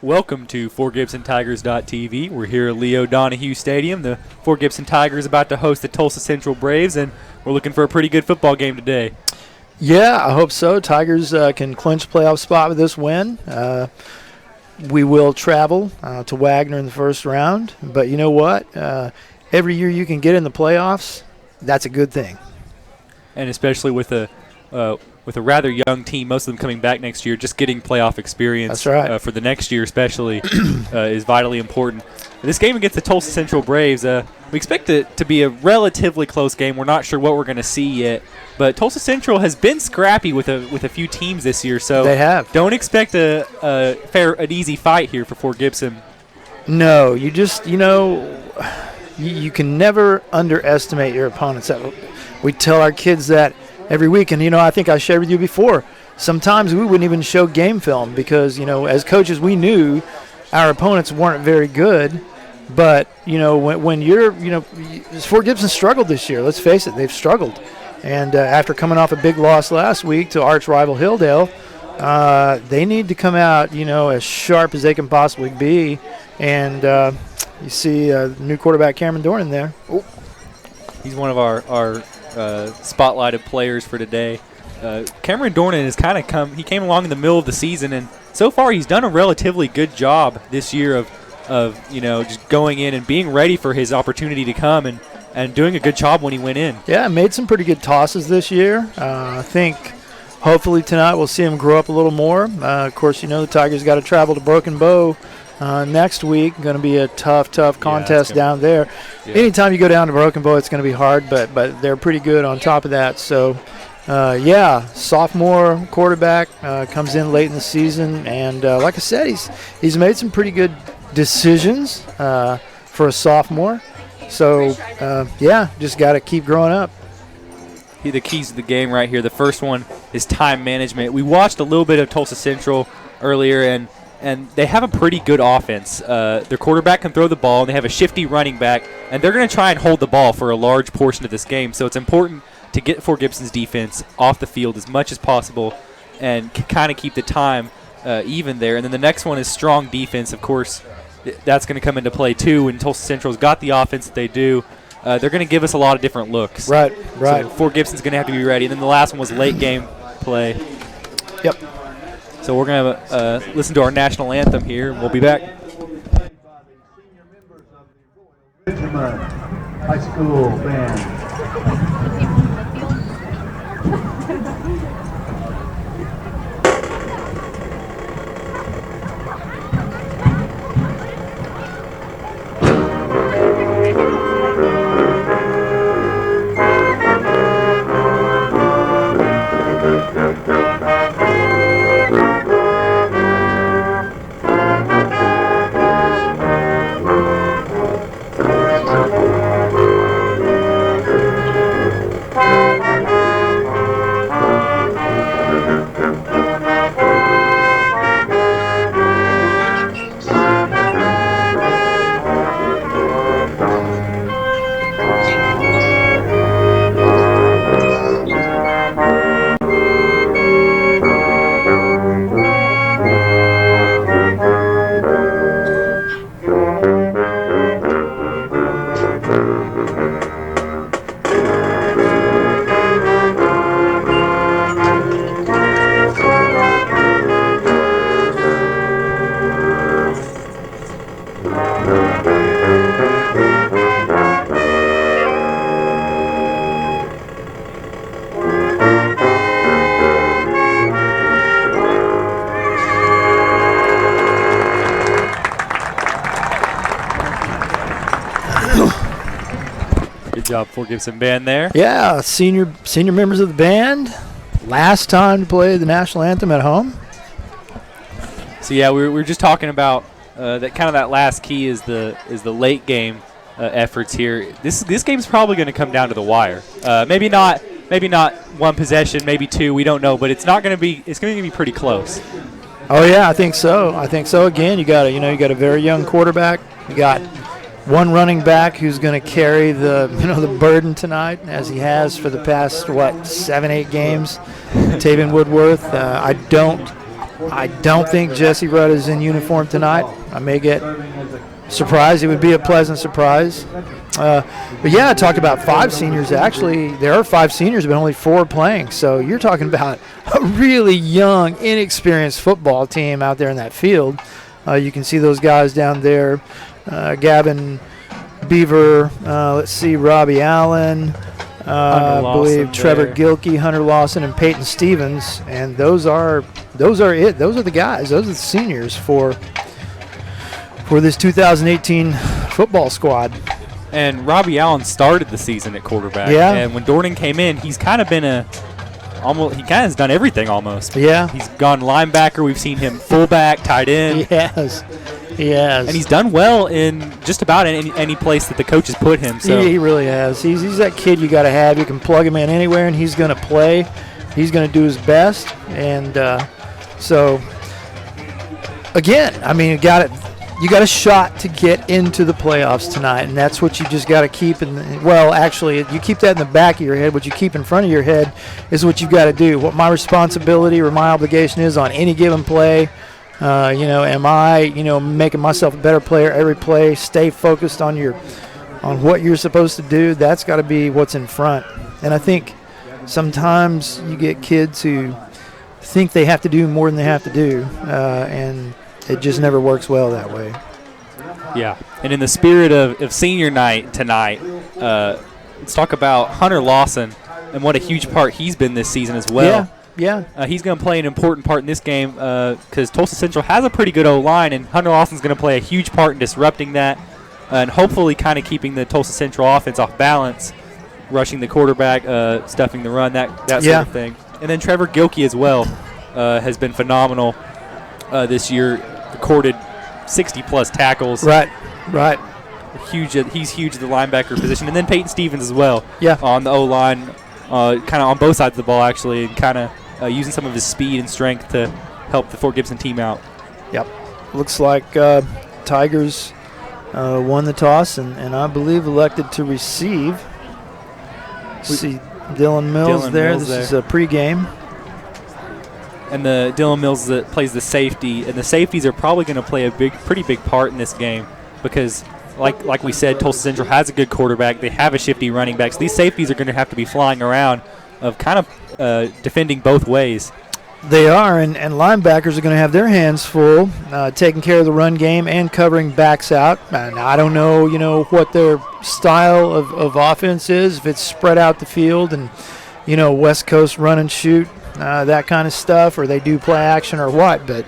Welcome to FortGibsonTigers.tv. We're here at Leo Donahue Stadium. The Fort Gibson Tigers about to host the Tulsa Central Braves, and we're looking for a pretty good football game today. Yeah, I hope so. Tigers can clinch a playoff spot with this win. We will travel to Wagner in the first round, but you know what? Every year you can get in the playoffs, that's a good thing. And especially with a rather young team, most of them coming back next year, just getting playoff experience. That's right. For the next year especially is vitally important. This game against the Tulsa Central Braves, we expect it to be a relatively close game. We're not sure what we're going to see yet, but Tulsa Central has been scrappy with a few teams this year, so they have. Don't expect an easy fight here for Fort Gibson. No, you can never underestimate your opponents. We tell our kids that every week, and I think I shared with you before, sometimes we wouldn't even show game film because as coaches we knew our opponents weren't very good, but when you're Fort Gibson struggled this year. Let's face it, they've struggled, and after coming off a big loss last week to arch rival Hilldale, they need to come out as sharp as they can possibly be, and you see new quarterback Cameron Dornan there. Oh. He's one of our spotlighted players for today. Cameron Dornan has kind of he came along in the middle of the season, and so far he's done a relatively good job this year of just going in and being ready for his opportunity to come and doing a good job when he went in. Yeah, made some pretty good tosses this year. I think hopefully tonight we'll see him grow up a little more. Of course, the Tigers got to travel to Broken Bow next week. Going to be a tough contest down there. Yeah. Anytime you go down to Broken Bow, it's going to be hard, but they're pretty good on top of that. So, sophomore quarterback comes in late in the season, and like I said, he's made some pretty good decisions for a sophomore. So, just got to keep growing up. The keys to the game right here. The first one is time management. We watched a little bit of Tulsa Central earlier, and they have a pretty good offense. Their quarterback can throw the ball, and they have a shifty running back, and they're going to try and hold the ball for a large portion of this game. So it's important to get Fort Gibson's defense off the field as much as possible and kind of keep the time even there. And then the next one is strong defense. Of course, that's going to come into play too. When Tulsa Central's got the offense that they do, they're going to give us a lot of different looks. Right. So Fort Gibson's going to have to be ready. And then the last one was late game play. Yep. So we're going to listen to our national anthem here, and we'll be back. Regiment High School Band. Job, Fort Gibson band there. Yeah, senior members of the band. Last time to play the national anthem at home. So yeah, we were just talking about that last key is the late game efforts here. This game's probably going to come down to the wire. Maybe not one possession, maybe two. We don't know, but it's going to be pretty close. Oh yeah, I think so. Again, you got a very young quarterback. You got one running back who's going to carry the burden tonight, as he has for the past 7-8 games. Taven Woodworth. I don't I don't think Jesse Rudd is in uniform tonight. I may get surprised. It would be a pleasant surprise. But yeah, talk about 5 seniors. Actually, there are 5 seniors, but only 4 playing. So you're talking about a really young, inexperienced football team out there in that field. You can see those guys down there. Gavin Beaver, let's see, Robbie Allen, I believe Trevor Gilkey, Hunter Lawson, and Peyton Stevens. And those are it. Those are the guys. Those are the seniors for this 2018 football squad. And Robbie Allen started the season at quarterback. Yeah. And when Dornan came in, he's kind of been he kind of has done everything almost. Yeah. He's gone linebacker. We've seen him fullback, tight end. Yes. And he's done well in just about any place that the coach has put him. So he really has. He's that kid you got to have. You can plug him in anywhere, and he's going to play. He's going to do his best. And so, again, I mean, you got a shot to get into the playoffs tonight, and that's what you just got to keep. Actually, you keep that in the back of your head. What you keep in front of your head is what you've got to do. What my responsibility or my obligation is on any given play. Am I, making myself a better player every play? Stay focused on what you're supposed to do. That's got to be what's in front. And I think sometimes you get kids who think they have to do more than they have to do, and it just never works well that way. Yeah, and in the spirit of senior night tonight, let's talk about Hunter Lawson and what a huge part he's been this season as well. Yeah. He's going to play an important part in this game because Tulsa Central has a pretty good O-line, and Hunter Lawson's going to play a huge part in disrupting that and hopefully kind of keeping the Tulsa Central offense off balance, rushing the quarterback, stuffing the run, that sort of thing. And then Trevor Gilkey as well has been phenomenal this year, recorded 60-plus tackles. Right. He's huge at the linebacker position. And then Peyton Stevens as well on the O-line, kind of on both sides of the ball actually, and kind of using some of his speed and strength to help the Fort Gibson team out. Yep. Looks like Tigers won the toss and I believe elected to receive. See Dylan Mills there. This is a pregame. And the Dylan Mills that plays the safety, and the safeties are probably going to play a pretty big part in this game because, like we said, Tulsa Central has a good quarterback. They have a shifty running back. So these safeties are going to have to be flying around, of kind of defending both ways. They are, and linebackers are going to have their hands full, taking care of the run game and covering backs out. And I don't know, what their style of offense is, if it's spread out the field and, West Coast run and shoot, that kind of stuff, or they do play action or what. But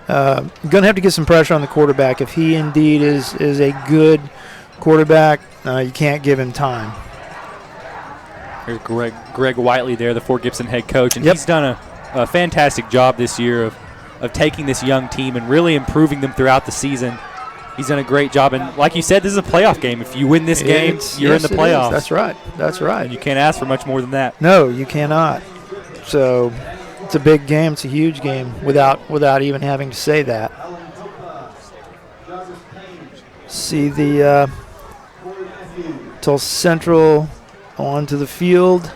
going to have to get some pressure on the quarterback. If he indeed is a good quarterback, you can't give him time. Here's Greg Whiteley there, the Fort Gibson head coach, and he's done a fantastic job this year of taking this young team and really improving them throughout the season. He's done a great job, and like you said, this is a playoff game. If you win this game, you're in the playoffs. That's right. And you can't ask for much more than that. No, you cannot. So it's a big game. It's a huge game without even having to say that. See the Tulsa Central onto the field.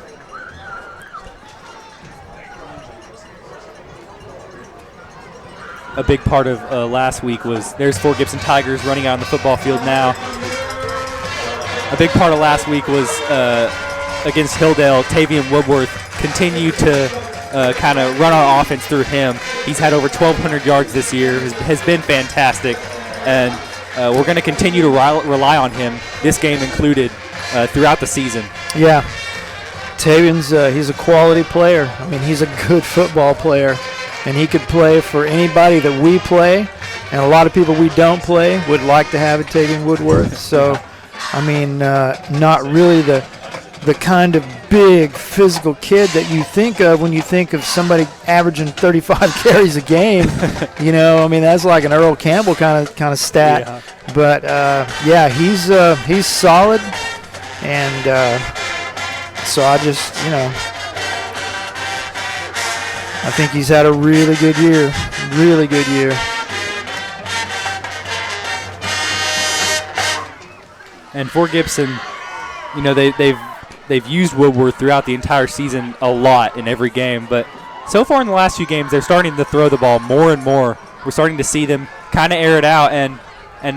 A big part of last week was there's Fort Gibson Tigers running out on the football field now. A big part of last week was against Hilldale. Tavian Woodworth continued to kind of run our offense through him. He's had over 1,200 yards this year, has been fantastic, and we're going to continue to rely on him, this game included, throughout the season. Yeah. Tavian's he's a quality player. I mean, he's a good football player. And he could play for anybody that we play, and a lot of people we don't play would like to have a Tavian Woodworth. So, I mean, not really the kind of big physical kid that you think of when you think of somebody averaging 35 carries a game. I mean, that's like an Earl Campbell kind of stat. Yeah. But he's solid, and so I just I think he's had a really good year. Really good year. And Fort Gibson, they've used Woodworth throughout the entire season a lot in every game, but so far in the last few games, they're starting to throw the ball more and more. We're starting to see them kind of air it out, and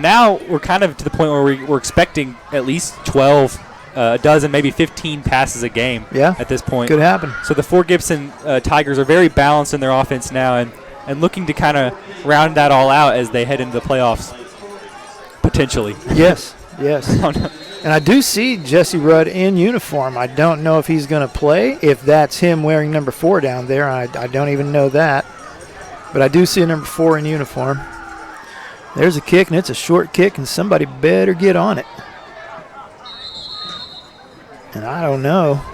now we're kind of to the point where we're expecting at least 12, a dozen, maybe 15 passes a game at this point. Could happen. So the Fort Gibson Tigers are very balanced in their offense now and looking to kind of round that all out as they head into the playoffs, potentially. Yes. And I do see Jesse Rudd in uniform. I don't know if he's going to play, if that's him wearing number 4 down there. I don't even know that. But I do see a number 4 in uniform. There's a kick, and it's a short kick, and somebody better get on it. And I don't know.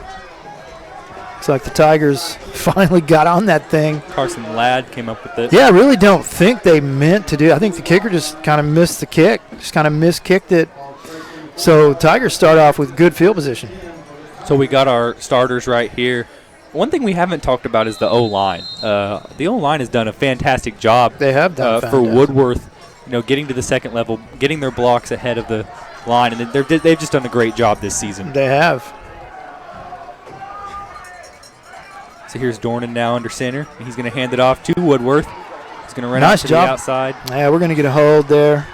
Looks like the Tigers finally got on that thing. Carson Ladd came up with it. Yeah, I really don't think they meant to do it. I think the kicker just kind of missed the kick, just kind of miskicked it. So Tigers start off with good field position. So we got our starters right here. One thing we haven't talked about is the O-line. The O-line has done a fantastic job. They have done for Woodworth, getting to the second level, getting their blocks ahead of the line, and they've just done a great job this season. They have. So here's Dornan now under center. He's going to hand it off to Woodworth. He's going to run out to the outside. Yeah, we're going to get a hold there.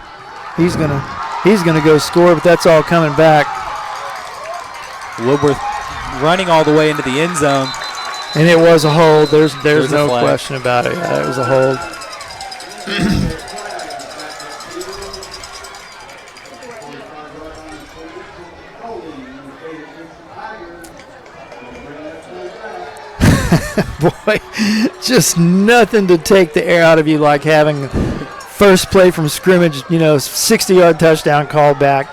He's going to go score, but that's all coming back. Woodworth running all the way into the end zone. And it was a hold. There's no question about it. Yeah, it was a hold. Boy, just nothing to take the air out of you like having first play from scrimmage, 60-yard touchdown call back.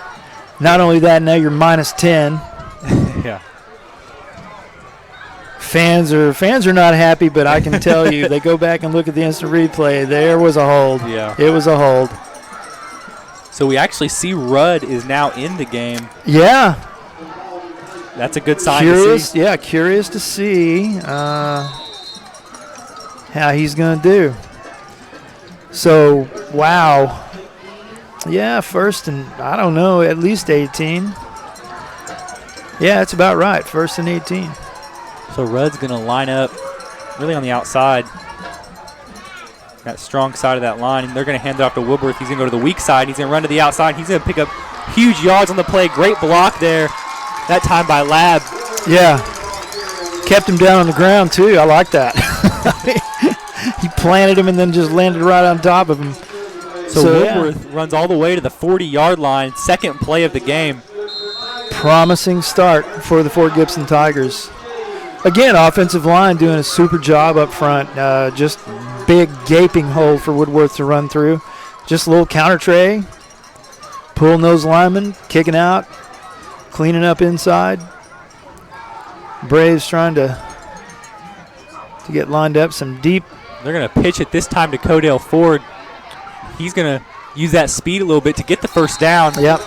Not only that, now you're minus 10. Yeah. Fans are not happy, but I can tell you, they go back and look at the instant replay. There was a hold. Yeah. It was a hold. So we actually see Rudd is now in the game. Yeah. That's a good sign to see. Yeah, curious to see how he's going to do. So, wow. Yeah, first and, I don't know, at least 18. Yeah, that's about right, first and 18. So Rudd's going to line up really on the outside, that strong side of that line, and they're going to hand it off to Woodworth. He's going to go to the weak side. He's going to run to the outside. He's going to pick up huge yards on the play. Great block there, that time by Lab. Yeah, kept him down on the ground, too. I like that. He planted him and then just landed right on top of him. So Woodworth runs all the way to the 40-yard line, second play of the game. Promising start for the Fort Gibson Tigers. Again, offensive line doing a super job up front. Just big gaping hole for Woodworth to run through. Just a little counter tray. Pulling those linemen, kicking out, cleaning up inside. Braves trying to get lined up some deep. They're going to pitch it this time to Codell Ford. He's going to use that speed a little bit to get the first down. Yep.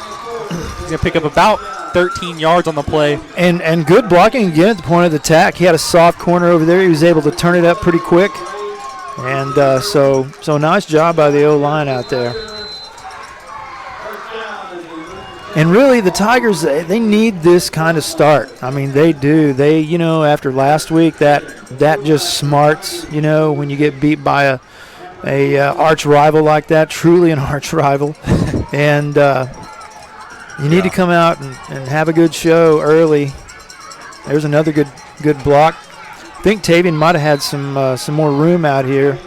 He's going to pick up about 13 yards on the play. And good blocking again at the point of the attack. He had a soft corner over there. He was able to turn it up pretty quick. And so nice job by the O-line out there. And really, the Tigers, they need this kind of start. I mean, they do. They, after last week, that just smarts, when you get beat by a arch rival like that, truly an arch rival. And you need to come out and have a good show early. There's another good block. I think Tavian might have had some more room out here.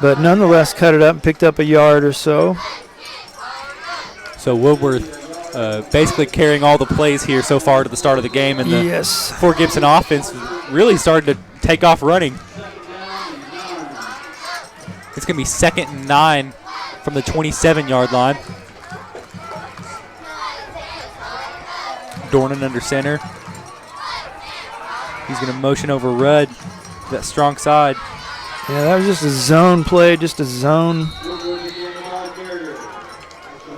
But nonetheless, cut it up and picked up a yard or so. So Woodworth basically carrying all the plays here so far to the start of the game. And the Fort Gibson offense really started to take off running. It's going to be 2nd and 9 from the 27-yard line. Dornan under center. He's going to motion over Rudd, that strong side. Yeah, that was just a zone play, just a zone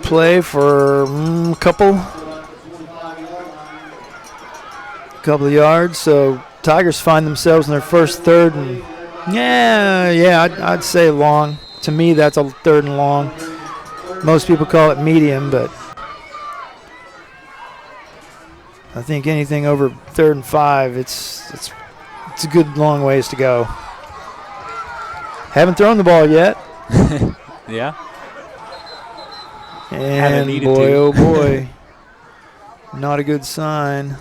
play for a couple of yards. So Tigers find themselves in their first third and I'd say long. To me, that's a third and long. Most people call it medium, but I think anything over 3rd and 5, it's it's a good long ways to go. Haven't thrown the ball yet. Yeah. And needed boy, to. oh boy, not a good sign.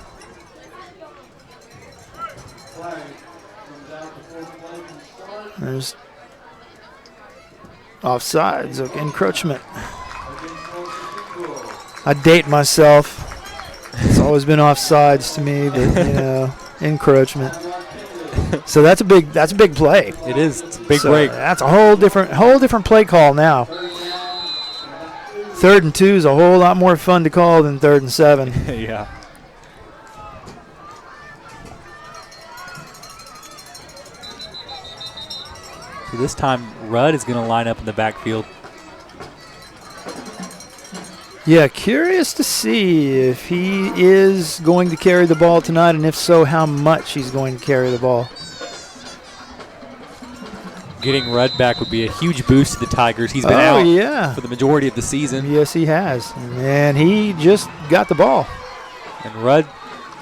There's offsides, okay, encroachment. I date myself. It's always been offsides to me, but encroachment. So that's a big play. It is. It's a big So break. that's a whole different play call now. 3rd and 2 is a whole lot more fun to call than 3rd and 7. Yeah. So this time, Rudd is going to line up in the backfield. Yeah, curious to see if he is going to carry the ball tonight, and if so, how much he's going to carry the ball. Getting Rudd back would be a huge boost to the Tigers. He's been out yeah. for the majority of the season. Yes, he has. And he just got the ball. And Rudd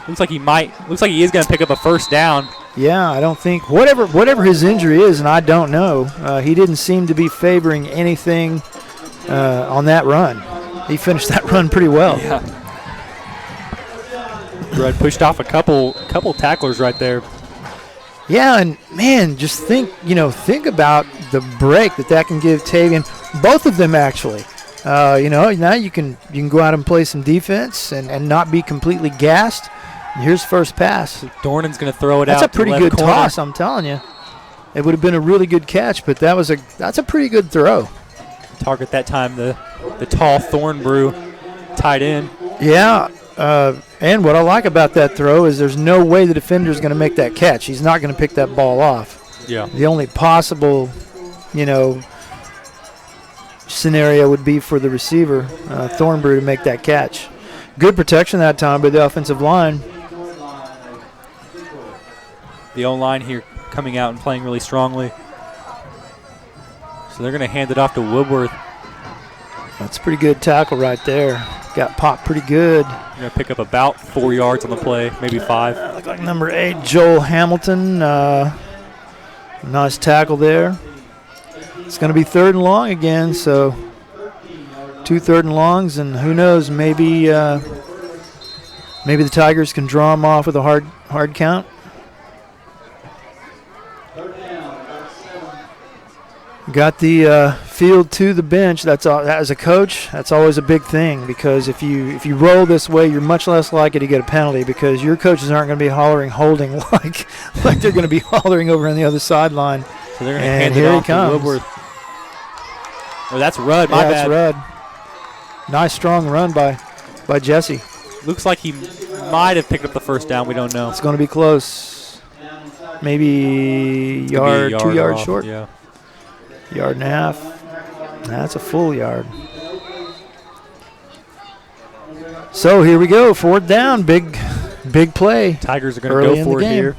looks like he is going to pick up a first down. Yeah, I don't think whatever his injury is, and I don't know, he didn't seem to be favoring anything on that run. He finished that run pretty well. Yeah. Rudd pushed off a couple tacklers right there. Yeah, and man, just think about the break that can give Tavian. Both of them actually. Now you can go out and play some defense and not be completely gassed. And here's first pass. Dornan's going to throw it That's out. That's a pretty good toss, I'm telling you. It would have been a really good catch, but that's a pretty good throw. Target that time the tall Thornbrew tight end. Yeah. And what I like about that throw is there's no way the defender is going to make that catch. He's not going to pick that ball off. Yeah. The only possible, scenario would be for the receiver, Thornbrew, to make that catch. Good protection that time by the offensive line. The O-line here coming out and playing really strongly. So they're going to hand it off to Woodworth. That's a pretty good tackle right there. Got popped pretty good. Going to pick up about 4 yards on the play, maybe 5. Look like number 8, Joel Hamilton. Nice tackle there. It's going to be 3rd and long again, so 2 3rd and longs, and who knows, maybe the Tigers can draw them off with a hard count. Got the field to the bench. That as a coach, that's always a big thing, because if you roll this way, you're much less likely to get a penalty, because your coaches aren't going to be holding like they're going to be hollering over on the other sideline. So they're going to hand it off to Woodworth. Oh, that's Rudd. My bad. That's Rudd. Nice strong run by Jesse. Looks like he might have picked up the first down. We don't know. It's going to be close. Maybe 2 yards off, short. Yeah. Yard and a half. That's a full yard. So here we go. 4th down. Big play. Tigers are going to go for it here.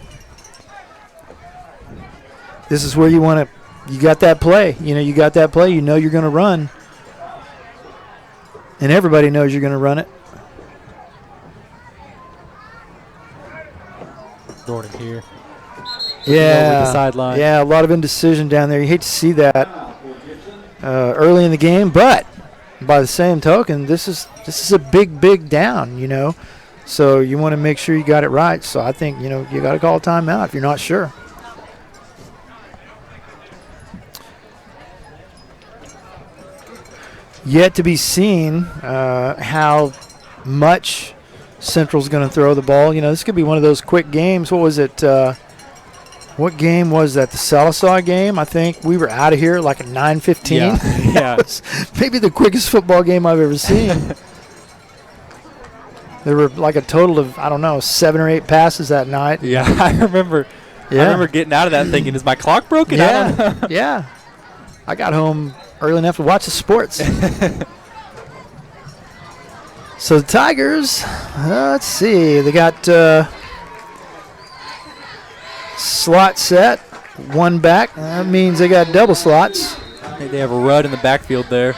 This is where you want to. You got that play. You got that play. You know you're going to run. And everybody knows you're going to run it. Jordan here. Yeah. Over the sideline. Yeah, a lot of indecision down there. You hate to see that early in the game, but by the same token, this is a big down, So you want to make sure you got it right. So I think, you got to call a timeout if you're not sure. Yet to be seen how much Central's going to throw the ball. This could be one of those quick games. What was it? What game was that? The Sallisaw game? I think we were out of here like at 9:15. Yeah. That was maybe the quickest football game I've ever seen. There were like a total of, 7 or 8 passes that night. Yeah, I remember. Yeah. I remember getting out of that thinking, is my clock broken? Yeah. Yeah. I got home early enough to watch the sports. So the Tigers, let's see, they got slot set, one back. That means they got double slots. I think they have a Rudd in the backfield there.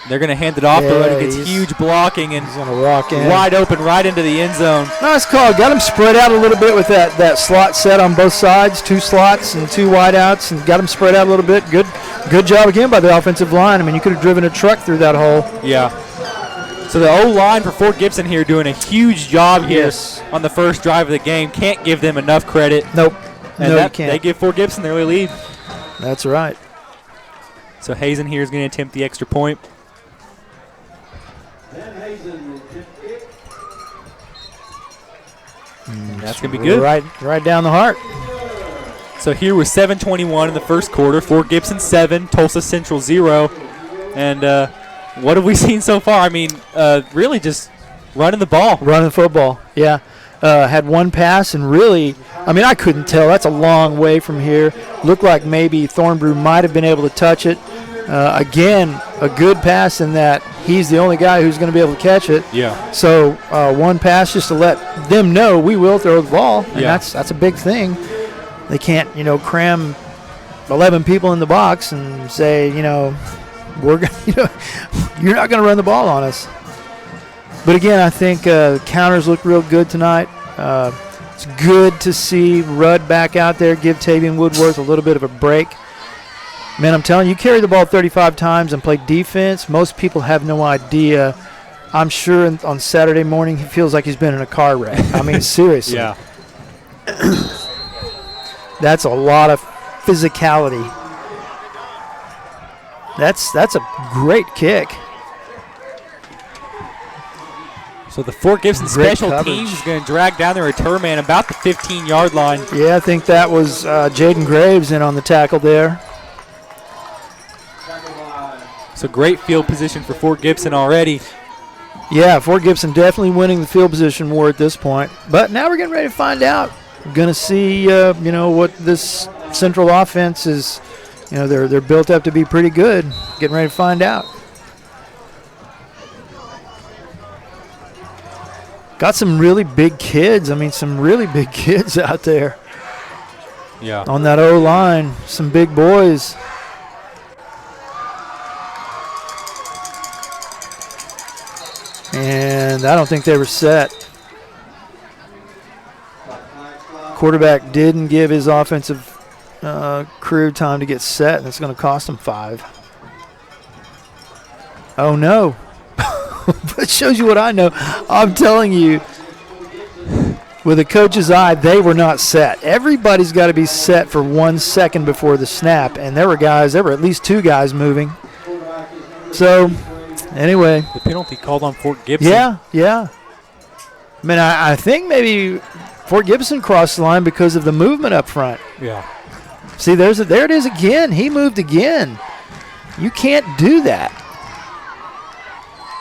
They're going to hand it off. Yeah, He gets huge blocking and he's going to walk in. wide open right into the end zone. Nice call. Got him spread out a little bit with that slot set on both sides, 2 slots and 2 wideouts, and got him spread out a little bit. Good job again by the offensive line. I mean, you could have driven a truck through that hole. Yeah. So the O-line for Fort Gibson here doing a huge job here on the first drive of the game. Can't give them enough credit. Nope. And no, you can't. They give Fort Gibson their early lead. That's right. So Hazen here is going to attempt the extra point. That's going to be good. Right down the heart. So here was 7:21 in the first quarter. Fort Gibson 7, Tulsa Central 0. And what have we seen so far? I mean, really just running the ball. Running football, yeah. Had 1 pass and really, I mean, I couldn't tell. That's a long way from here. Looked like maybe Thornbrew might have been able to touch it. Again, a good pass in that he's the only guy who's going to be able to catch it. Yeah. So 1 pass just to let them know we will throw the ball, and that's a big thing. They can't, cram 11 people in the box and say, we're gonna, you're not going to run the ball on us. But again, I think counters look real good tonight. It's good to see Rudd back out there, give Tavian Woodworth a little bit of a break. Man, I'm telling you, carry the ball 35 times and play defense. Most people have no idea. I'm sure on Saturday morning he feels like he's been in a car wreck. I mean, seriously. Yeah. That's a lot of physicality. That's a great kick. So the Fort Gibson Great special coverage. teams is going to drag down their return man about the 15-yard line. Yeah, I think that was Jaden Graves in on the tackle there. So great field position for Fort Gibson already. Yeah, Fort Gibson definitely winning the field position war at this point. But now we're getting ready to find out. We're going to see, what this Central offense is. They're built up to be pretty good. Getting ready to find out. Got some really big kids. I mean, some really big kids out there. Yeah. On that O-line, some big boys. And I don't think they were set. Quarterback didn't give his offensive crew time to get set, and it's going to cost him 5. Oh, no. It shows you what I know. I'm telling you, with a coach's eye, they were not set. Everybody's got to be set for 1 second before the snap, and there were at least 2 guys moving. So, anyway. The penalty called on Fort Gibson. Yeah. I mean, I think maybe Fort Gibson crossed the line because of the movement up front. Yeah. See, there it is again. He moved again. You can't do that.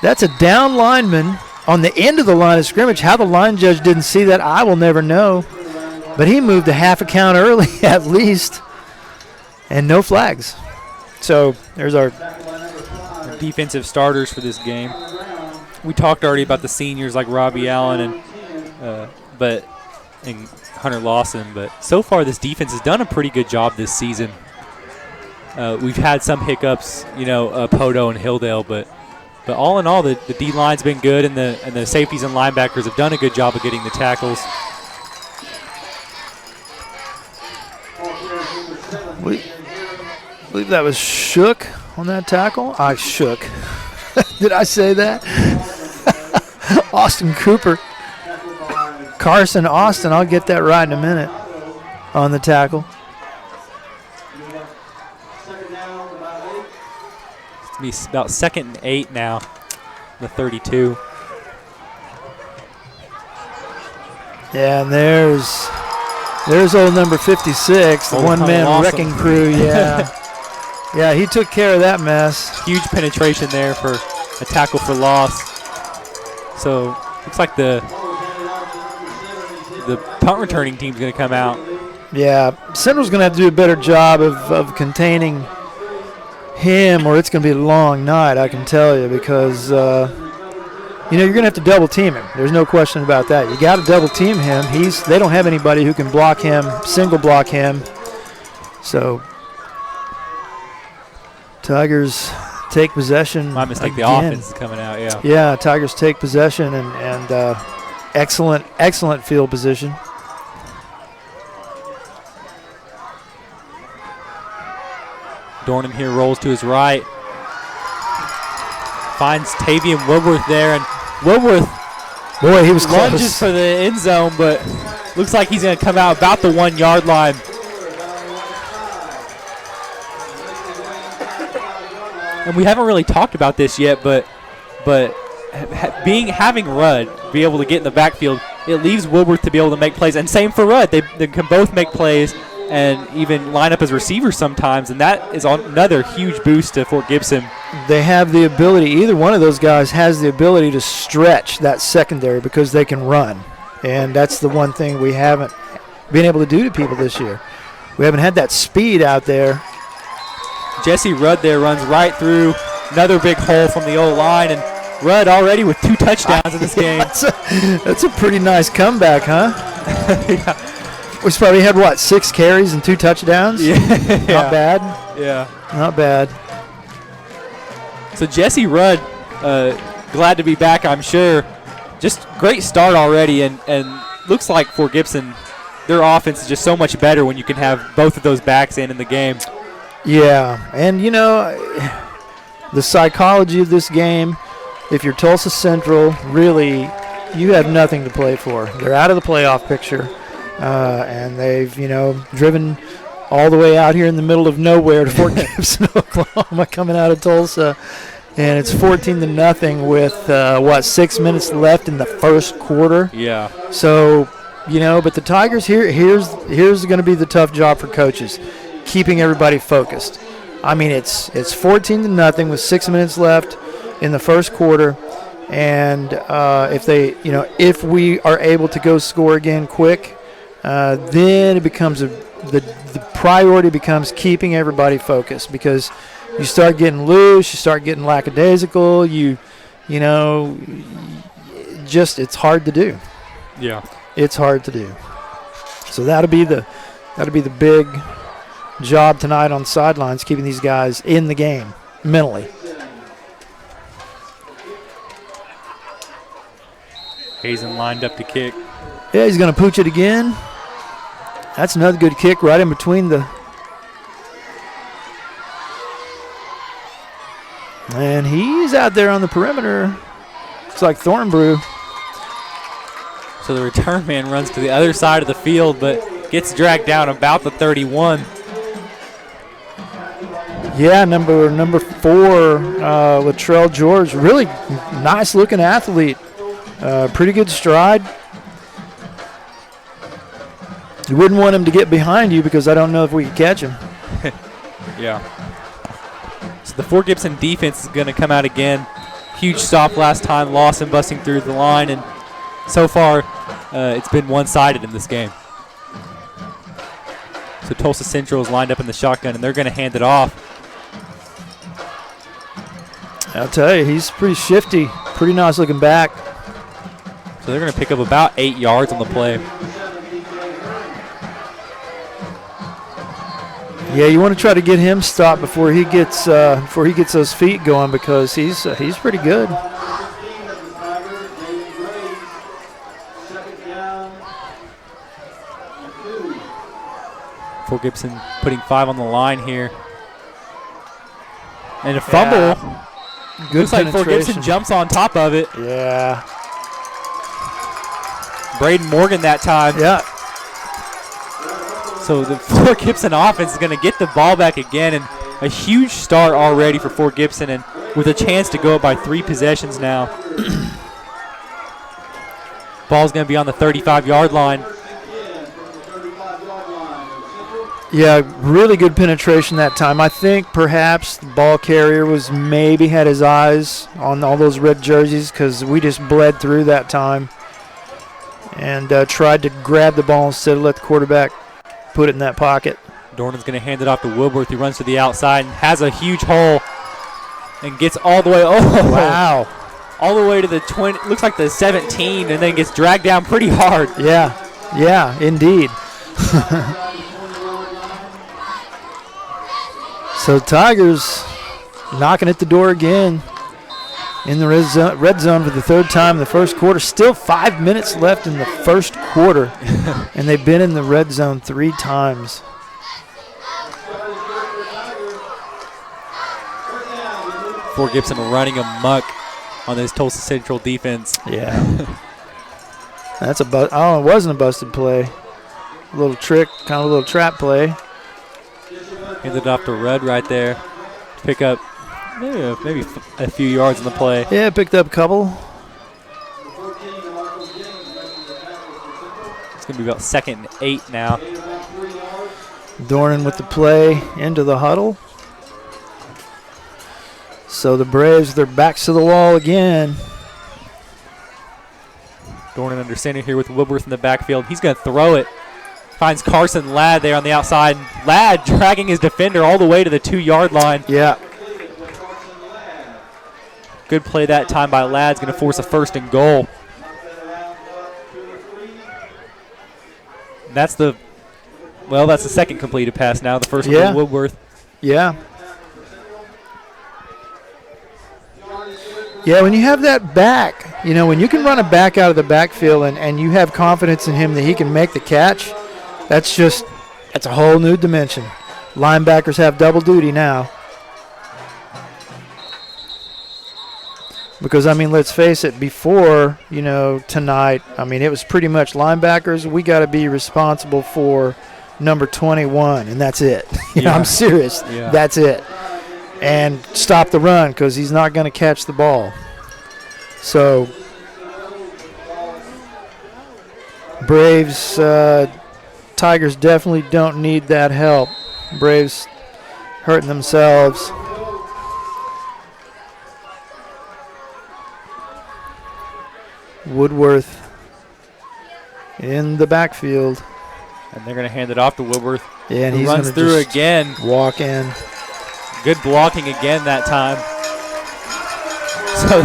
That's a down lineman on the end of the line of scrimmage. How the line judge didn't see that, I will never know. But he moved a half a count early at least. And no flags. So there's our defensive starters for this game. We talked already about the seniors like Robbie Allen and Hunter Lawson, but so far this defense has done a pretty good job this season. We've had some hiccups, Poto and Hilldale, but all in all, the D-line's been good, and the safeties and linebackers have done a good job of getting the tackles. I believe that was Shook on that tackle. I shook. Did I say that? Austin Cooper. Carson Austin, I'll get that right in a minute on the tackle. It's about 2nd and 8 now, the 32. Yeah, and there's old number 56, the one-man awesome. wrecking crew, yeah. Yeah, he took care of that mess. Huge penetration there for a tackle for loss. So looks like the punt returning team's going to come out. Yeah, Central's going to have to do a better job of containing him, or it's going to be a long night, I can tell you, because you're going to have to double team him. There's no question about that. You got to double team him. They don't have anybody who can block him, single block him. So Tigers take possession. My mistake. Again. The offense is coming out. Yeah. Yeah, Tigers take possession and excellent field position. Dornan here rolls to his right. Finds Tavian Woodworth there, and Woodworth, boy, he was lunges close for the end zone, but looks like he's going to come out about the 1 yard line. And we haven't really talked about this yet, but having Rudd be able to get in the backfield, it leaves Woodworth to be able to make plays, and same for Rudd. They can both make plays and even line up as receivers sometimes, and that is another huge boost to Fort Gibson. They have the ability, either one of those guys has the ability to stretch that secondary because they can run, and that's the one thing we haven't been able to do to people this year. We haven't had that speed out there. Jesse Rudd there runs right through another big hole from the old line, and Rudd already with 2 touchdowns in this game. That's a pretty nice comeback, huh? Yeah. We've probably had, 6 carries and 2 touchdowns? Yeah. Not bad. Yeah. Not bad. So Jesse Rudd, glad to be back, I'm sure. Just great start already, and looks like Fort Gibson, their offense is just so much better when you can have both of those backs in the game. Yeah, and the psychology of this game, if you're Tulsa Central, really, you have nothing to play for. They're out of the playoff picture, and they've, driven all the way out here in the middle of nowhere to Fort Gibson, Oklahoma, coming out of Tulsa. And it's 14-0 with, 6 minutes left in the first quarter. Yeah. So, but the Tigers, here's going to be the tough job for coaches, keeping everybody focused. I mean, it's 14-0 with 6 minutes left in the first quarter, and if we are able to go score again quick, then it becomes the priority becomes keeping everybody focused, because you start getting loose, you start getting lackadaisical, it's hard to do. Yeah. It's hard to do. So that'll be the big job tonight on the sidelines, keeping these guys in the game mentally. Hazen lined up to kick. Yeah, he's going to pooch it again. That's another good kick right in between the. And he's out there on the perimeter. Looks like Thornbrew. So the return man runs to the other side of the field, but gets dragged down about the 31. Yeah, number 4, Latrell George. Really nice-looking athlete. Pretty good stride. You wouldn't want him to get behind you, because I don't know if we can catch him. Yeah. So the Fort Gibson defense is going to come out again. Huge stop last time, Lawson busting through the line, and so far it's been one-sided in this game. So Tulsa Central is lined up in the shotgun, and they're going to hand it off. I'll tell you, he's pretty shifty, pretty nice looking back. So they're going to pick up about 8 yards on the play. Yeah, you want to try to get him stopped before he gets those feet going, because he's pretty good. Fort Gibson putting 5 on the line here. And a fumble. Yeah. Good Looks like Fort Gibson jumps on top of it. Yeah. Braden Morgan that time. Yeah. So the Fort Gibson offense is going to get the ball back again, and a huge start already for Fort Gibson, and with a chance to go up by 3 possessions now. Ball's going to be on the 35-yard line. Yeah, really good penetration that time. I think perhaps the ball carrier maybe had his eyes on all those red jerseys, because we just bled through that time and tried to grab the ball instead of let the quarterback put it in that pocket. Dornan's going to hand it off to Woodworth. He runs to the outside and has a huge hole and gets all the way. Oh, wow. All the way to the 20, looks like the 17, and then gets dragged down pretty hard. Yeah, indeed. So Tigers knocking at the door again in the red zone for the third time in the first quarter. Still 5 minutes left in the first quarter, and they've been in the red zone 3 times. Fort Gibson running amok on this Tulsa Central defense. Yeah. That's a oh, it wasn't a busted play. A little trick, kind of a little trap play. Handed off to Rudd right there to pick up maybe a few yards on the play. Yeah, picked up a couple. It's going to be about 2nd and 8 now. Dornan with the play into the huddle. So the Braves, their backs to the wall again. Dornan under center here with Woodworth in the backfield. He's going to throw it. Finds Carson Ladd there on the outside. Ladd dragging his defender all the way to the 2-yard line. Yeah. Good play that time by Ladd. Going to force a 1st and goal. That's the second completed pass now. The first one to Woodworth. Yeah. Yeah, when you have that back, when you can run a back out of the backfield and you have confidence in him that he can make the catch, that's a whole new dimension. Linebackers have double duty now. Because, let's face it, before, tonight, it was pretty much linebackers. We got to be responsible for number 21, and that's it. I'm serious. Yeah. That's it. And stop the run because he's not going to catch the ball. So, Braves, Tigers definitely don't need that help. Braves hurting themselves. Woodworth in the backfield. And they're going to hand it off to Woodworth. Yeah, and he runs through again. Walk in. Good blocking again that time. So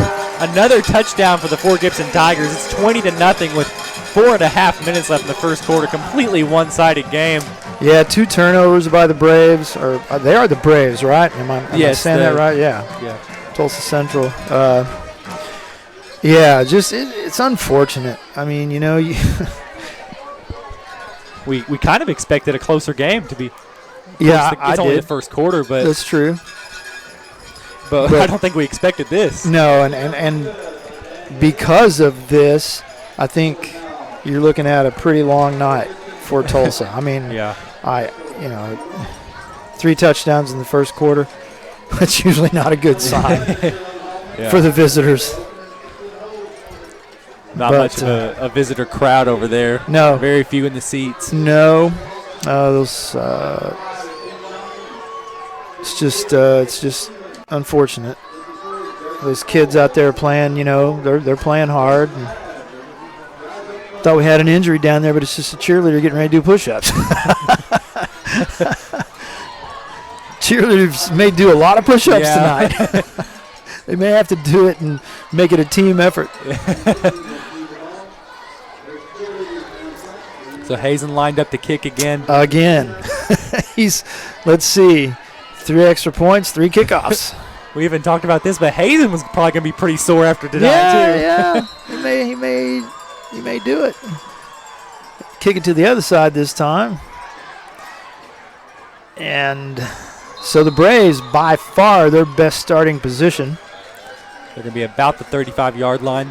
another touchdown for the Fort Gibson Tigers. It's 20-0 with 4.5 minutes left in the first quarter. Completely one-sided game. Yeah, 2 turnovers by the Braves. Or they are the Braves, right? Am I saying that right? Yeah. Tulsa Central. Yeah, it's unfortunate. We kind of expected a closer game to be. Yeah, it's only the first quarter, but that's true. But I don't think we expected this. No, and because of this, I think you're looking at a pretty long night for Tulsa. Yeah. 3 touchdowns in the first quarter. That's usually not a good sign for the visitors. Not much of a visitor crowd over there. No. Very few in the seats. No. It's just unfortunate. Those kids out there playing, they're playing hard. And thought we had an injury down there, but it's just a cheerleader getting ready to do push-ups. Cheerleaders may do a lot of push-ups tonight. They may have to do it and make it a team effort. So Hazen lined up to kick again. Let's see, 3 extra points, 3 kickoffs. We haven't talked about this, but Hazen was probably going to be pretty sore after tonight too. Yeah, he may do it. Kick it to the other side this time. And so the Braves, by far, their best starting position. They're going to be about the 35-yard line.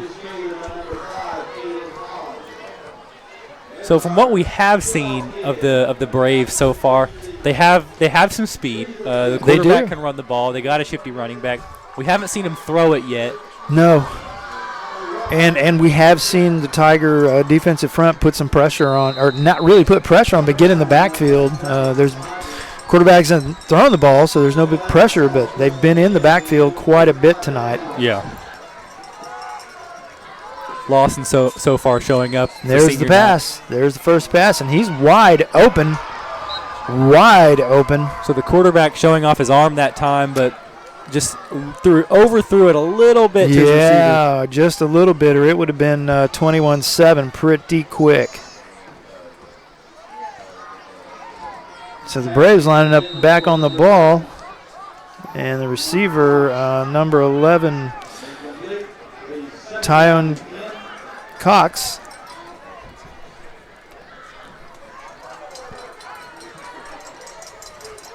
So from what we have seen of the Braves so far, they have some speed. The quarterback can run the ball. They got a shifty running back. We haven't seen him throw it yet. No. And we have seen the Tiger defensive front put some pressure on, or not really put pressure on, but get in the backfield. There's quarterbacks haven't thrown the ball, so there's no big pressure, but they've been in the backfield quite a bit tonight. Yeah. Lawson so far showing up. There's the pass. There's the first pass, and he's wide open. Wide open. So the quarterback showing off his arm that time, but just overthrew it a little bit to his receiver. Yeah, just a little bit, or it would have been 21-7 pretty quick. So the Braves lining up back on the ball. And the receiver, number 11, Tyon Cox.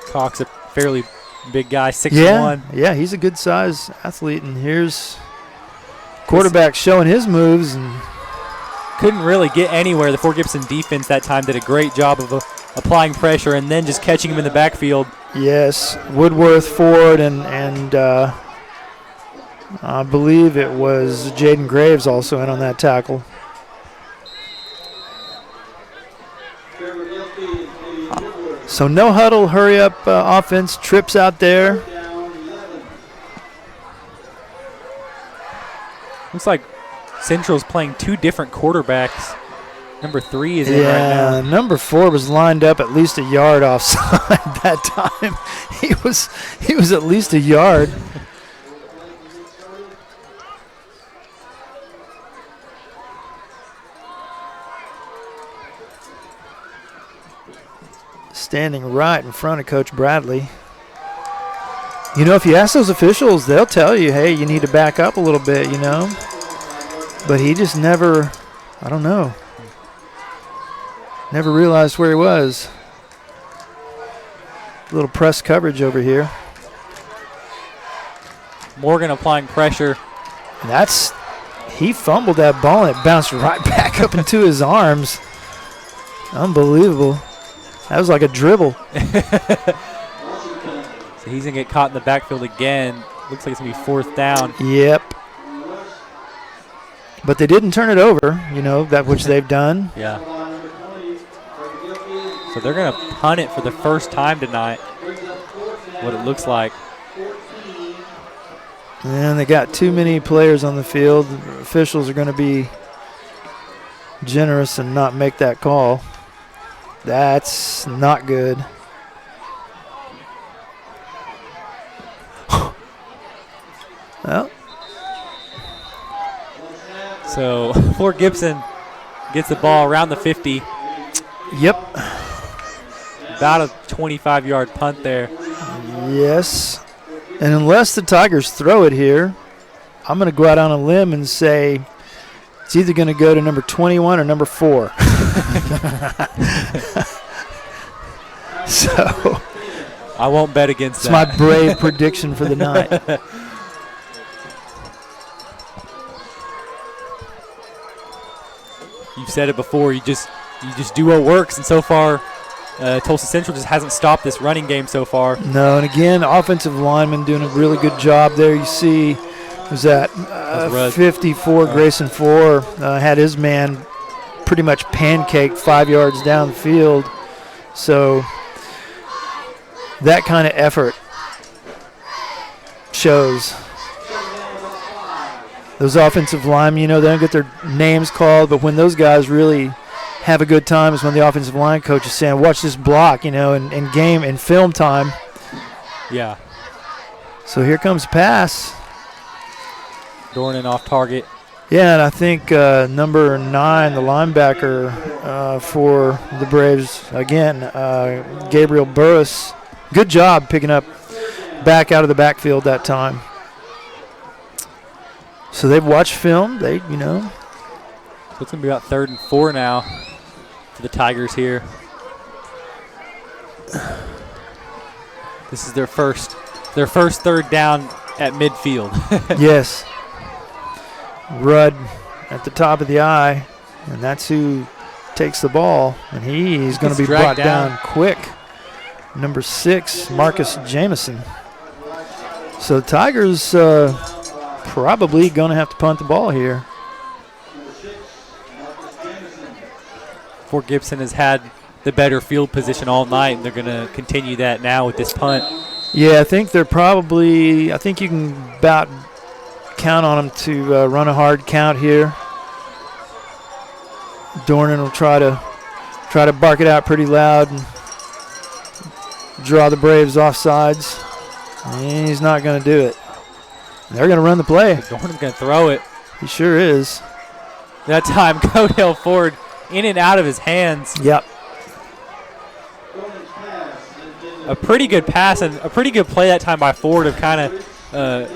Cox, a fairly big guy, 6'1". Yeah, he's a good size athlete. And here's quarterback showing his moves. And couldn't really get anywhere. The Fort Gibson defense that time did a great job of applying pressure and then just catching him in the backfield. Yes, Woodworth, Ford, and I believe it was Jaden Graves also in on that tackle. So no huddle, hurry up offense, trips out there. Looks like Central's playing two different quarterbacks. Number 3 is in right now. Number 4 was lined up at least a yard offside that time. He was at least a yard. Standing right in front of Coach Bradley. You know, if you ask those officials, they'll tell you, hey, you need to back up a little bit, you know. But he just never, I don't know, never realized where he was. A little press coverage over here. Morgan applying pressure. He fumbled that ball and it bounced right back up into his arms. Unbelievable. That was like a dribble. So he's going to get caught in the backfield again. Looks like it's going to be 4th down. Yep. But they didn't turn it over, you know, that which they've done. Yeah. So they're going to punt it for the first time tonight, what it looks like. And they got too many players on the field. The officials are going to be generous and not make that call. That's not good. Well. So Fort Gibson gets the ball around the 50. Yep. About a 25-yard punt there. Yes. And unless the Tigers throw it here, I'm going to go out on a limb and say it's either going to go to number 21 or number 4. So I won't bet against that. It's my brave prediction for the night. You've said it before. You just do what works, and so far, Tulsa Central just hasn't stopped this running game so far. No, and again, offensive lineman doing a really good job there. You see, was that 54, Grayson 4 had his man pretty much pancaked 5 yards down the field. So that kind of effort shows. Those offensive linemen, you know, they don't get their names called, but when those guys really have a good time is when the offensive line coach is saying, watch this block, you know, in game and film time. Yeah. So here comes pass. Dornan off target. Yeah, and I think number 9, the linebacker for the Braves, again, Gabriel Burris, good job picking up back out of the backfield that time. So they've watched film. So it's going to be about 3rd and 4 now for the Tigers here. This is their first 3rd down at midfield. Yes. Rudd at the top of the eye, and that's who takes the ball, and he's going to be brought down quick. Number 6, Marcus Jamison. So the Tigers probably going to have to punt the ball here. Fort Gibson has had the better field position all night, and they're going to continue that now with this punt. Yeah, I think you can about count on them to run a hard count here. Dornan will try to bark it out pretty loud and draw the Braves off sides. And he's not going to do it. They're going to run the play. Dornan's going to throw it. He sure is. That time, Codell Ford in and out of his hands. Yep. A a pretty good pass and a pretty good play that time by Ford of kind of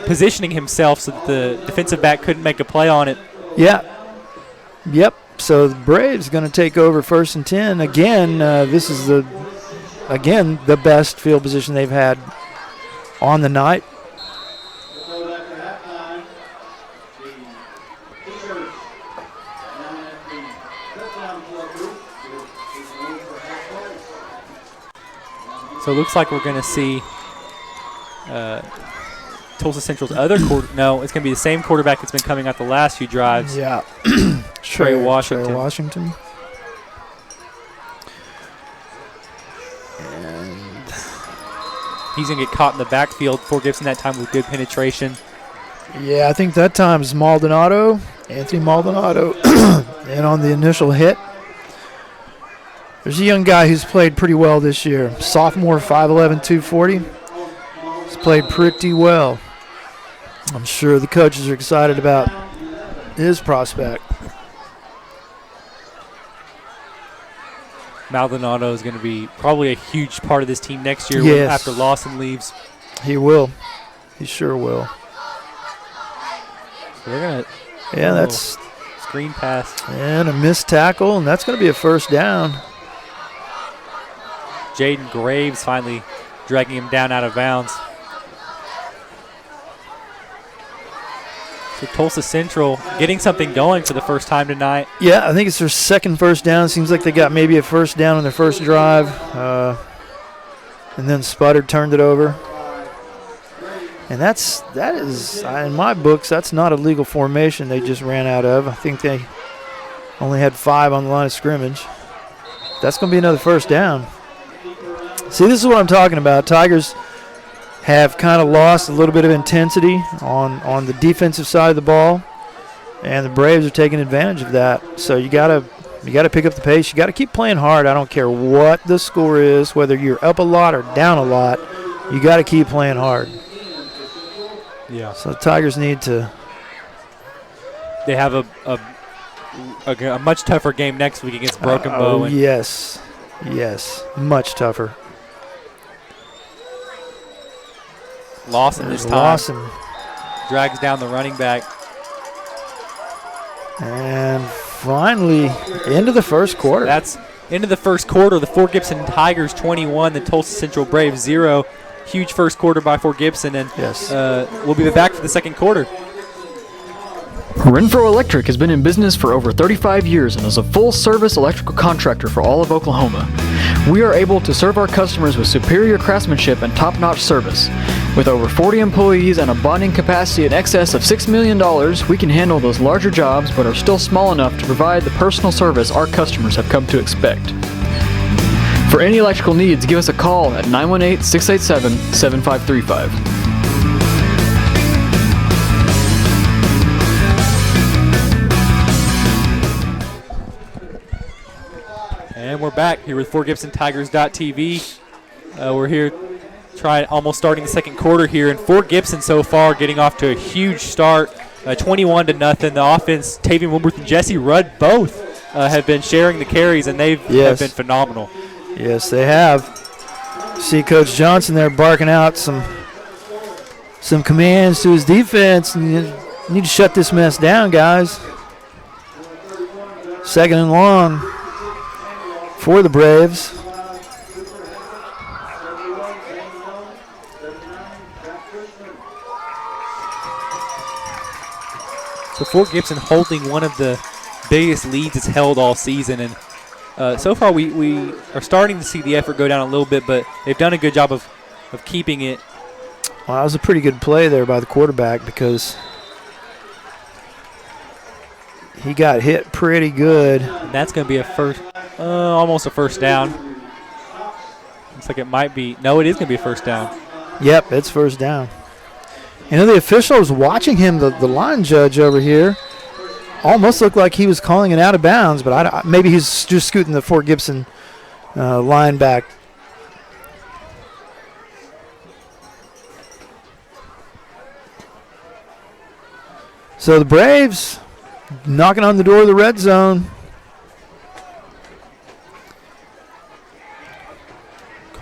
positioning himself so that the defensive back couldn't make a play on it. Yeah. Yep. So the Braves going to take over 1st and 10. Again, this is the best field position they've had on the night. So it looks like we're going to see Tulsa Central's other quarter. No, it's going to be the same quarterback that's been coming out the last few drives. Yeah. Trey Washington. Trey Washington. And he's going to get caught in the backfield. Fort Gibson that time with good penetration. yeah, I think that time is Anthony Maldonado, and on the initial hit. There's a young guy who's played pretty well this year. Sophomore, 5'11", 240. He's played pretty well. I'm sure the coaches are excited about his prospect. Maldonado is going to be probably a huge part of this team next year Yes. after Lawson leaves. He will. He sure will. So they're going to Yeah, that's screen pass. and a missed tackle, and that's going to be a 1st down. Jaden Graves finally dragging him down out of bounds. So Tulsa Central getting something going for the first time tonight. Yeah, I think it's their 2nd 1st down. Seems like they got maybe a 1st down on their first drive, and then sputtered, turned it over. And that is in my books, that's not a legal formation they just ran out of. I think they only had 5 on the line of scrimmage. That's going to be another 1st down. See, this is what I'm talking about. Tigers have kind of lost a little bit of intensity on the defensive side of the ball, and the Braves are taking advantage of that. So you gotta pick up the pace. You got to keep playing hard. I don't care what the score is, whether you're up a lot or down a lot. You got to keep playing hard. Yeah. So the Tigers need to. They have a much tougher game next week against Broken Bow. Yes, much tougher. Lawson this time. Lawson. Drags down the running back. And finally, into the first quarter. That's into the first quarter. The Fort Gibson Tigers 21, the Tulsa Central Braves 0. Huge first quarter by Fort Gibson, and Yes. We'll be back for the second quarter. Renfro Electric has been in business for over 35 years and is a full-service electrical contractor for all of Oklahoma. We are able to serve our customers with superior craftsmanship and top-notch service. With over 40 employees and a bonding capacity in excess of $6 million, we can handle those larger jobs but are still small enough to provide the personal service our customers have come to expect. For any electrical needs, give us a call at 918-687-7535. And we're back here with FortGibsonTigers.tv. We're here almost starting the second quarter here, and Fort Gibson so far getting off to a huge start, 21-0. The offense, Tavian Wilworth and Jesse Rudd both have been sharing the carries, and have been phenomenal. Yes, they have. See Coach Johnson there barking out some commands to his defense. And you need to shut this mess down, guys. 2nd and long for the Braves. So Fort Gibson holding one of the biggest leads it's held all season, and so far we are starting to see the effort go down a little bit, but they've done a good job of keeping it. Well, that was a pretty good play there by the quarterback because he got hit pretty good. And that's going to be almost a first down. Looks like it might be. No, it is going to be a first down. Yep, it's 1st down. You know, the official was watching him, the line judge over here, almost looked like he was calling it out of bounds, but maybe he's just scooting the Fort Gibson line back. So the Braves knocking on the door of the red zone.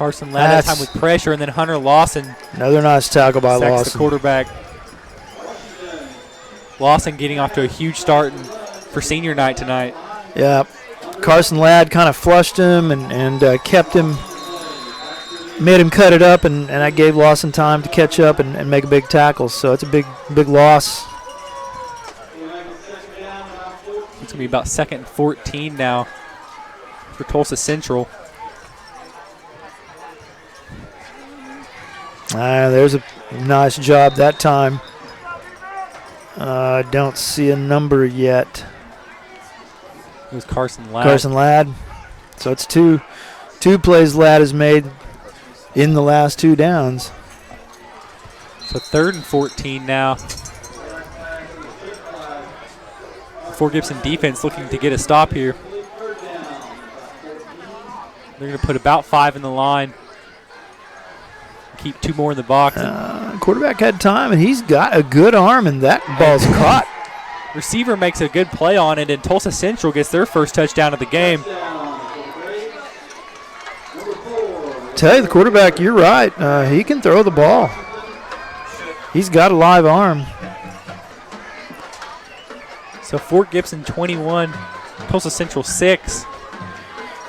Carson Ladd that time with pressure, and then Hunter Lawson. Another nice tackle by sacks Lawson. the quarterback. Lawson getting off to a huge start for senior night tonight. Yeah. Carson Ladd kind of flushed him and kept him, made him cut it up, and I gave Lawson time to catch up and make a big tackle. So it's a big loss. It's going to be about 2nd and 14 now for Tulsa Central. There's a nice job that time. I don't see a number yet. It was Carson Ladd. Carson Ladd. So it's two plays Ladd has made in the last 2 downs. So 3rd and 14 now. Fort Gibson defense looking to get a stop here. They're going to put about 5 in the line. Keep 2 more in the box. Quarterback had time, and he's got a good arm, and that ball's caught. Receiver makes a good play on it, and Tulsa Central gets their first touchdown of the game. Tell you, the quarterback, you're right. He can throw the ball. He's got a live arm. So Fort Gibson 21, Tulsa Central 6.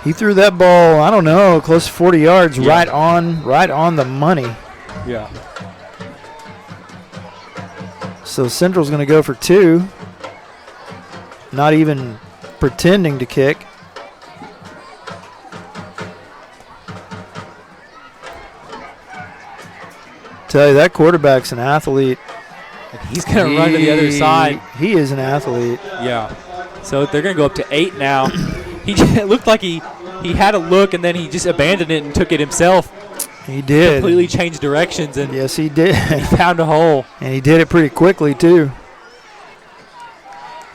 He threw that ball, I don't know, close to 40 yards, right on the money. Yeah. So Central's going to go for 2. Not even pretending to kick. Tell you, that quarterback's an athlete. He's going to run to the other side. He is an athlete. Yeah. So they're going to go up to 8 now. It looked like he had a look, and then he just abandoned it and took it himself. He did. Completely changed directions. And yes, he did. He found a hole. And he did it pretty quickly, too.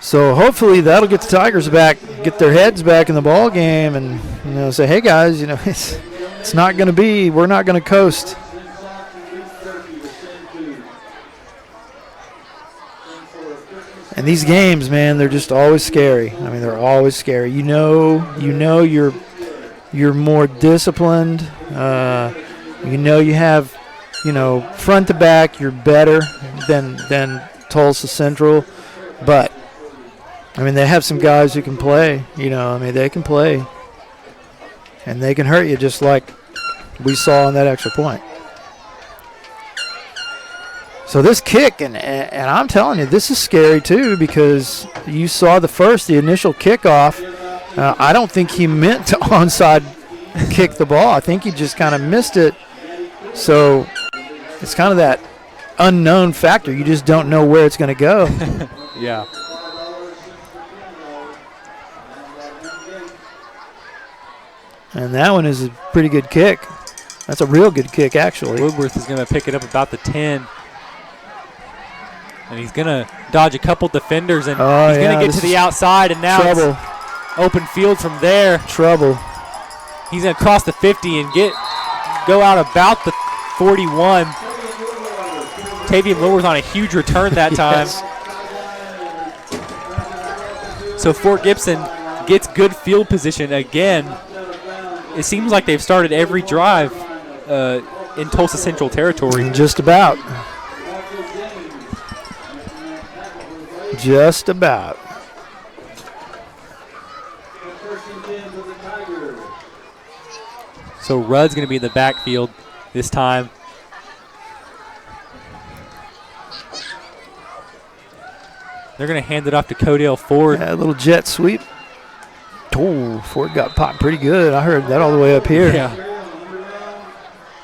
So hopefully that'll get the Tigers back, get their heads back in the ball game, and say, hey guys, it's not going to be. We're not going to coast. And these games, man, they're just always scary. I mean, they're always scary. You know, you're more disciplined. You have, front to back, you're better than Tulsa Central, but. I mean, they have some guys who can play, they can play. And they can hurt you just like we saw on that extra point. So this kick, and I'm telling you, this is scary too, because you saw the initial kickoff. I don't think he meant to onside kick the ball. I think he just kind of missed it. So it's kind of that unknown factor. You just don't know where it's going to go. Yeah. And that one is a pretty good kick. That's a real good kick, actually. Woodworth is going to pick it up about the 10. And he's going to dodge a couple defenders, and he's going to get to the outside, and now it's open field from there. Trouble. He's going to cross the 50 and go out about the 41. Tavian Woodworth on a huge return that time. So Fort Gibson gets good field position again. It seems like they've started every drive in Tulsa Central territory. Just about. Just about. So Rudd's going to be in the backfield this time. They're going to hand it off to Codell Ford. Yeah, a little jet sweep. Oh, Ford got popped pretty good. I heard that all the way up here. Yeah.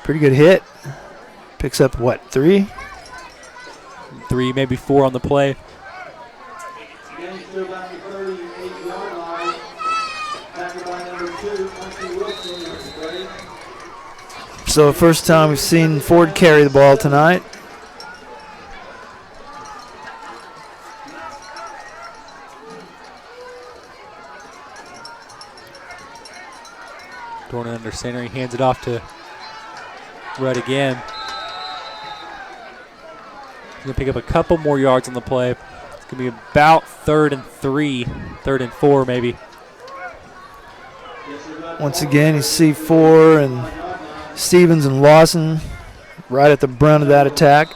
Pretty good hit. Picks up, 3? 3, maybe 4 on the play. So first time we've seen Ford carry the ball tonight. Dornan under center. He hands it off to Rudd again. He's going to pick up a couple more yards on the play. It's going to be about 3rd and 3, 3rd and 4 maybe. Once again, you see 4 and Stevens and Lawson right at the brunt of that attack.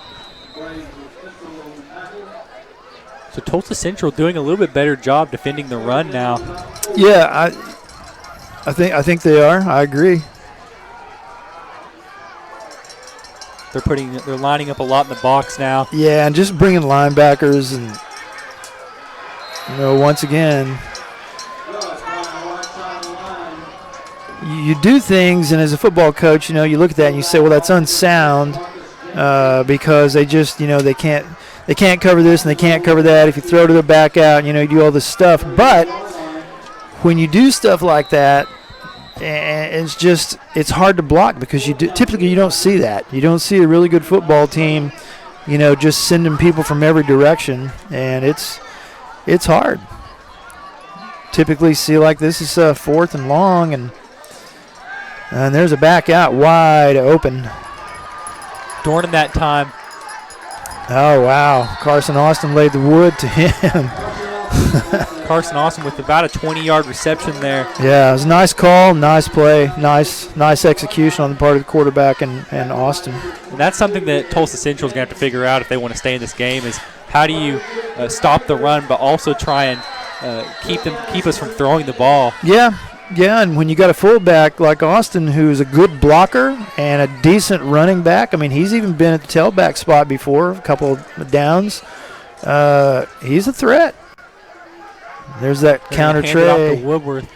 So Tulsa Central doing a little bit better job defending the run now. Yeah, I think they are. I agree. They're lining up a lot in the box now. Yeah, and just bringing linebackers and, once again, you do things, and as a football coach, you look at that and you say, well, that's unsound because they just, they can't cover this and they can't cover that. If you throw to their back out, you do all this stuff. But when you do stuff like that, it's hard to block because typically you don't see that. You don't see a really good football team, just sending people from every direction, and it's hard. Typically see like this is 4th and long, and there's a back out wide open. Dornan that time. Oh, wow. Carson Austin laid the wood to him. Carson Austin with about a 20-yard reception there. Yeah, it was a nice call, nice play, nice execution on the part of the quarterback and Austin. And that's something that Tulsa Central is going to have to figure out if they want to stay in this game is how do you stop the run but also try and keep us from throwing the ball. Yeah, and when you got a fullback like Austin who's a good blocker and a decent running back, I mean, he's even been at the tailback spot before, a couple of downs. He's a threat. There's that counter hand it off tray. to Woodworth.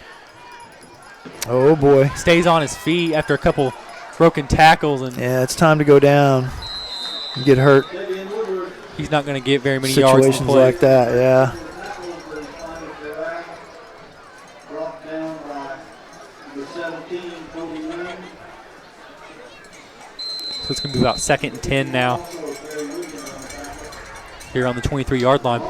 Oh, boy. Stays on his feet after a couple broken tackles. And yeah, it's time to go down and get hurt. He's not going to get very many yards in Situations play. like that, yeah. So it's going to be about 2nd and 10 now here on the 23-yard line.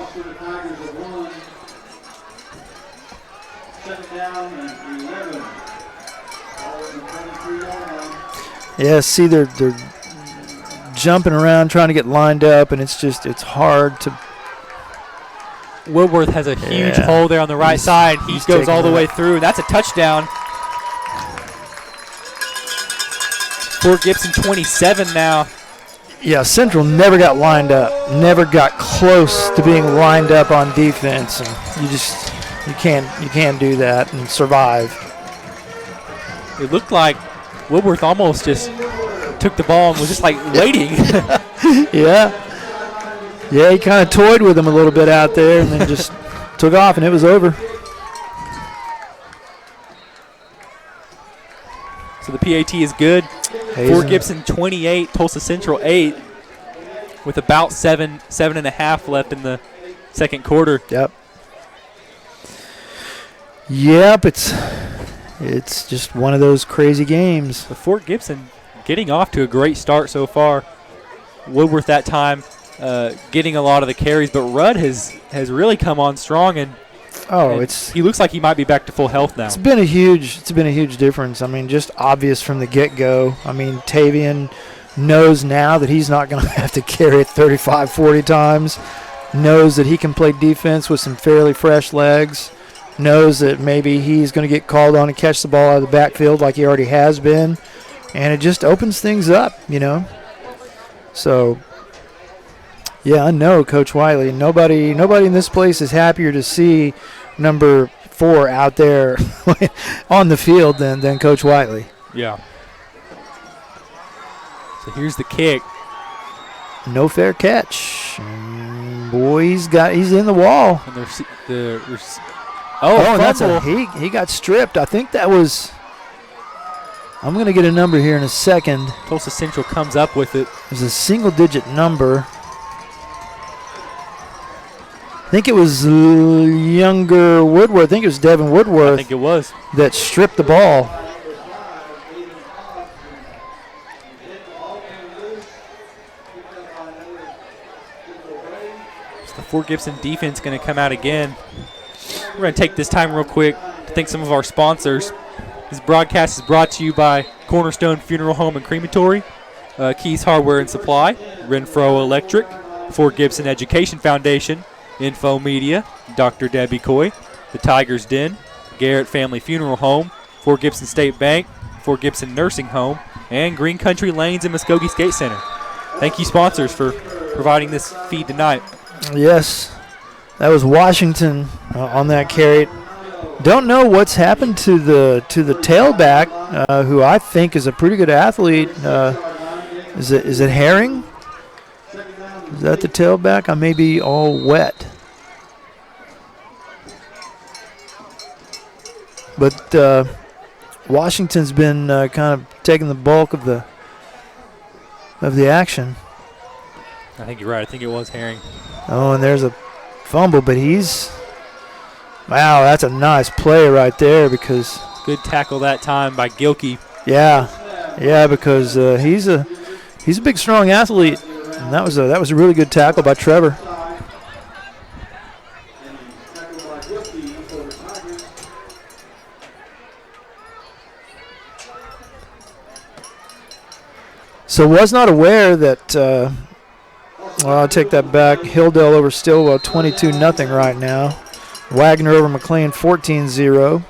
Yeah, see, they're jumping around trying to get lined up, and it's hard to. Woodworth has a huge hole there on the right side. He goes all the way through. That's a touchdown. For Gibson 27 now. Yeah, Central never got lined up, never got close to being lined up on defense, and you can't do that and survive. It looked like Woodworth almost just took the ball and was just like waiting. Yeah, he kind of toyed with him a little bit out there and then just took off, and it was over. So the PAT is good. For Gibson 28, Tulsa Central 8, with about 7.5 left in the second quarter. Yep, it's just one of those crazy games. But Fort Gibson getting off to a great start so far. Woodworth that time getting a lot of the carries, but Rudd has really come on strong, and he looks like he might be back to full health now. It's been a huge difference. I mean, just obvious from the get-go. I mean, Tavian knows now that he's not going to have to carry it 35, 40 times. Knows that he can play defense with some fairly fresh legs. Knows that maybe he's going to get called on and catch the ball out of the backfield like he already has been. And it just opens things up, So, yeah, I know Coach Wiley. Nobody in this place is happier to see number 4 out there on the field than Coach Wiley. Yeah. So here's the kick. No fair catch. Boy, he's in the wall. And and that's he got stripped. I think that was. I'm going to get a number here in a second. Tulsa Central comes up with it. It was a single-digit number. I think it was younger Woodworth. I think it was Devin Woodworth. I think it was. That stripped the ball. So the Fort Gibson defense going to come out again. We're going to take this time real quick to thank some of our sponsors. This broadcast is brought to you by Cornerstone Funeral Home and Crematory, Keys Hardware and Supply, Renfro Electric, Fort Gibson Education Foundation, Info Media, Dr. Debbie Coy, The Tiger's Den, Garrett Family Funeral Home, Fort Gibson State Bank, Fort Gibson Nursing Home, and Green Country Lanes and Muskogee Skate Center. Thank you, sponsors, for providing this feed tonight. Yes, that was Washington on that carry. Don't know what's happened to the tailback, who I think is a pretty good athlete. Is it Herring? Is that the tailback? I may be all wet. But Washington's been kind of taking the bulk of the action. I think you're right. I think it was Herring. Oh, and there's a fumble, but wow, that's a nice play right there because good tackle that time by Gilkey. Yeah, because he's a big, strong athlete, and that was a really good tackle by Trevor. So was not aware that. Well, I'll take that back. Hilldale over Stillwell, 22-0 right now. Wagner over McLean, 14-0.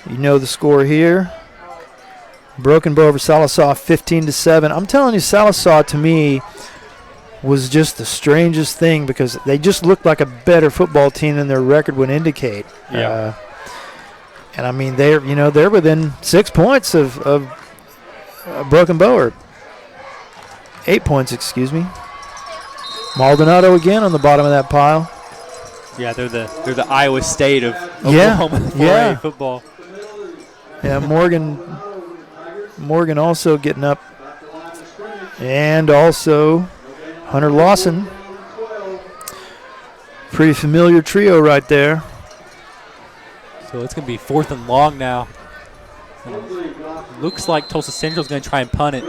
You know the score here. Broken Bow over Sallisaw, 15-7. I'm telling you, Sallisaw to me was just the strangest thing because they just looked like a better football team than their record would indicate. Yeah. And I mean, they're within 6 points of Broken Bow, or 8 points, excuse me. Maldonado again on the bottom of that pile. Yeah, they're the Iowa State of Oklahoma 4A football. Yeah, Morgan also getting up, and also Hunter Lawson. Pretty familiar trio right there. So it's going to be 4th and long now. And looks like Tulsa Central's going to try and punt it.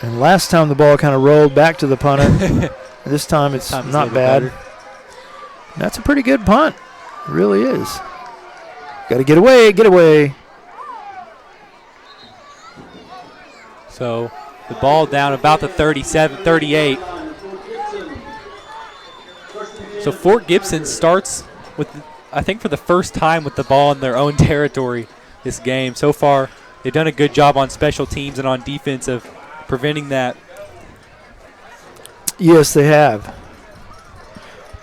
And last time the ball kind of rolled back to the punter. This time it's not bad. That's a pretty good punt. It really is. Got to get away. So the ball down about the 38. So Fort Gibson starts with, I think for the first time, with the ball in their own territory this game. So far, they've done a good job on special teams and on defense of preventing that. Yes, they have.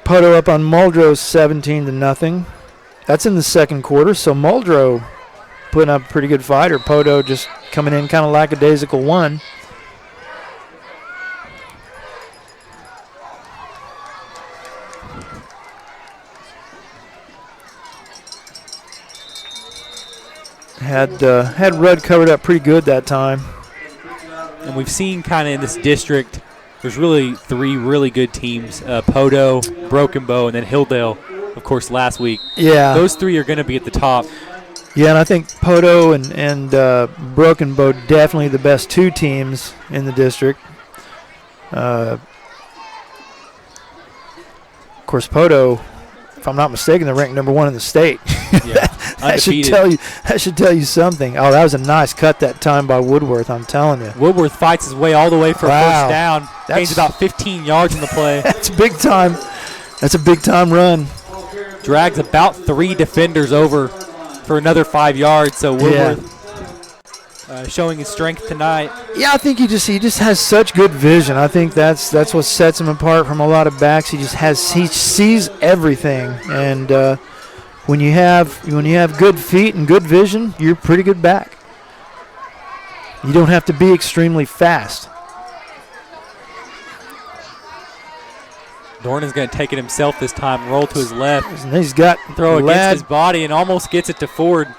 Poto up on Muldrow, 17-0. That's in the second quarter, so Muldrow putting up a pretty good fight, or Poto just coming in kind of lackadaisical one. Had Rudd covered up pretty good that time. And we've seen kind of in this district, there's really 3 really good teams, Poto, Broken Bow, and then Hilldale, of course, last week. Yeah. Those 3 are going to be at the top. Yeah, and I think Poto and Broken Bow definitely the best 2 teams in the district. Of course, Poto, if I'm not mistaken, they're ranked number 1 in the state. Yeah, that should tell you something. Oh, that was a nice cut that time by Woodworth, I'm telling you. Woodworth fights his way all the way for a first down. Gains about 15 yards in the play. That's big time. That's a big time run. Drags about 3 defenders over for another 5 yards. So Woodworth showing his strength tonight. Yeah, I think he just has such good vision. I think that's what sets him apart from a lot of backs. He sees everything, and when you have good feet and good vision, you're a pretty good back. You don't have to be extremely fast. Dornan's going to take it himself this time, roll to his left. And he's got throw against his body and almost gets it to Ford.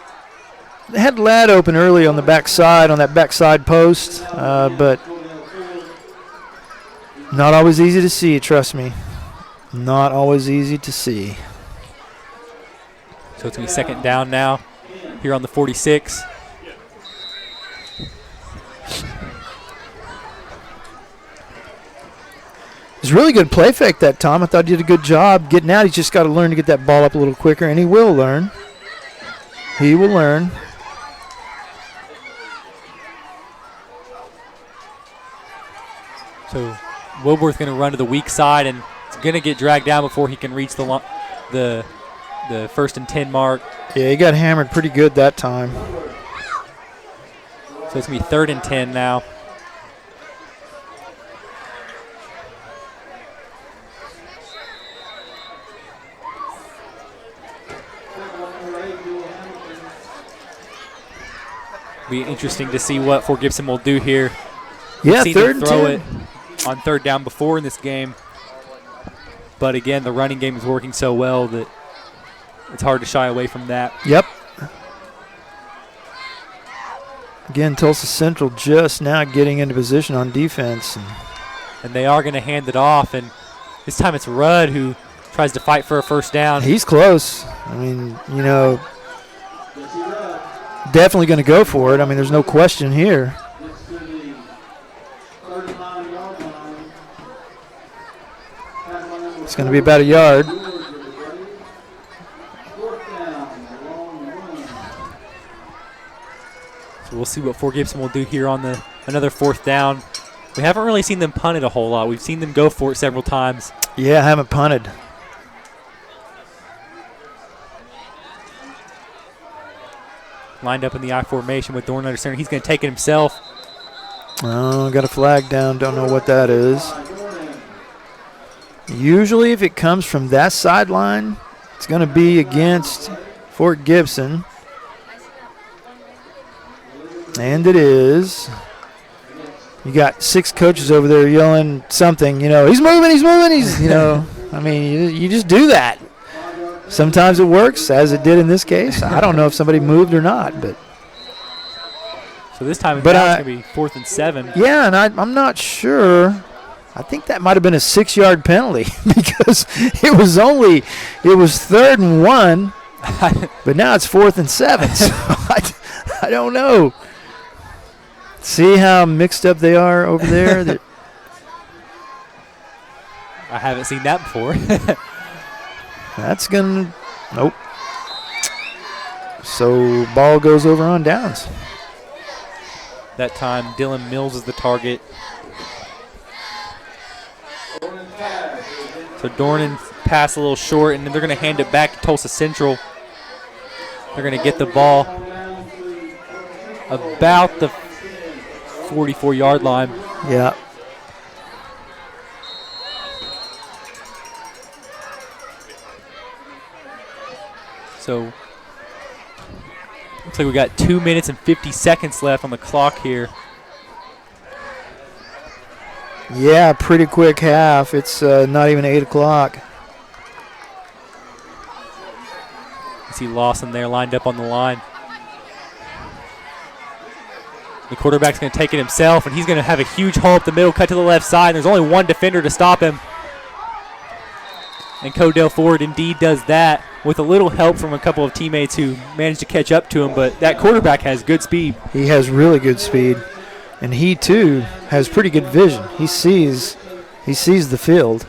They had Ladd open early on the backside, on that backside post, but not always easy to see, trust me. Not always easy to see. So it's going to be second down now here on the 46. It was really good play fake that time. I thought he did a good job getting out. He's just got to learn to get that ball up a little quicker, and he will learn. He will learn. So Woodworth going to run to the weak side, and it's going to get dragged down before he can reach the the 1st and 10 mark. Yeah, he got hammered pretty good that time. So it's going to be 3rd and 10 now. Be interesting to see what Fort Gibson will do here. Yeah, We've seen 3rd them and throw 10. it on 3rd down before in this game. But again, the running game is working so well that it's hard to shy away from that. Yep. Again, Tulsa Central just now getting into position on defense. And they are going to hand it off. And this time it's Rudd who tries to fight for a 1st down. He's close. I mean, you know, definitely going to go for it. I mean, there's no question here. It's going to be about a yard. So we'll see what Fort Gibson will do here on another 4th down. We haven't really seen them punt it a whole lot. We've seen them go for it several times. Yeah, I haven't punted. Lined up in the I formation with Dorn under center. He's going to take it himself. Oh, got a flag down. Don't know what that is. Usually if it comes from that sideline, it's going to be against Fort Gibson. And it is. You got 6 coaches over there yelling something, you know, he's moving, he's, you know. I mean, you just do that. Sometimes it works, as it did in this case. I don't know if somebody moved or not, but. So this time it's going to be 4th and 7. Yeah, and I'm not sure. I think that might have been a 6-yard penalty because it was 3rd and 1, but now it's 4th and 7. So I don't know. See how mixed up they are over there? I haven't seen that before. That's going to – nope. So ball goes over on downs. That time Dylan Mills is the target. So Dornan pass a little short, and then they're going to hand it back to Tulsa Central. They're going to get the ball about the 44-yard line. Yeah. So looks like we got 2 minutes and 50 seconds left on the clock here. Yeah, pretty quick half. It's not even 8 o'clock. You see Lawson there lined up on the line. The quarterback's going to take it himself, and he's going to have a huge hole up the middle, cut to the left side. There's only one defender to stop him. And Codell Ford indeed does that with a little help from a couple of teammates who managed to catch up to him, but that quarterback has good speed. He has really good speed. And he, too, has pretty good vision. He sees the field.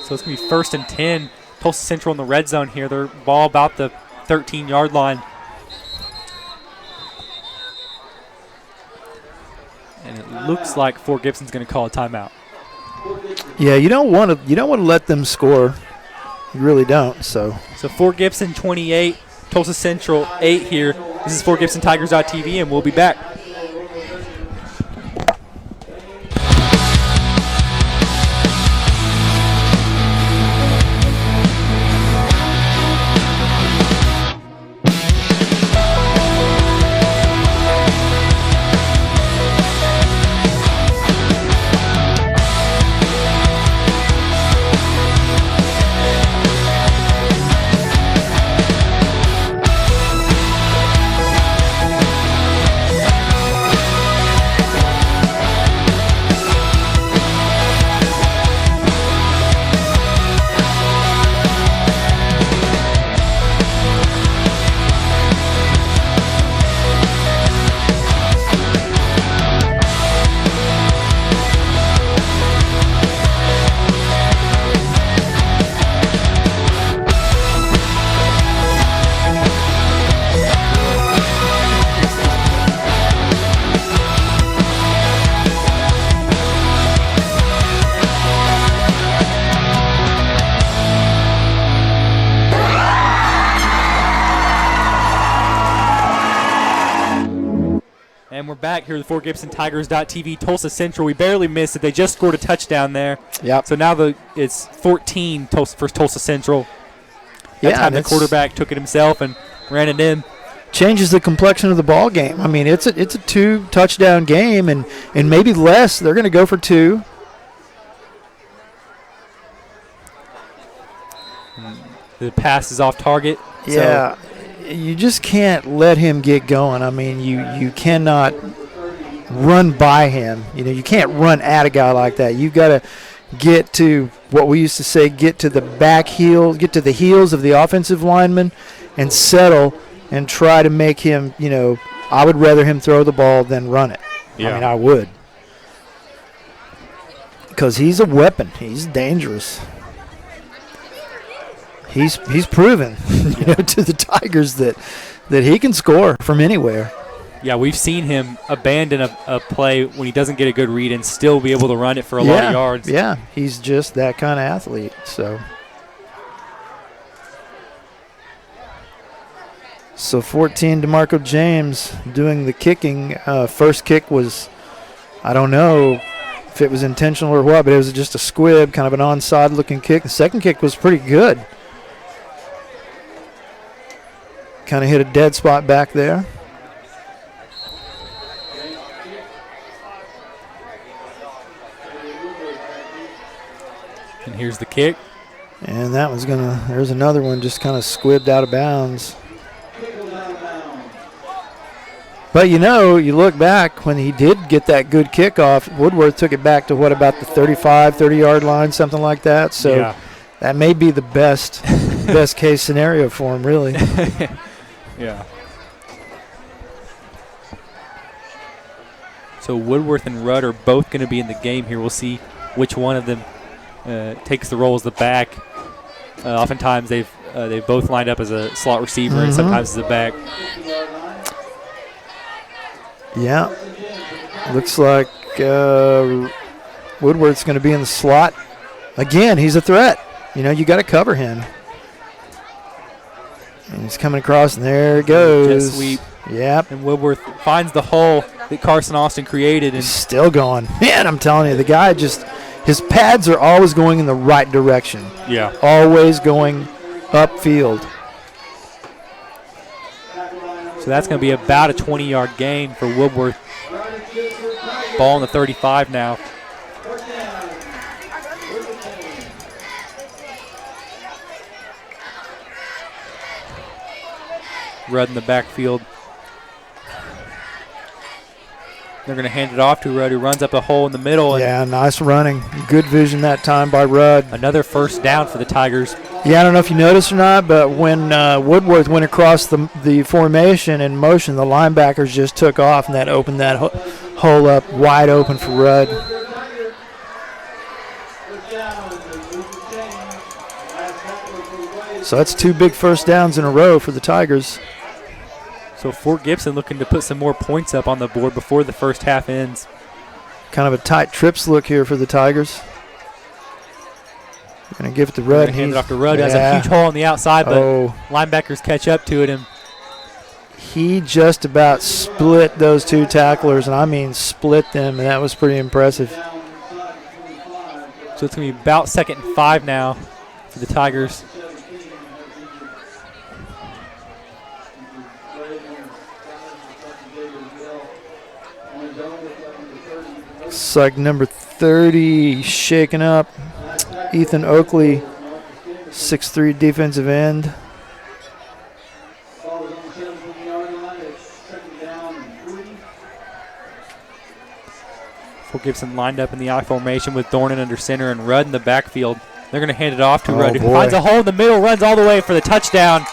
So it's going to be 1st and 10. Tulsa Central in the red zone here. They're ball about the 13-yard line. And it looks like Fort Gibson's going to call a timeout. Yeah, you don't want to let them score. You really don't. So Fort Gibson 28, Tulsa Central 8 here. This is Fort Gibson Tigers.tv, and we'll be back. And we're back here with FortGibsonTigers.tv, Tulsa Central. We barely missed it. They just scored a touchdown there. Yep. So now it's 14 for Tulsa Central. That time the quarterback took it himself and ran it in. Changes the complexion of the ball game. I mean, it's a 2-touchdown game, and maybe less. They're going to go for 2. The pass is off target. Yeah, so you just can't let him get going. I mean, you cannot run by him. You can't run at a guy like that. You've got to get to what we used to say, get to the back heel, get to the heels of the offensive lineman and settle and try to make him, I would rather him throw the ball than run it. Yeah. I mean, I would. Because he's a weapon. He's dangerous. He's proven, to the Tigers that he can score from anywhere. Yeah, we've seen him abandon a play when he doesn't get a good read and still be able to run it for a lot of yards. Yeah, he's just that kind of athlete. So 14, DeMarco James doing the kicking. First kick was, I don't know if it was intentional or what, but it was just a squib, kind of an onside-looking kick. The second kick was pretty good. Kind of hit a dead spot back there. And here's the kick. And that was there's another one just kind of squibbed out of bounds. But you look back when he did get that good kickoff, Woodworth took it back to what, about the 35, 30-yard line, something like that. So that may be the best case scenario for him, really. Yeah. So Woodworth and Rudd are both going to be in the game here. We'll see which one of them takes the role as the back. Oftentimes they've both lined up as a slot receiver and sometimes as a back. Yeah. Looks like Woodward's going to be in the slot. Again, he's a threat. You got to cover him. And he's coming across, and there it goes. Jet sweep. Yep. And Woodworth finds the hole that Carson Austin created. And he's still going. Man, I'm telling you, the guy his pads are always going in the right direction. Yeah. Always going upfield. So that's going to be about a 20-yard gain for Woodworth. Ball on the 35 now. Rudd in the backfield. They're going to hand it off to Rudd, who runs up a hole in the middle. Yeah, nice running. Good vision that time by Rudd. Another first down for the Tigers. Yeah, I don't know if you noticed or not, but when Woodworth went across the formation in motion, the linebackers just took off, and that opened that hole up wide open for Rudd. So that's 2 big first downs in a row for the Tigers. So Fort Gibson looking to put some more points up on the board before the first half ends. Kind of a tight trips look here for the Tigers. Going to give it to Rudd. Hand it off to Rudd. Has a huge hole on the outside, but linebackers catch up to it. And he just about split those 2 tacklers, and I mean split them, and that was pretty impressive. So it's going to be about 2nd and 5 now for the Tigers. It's like number 30 shaken up. Ethan Oakley, 6'3" defensive end. Fort Gibson lined up in the I formation with Thornton under center and Rudd in the backfield. They're going to hand it off to Rudd, who finds a hole in the middle, runs all the way for the touchdown.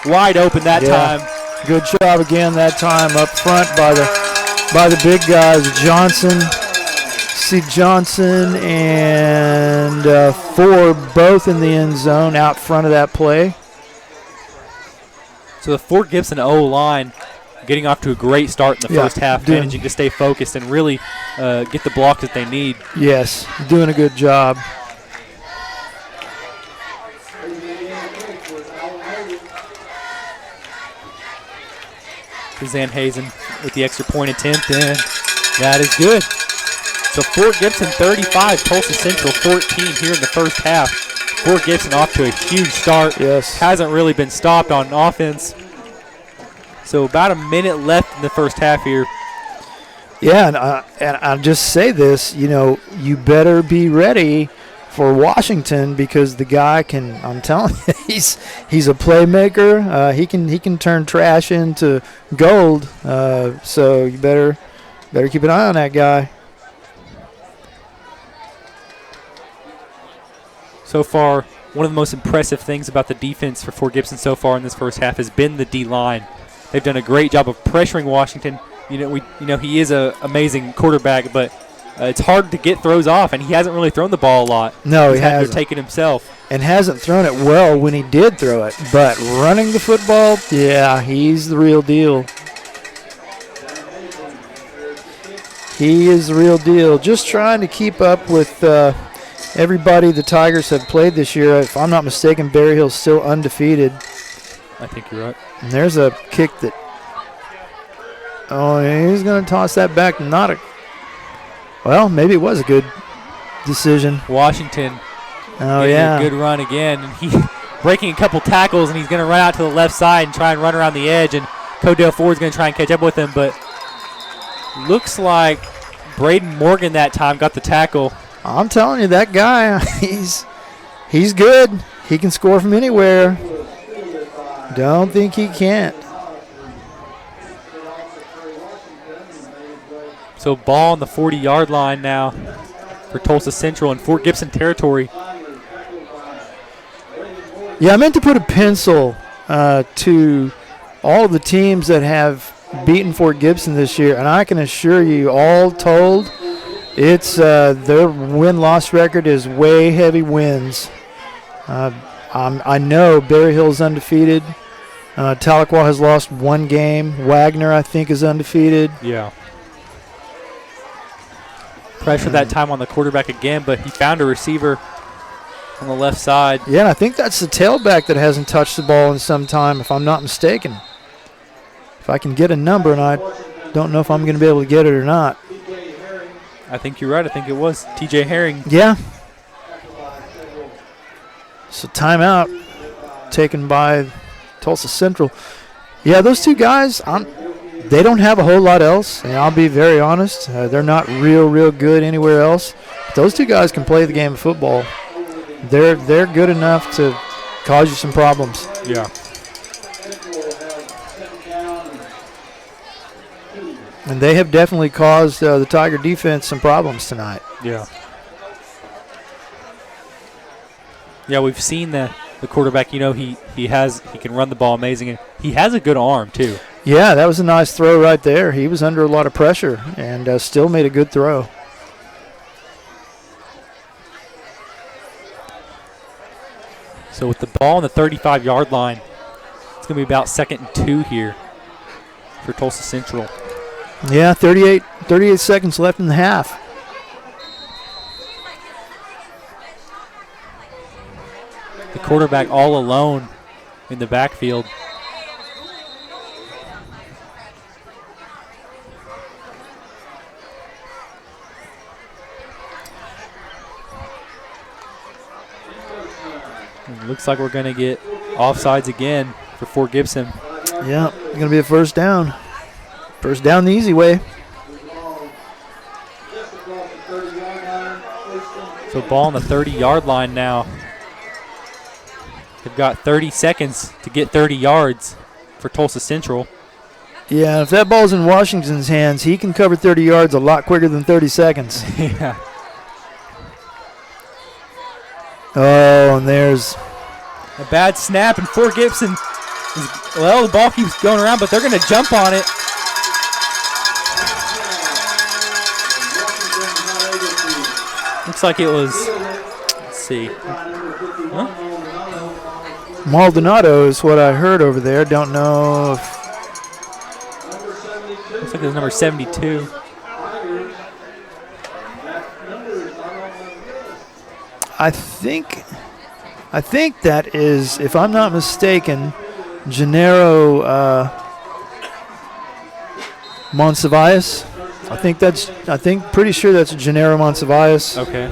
Wide open that time. Good job again that time up front by the big guys, Johnson. See Johnson and Ford both in the end zone out front of that play. So the Fort Gibson O-line getting off to a great start in the first half, managing to stay focused and really get the block that they need. Yes, doing a good job. Suzanne Hazen with the extra point attempt, and that is good. So Fort Gibson 35, Tulsa Central 14 here in the first half. Fort Gibson off to a huge start. Yes. Hasn't really been stopped on offense. So about a minute left in the first half here. Yeah, and I'll just say this, you better be ready for Washington because the guy can, I'm telling you, he's a playmaker. He can turn trash into gold. So you better keep an eye on that guy. So far, one of the most impressive things about the defense for Fort Gibson so far in this first half has been the D-line. They've done a great job of pressuring Washington. He is an amazing quarterback, but it's hard to get throws off, and he hasn't really thrown the ball a lot. No, he hasn't. He's had hasn't. to take it himself. And hasn't thrown it well when he did throw it. But running the football, yeah, he's the real deal. He is the real deal. Just trying to keep up with everybody the Tigers have played this year. If I'm not mistaken, Berry Hill's still undefeated. I think you're right. And there's a kick that, he's going to toss that back. Well, maybe it was a good decision. Washington. Oh, yeah. A good run again. And he breaking a couple tackles, and he's going to run out to the left side and try and run around the edge. And Codell Ford's going to try and catch up with him. But looks like Braden Morgan that time got the tackle. I'm telling you, that guy, he's good. He can score from anywhere. Don't think he can't. So ball on the 40-yard line now for Tulsa Central in Fort Gibson territory. Yeah, I meant to put a pencil to all of the teams that have beaten Fort Gibson this year, and I can assure you, all told, it's their win-loss record is way heavy wins. I know Berry Hill's undefeated. Tahlequah has lost one game. Wagner, I think, is undefeated. Yeah. Pressure that time on the quarterback again, but he found a receiver on the left side. Yeah, I think that's the tailback that hasn't touched the ball in some time, if I'm not mistaken. If I can get a number, and I don't know if I'm going to be able to get it or not. I think you're right. I think it was TJ Herring. Yeah. So timeout taken by Tulsa Central. Yeah, those two guys, they don't have a whole lot else, and I'll be very honest. They're not real good anywhere else. But those two guys can play the game of football. They're good enough to cause you some problems. Yeah. And they have definitely caused the Tiger defense some problems tonight. Yeah. Yeah, we've seen the quarterback, he can run the ball amazing, and he has a good arm too. Yeah, that was a nice throw right there. He was under a lot of pressure and still made a good throw. So with the ball on the 35-yard line, it's going to be about 2nd and 2 here for Tulsa Central. Yeah, 38 seconds left in the half. The quarterback all alone in the backfield. It looks like we're going to get offsides again for Fort Gibson. Yeah, going to be a first down. First down the easy way. So ball on the 30-yard line now. They've got 30 seconds to get 30 yards for Tulsa Central. Yeah, if that ball's in Washington's hands, he can cover 30 yards a lot quicker than 30 seconds. Yeah. Oh, and there's a bad snap, and Fort Gibson, the ball keeps going around, but they're going to jump on it. Looks like it was, let's see. Huh? Maldonado is what I heard over there. Don't know if. Looks like it was number 72. I think that is, if I'm not mistaken, Gennaro Monsivius. Pretty sure that's Gennaro Monsivius. Okay.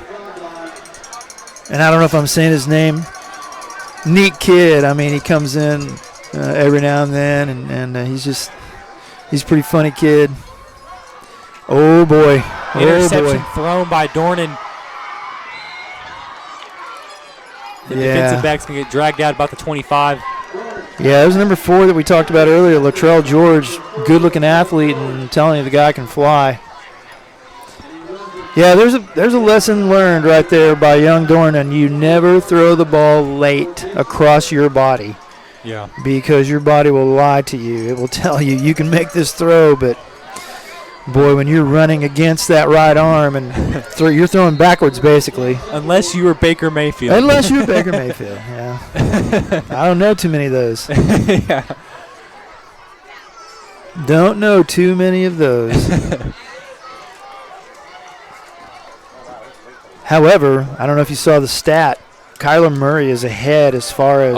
And I don't know if I'm saying his name. Neat kid. I mean, he comes in every now and then, and he's a pretty funny kid. Oh, boy. Interception thrown by Dornan. The defensive back's going to get dragged out about the 25. Yeah, that was number 4 that we talked about earlier, Latrell George. Good-looking athlete, and I'm telling you, the guy can fly. Yeah, there's a lesson learned right there by young Dornan. You never throw the ball late across your body. Yeah. Because your body will lie to you. It will tell you you can make this throw, but boy, when you're running against that right arm and you're throwing backwards basically. Unless you were Baker Mayfield. Yeah. I don't know too many of those. Yeah. Don't know too many of those. However, I don't know if you saw the stat. Kyler Murray is ahead as far as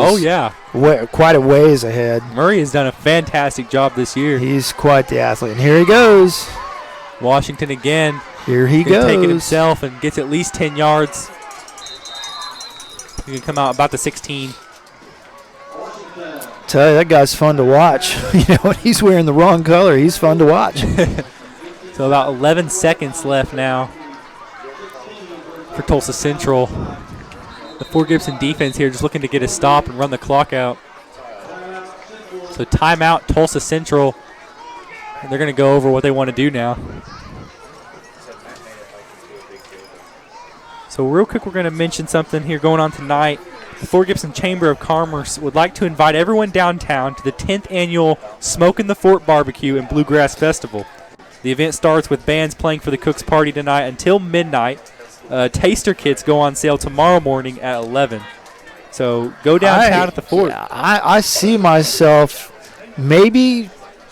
quite a ways ahead. Murray has done a fantastic job this year. He's quite the athlete. And here he goes. Washington again. Here he goes. Taking himself and gets at least 10 yards. He can come out about the 16. Tell you, that guy's fun to watch. He's wearing the wrong color. He's fun to watch. So about 11 seconds left now for Tulsa Central. The Fort Gibson defense here just looking to get a stop and run the clock out. So timeout, Tulsa Central. And they're going to go over what they want to do now. So real quick, we're going to mention something here going on tonight. The Fort Gibson Chamber of Commerce would like to invite everyone downtown to the 10th annual Smoke in the Fort Barbecue and Bluegrass Festival. The event starts with bands playing for the Cook's Party tonight until midnight. Taster kits go on sale tomorrow morning at 11. So go downtown at the fort. Yeah, I see myself maybe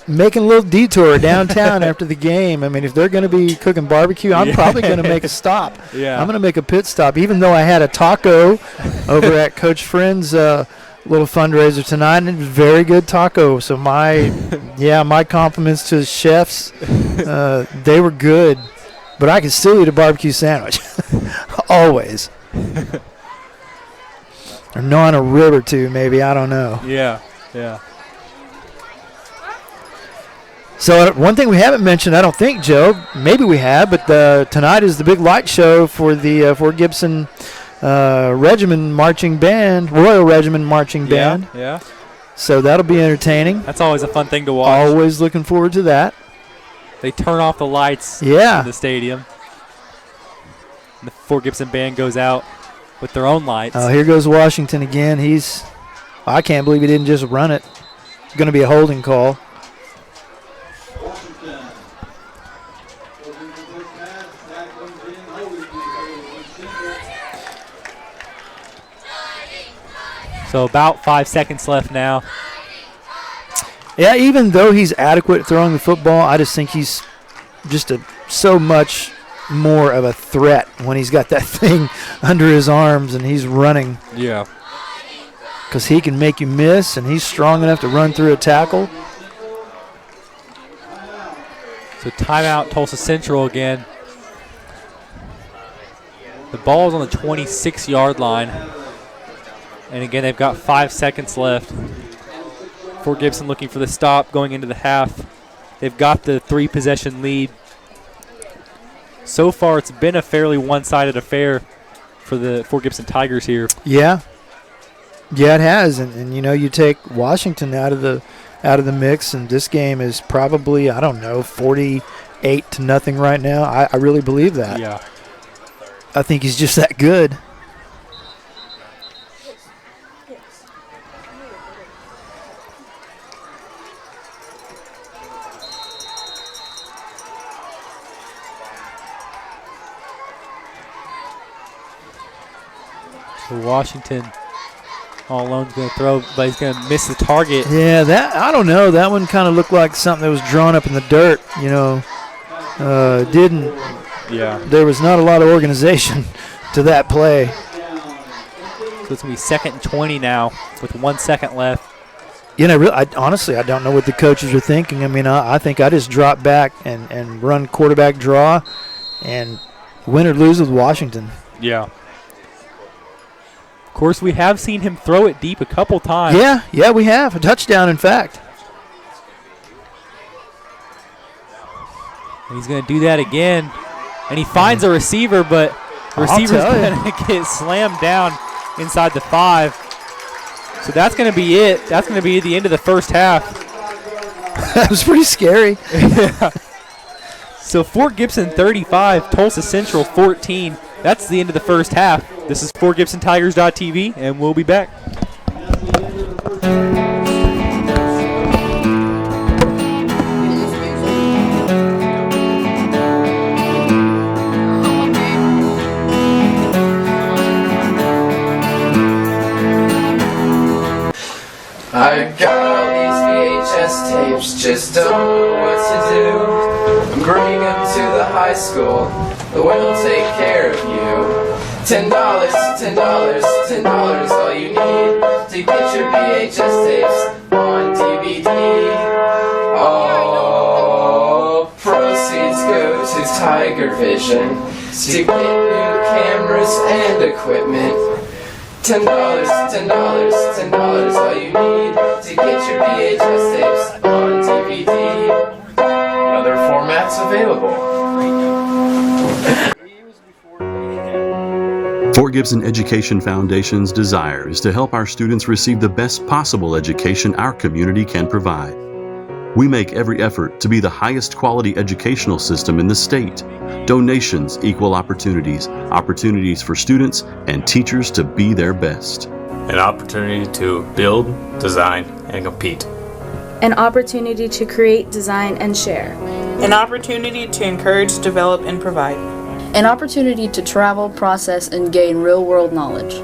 making a little detour downtown after the game. I mean, if they're going to be cooking barbecue, I'm probably going to make a stop. Yeah. I'm going to make a pit stop, even though I had a taco over at Coach Friend's little fundraiser tonight, and it was very good taco. So my compliments to the chefs. They were good. But I can still eat a barbecue sandwich. Always. Or gnawing a rib or two, maybe. I don't know. Yeah. So one thing we haven't mentioned, I don't think, Joe, maybe we have, but tonight is the big light show for the Fort Gibson Regiment Marching Band, Royal Regiment Marching Band. Yeah. So that'll be entertaining. That's always a fun thing to watch. Always looking forward to that. They turn off the lights in the stadium. And the Fort Gibson band goes out with their own lights. Oh, here goes Washington again. I can't believe he didn't just run it. It's going to be a holding call. So about 5 seconds left now. Yeah, even though he's adequate at throwing the football, I just think he's just so much more of a threat when he's got that thing under his arms and he's running. Yeah. Because he can make you miss, and he's strong enough to run through a tackle. So timeout, Tulsa Central again. The ball's on the 26-yard line. And again, they've got 5 seconds left. Fort Gibson looking for the stop going into the half. They've got the 3-possession lead. So far, it's been a fairly one-sided affair for the Fort Gibson Tigers here. Yeah. Yeah, it has. And you take Washington out of the mix, and this game is probably, 48-0 right now. I really believe that. Yeah. I think he's just that good. Washington all alone's going to throw, but he's going to miss the target. Yeah, I don't know. That one kind of looked like something that was drawn up in the dirt. Didn't. Yeah. There was not a lot of organization to that play. So it's going to be 2nd and 20 now with 1 second left. Honestly, I don't know what the coaches are thinking. I mean, I think I just drop back and run quarterback draw and win or lose with Washington. Yeah. Of course, we have seen him throw it deep a couple times. Yeah, we have. A touchdown, in fact. And he's going to do that again. And he finds a receiver, but the receiver's going to get slammed down inside the 5. So that's going to be it. That's going to be the end of the first half. That was pretty scary. Yeah. So Fort Gibson 35, Tulsa Central 14. That's the end of the first half. This is FortGibsonTigers.tv, and we'll be back. I got all these VHS tapes, just don't know what to do. I'm bringing them to the high school, the one will take care of you. $10, $10, $10, all you need to get your VHS tapes on DVD. All proceeds go to TigerVision to get new cameras and equipment. $10, $10, $10, all you need to get your VHS tapes on DVD. Other formats available. Fort Gibson Education Foundation's desire is to help our students receive the best possible education our community can provide. We make every effort to be the highest quality educational system in the state. Donations equal opportunities, opportunities for students and teachers to be their best. An opportunity to build, design, and compete. An opportunity to create, design, and share. An opportunity to encourage, develop, and provide. An opportunity to travel, process, and gain real-world knowledge.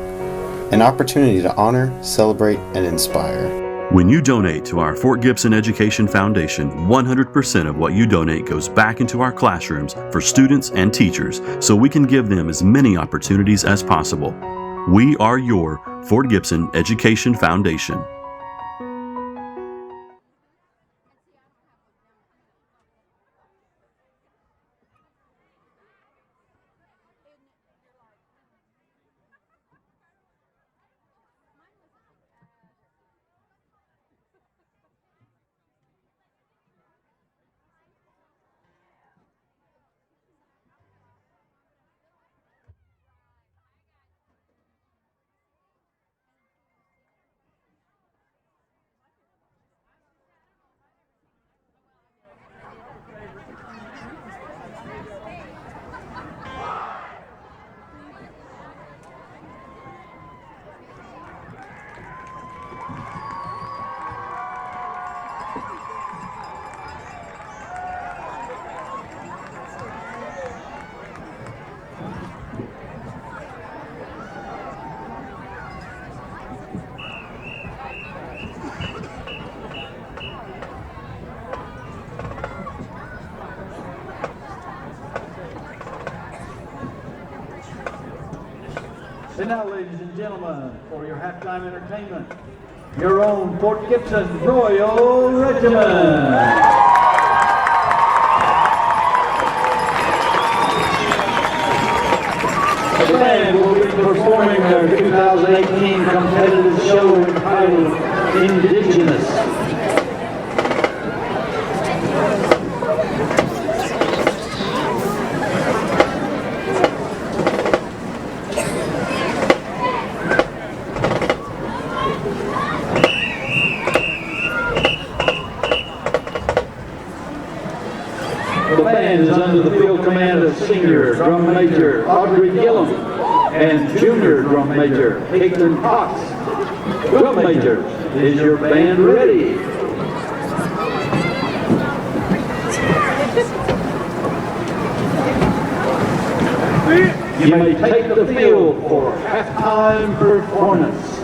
An opportunity to honor, celebrate, and inspire. When you donate to our Fort Gibson Education Foundation, 100% of what you donate goes back into our classrooms for students and teachers so we can give them as many opportunities as possible. We are your Fort Gibson Education Foundation. And now, ladies and gentlemen, for your halftime entertainment, your own Fort Gibson Royal Regiment. The band will be performing their 2018 competitive show entitled Indigenous. The band is under the field command of Senior Drum Major Audrey Gillum and Junior Drum Major Caitlin Cox. Drum Major, is your band ready? You may take the field for halftime performance.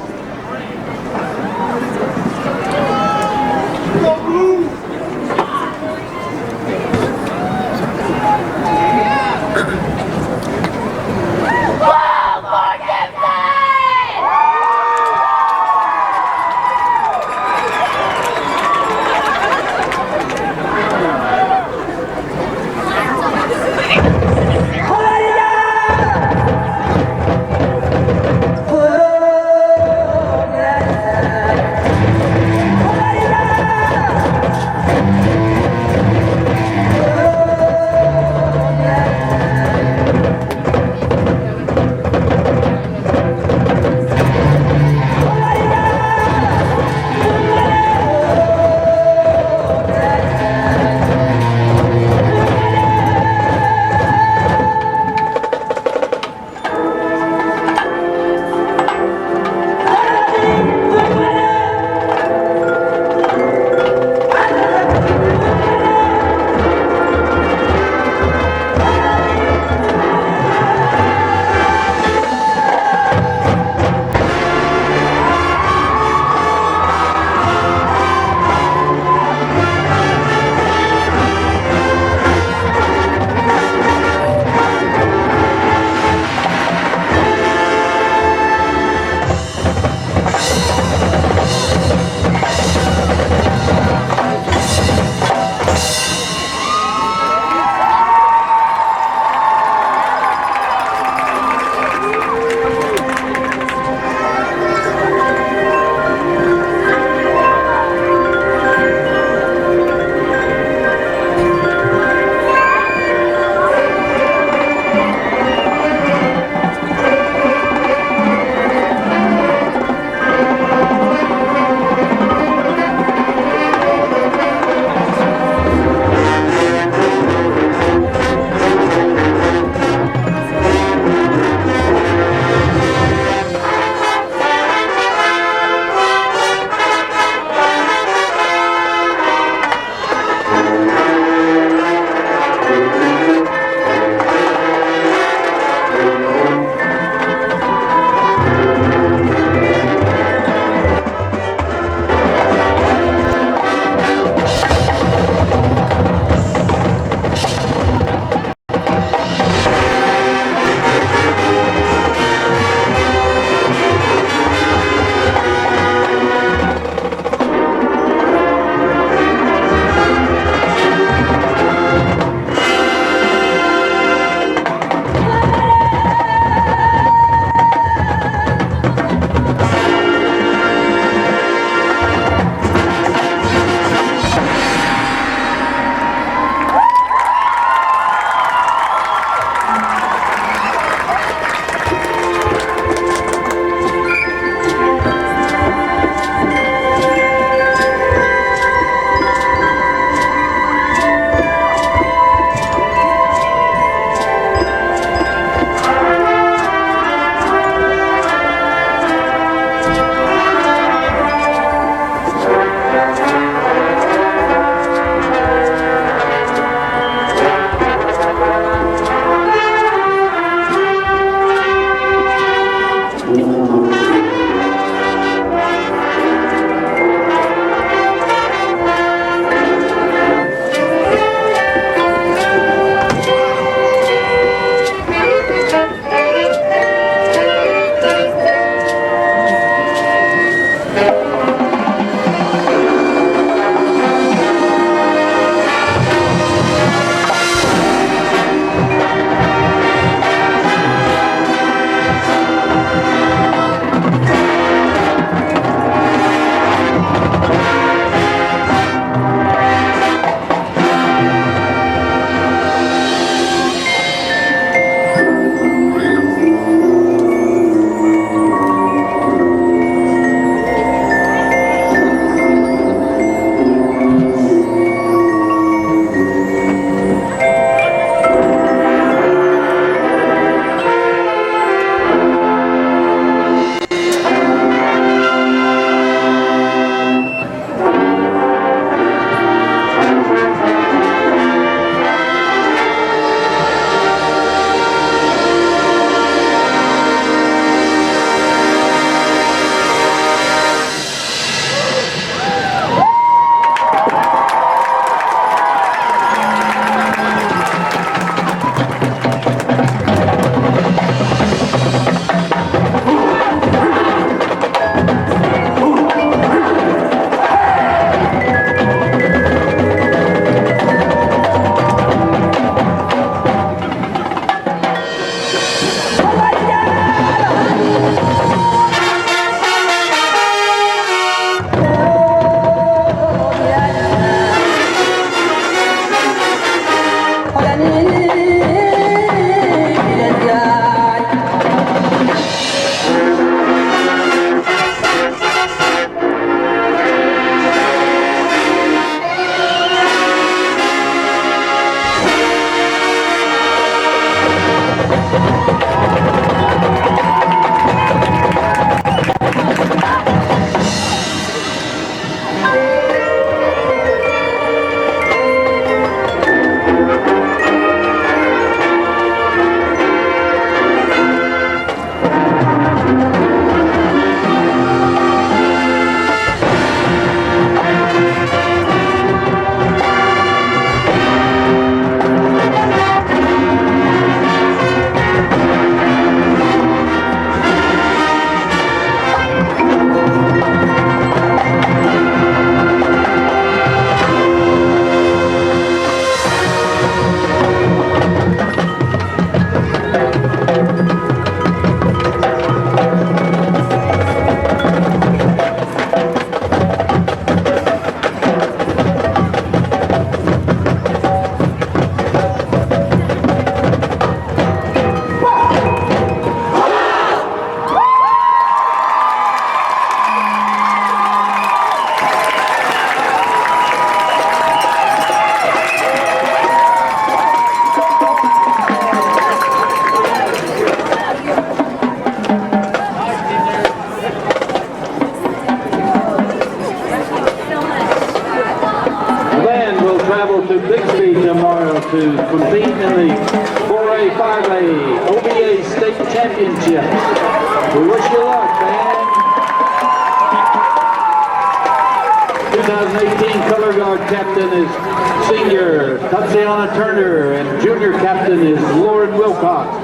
to Bixby tomorrow to compete in the 4A, 5A, OBA State Championship. We wish you luck, man. 2018 color guard captain is senior Tatiana Turner, and junior captain is Lauren Wilcox.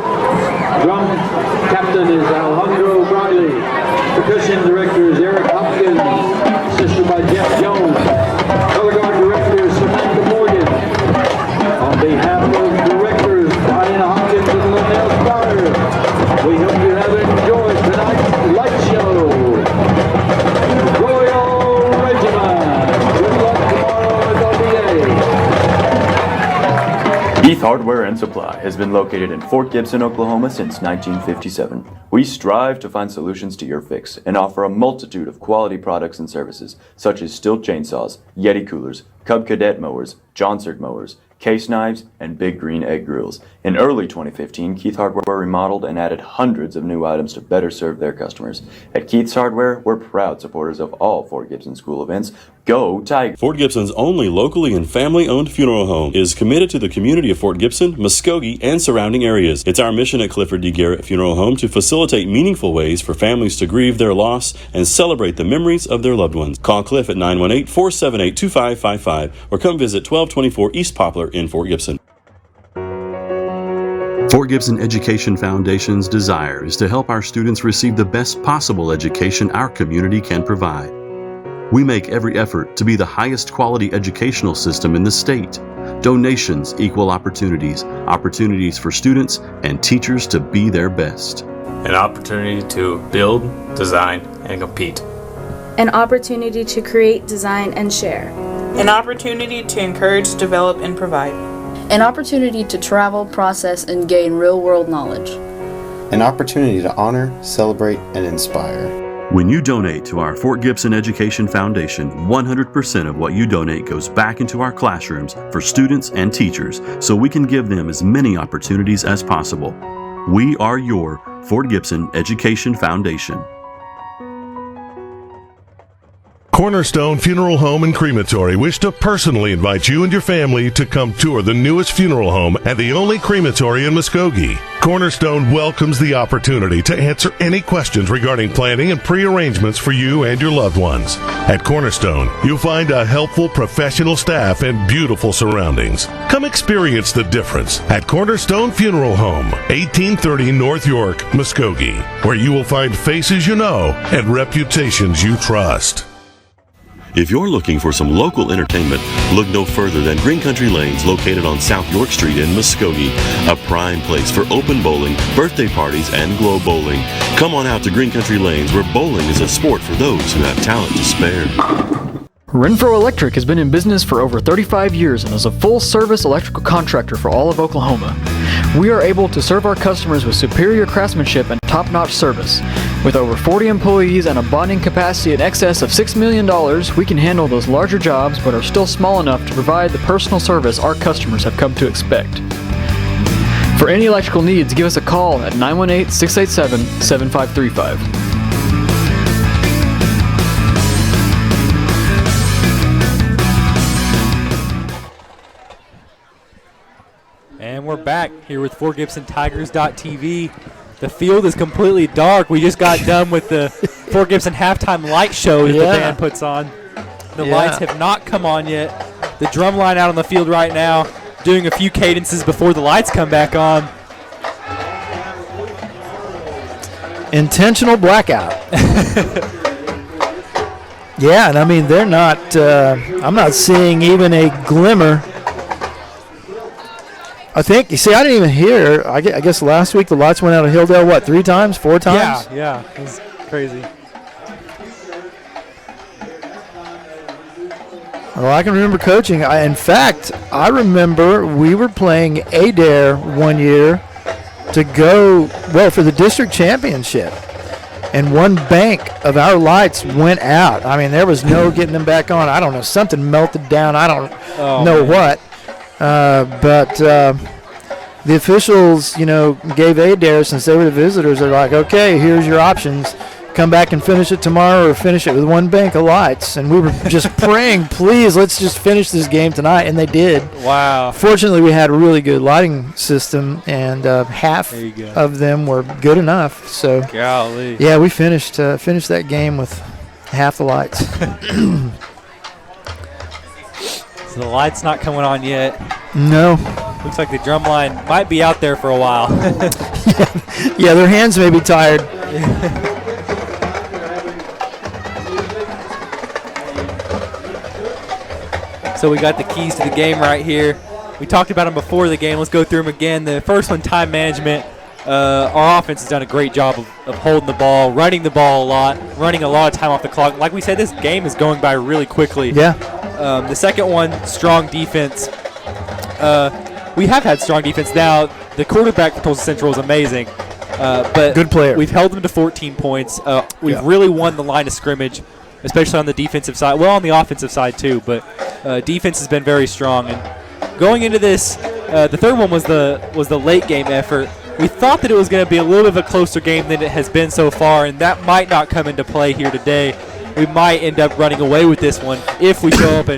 Drum captain is Alejandro Briley. Percussion director is Eric Hopkins, assisted by Jeff Jones. Color guard director is Samantha Morgan. On behalf of directors Diana Hopkins and Linnell Starr, we hope you have enjoyed tonight's light show. Royal Regiment. Good luck tomorrow at OBA. Keith Hardware and Supply has been located in Fort Gibson, Oklahoma since 1957. We strive to find solutions to your fix and offer a multitude of quality products and services such as Stihl chainsaws, Yeti coolers, Cub Cadet mowers, Johnsert mowers, case knives, and Big Green Egg grills. In early 2015, Keith Hardware remodeled and added hundreds of new items to better serve their customers. At Keith's Hardware, we're proud supporters of all Fort Gibson school events. Go Tiger! Fort Gibson's only locally and family-owned funeral home is committed to the community of Fort Gibson, Muskogee, and surrounding areas. It's our mission at Clifford D. Garrett Funeral Home to facilitate meaningful ways for families to grieve their loss and celebrate the memories of their loved ones. Call Cliff at 918-478-2555 or come visit 1224 East Poplar in Fort Gibson. Fort Gibson Education Foundation's desire is to help our students receive the best possible education our community can provide. We make every effort to be the highest quality educational system in the state. Donations equal opportunities, opportunities for students and teachers to be their best. An opportunity to build, design, and compete. An opportunity to create, design, and share. An opportunity to encourage, develop, and provide. An opportunity to travel, process, and gain real-world knowledge. An opportunity to honor, celebrate, and inspire. When you donate to our Fort Gibson Education Foundation, 100% of what you donate goes back into our classrooms for students and teachers so we can give them as many opportunities as possible. We are your Fort Gibson Education Foundation. Cornerstone Funeral Home and Crematory wish to personally invite you and your family to come tour the newest funeral home and the only crematory in Muskogee. Cornerstone welcomes the opportunity to answer any questions regarding planning and pre-arrangements for you and your loved ones. At Cornerstone, you'll find a helpful professional staff and beautiful surroundings. Come experience the difference at Cornerstone Funeral Home, 1830 North York, Muskogee, where you will find faces you know and reputations you trust. If you're looking for some local entertainment, look no further than Green Country Lanes, located on South York Street in Muskogee, a prime place for open bowling, birthday parties, and glow bowling. Come on out to Green Country Lanes, where bowling is a sport for those who have talent to spare. Renfro Electric has been in business for over 35 years and is a full-service electrical contractor for all of Oklahoma. We are able to serve our customers with superior craftsmanship and top-notch service. With over 40 employees and a bonding capacity in excess of $6 million, we can handle those larger jobs but are still small enough to provide the personal service our customers have come to expect. For any electrical needs, give us a call at 918-687-7535. And we're back here with Fort Gibson Tigers.tv. The field is completely dark. We just got done with the Fort Gibson halftime light show that the band puts on. The lights have not come on yet. The drum line out on the field right now, doing a few cadences before the lights come back on. Intentional blackout. Yeah, and I mean, they're not, I'm not seeing even a glimmer. I think, you see, I didn't even hear, I guess last week the lights went out of Hilldale, what, 3 times, 4 times? Yeah, it was crazy. Well, I can remember coaching. In fact, I remember we were playing Adair one year to go, well, for the district championship. And one bank of our lights went out. I mean, there was no getting them back on. I don't know, something melted down. I don't know what. But the officials, gave Adair, since they were the visitors, they're like, okay, here's your options. come back and finish it tomorrow or finish it with one bank of lights. And we were just praying, please, let's just finish this game tonight. And they did. Wow. Fortunately, we had a really good lighting system, and half of them were good enough. So, golly. Yeah, we finished that game with half the lights. So the light's not coming on yet. No. Looks like the drum line might be out there for a while. Yeah, their hands may be tired. So we got the keys to the game right here. We talked about them before the game. Let's go through them again. The first one, time management. Our offense has done a great job of holding the ball, running the ball a lot, running a lot of time off the clock. Like we said, this game is going by really quickly. Yeah. The second one, strong defense. We have had strong defense. Now, the quarterback for Tulsa Central is amazing. But good player. We've held them to 14 points. We've really won the line of scrimmage, especially on the defensive side. Well, on the offensive side too, but defense has been very strong. And going into this, the third one was the late game effort. We thought that it was going to be a little bit of a closer game than it has been so far, and that might not come into play here today. We might end up running away with this one if we show up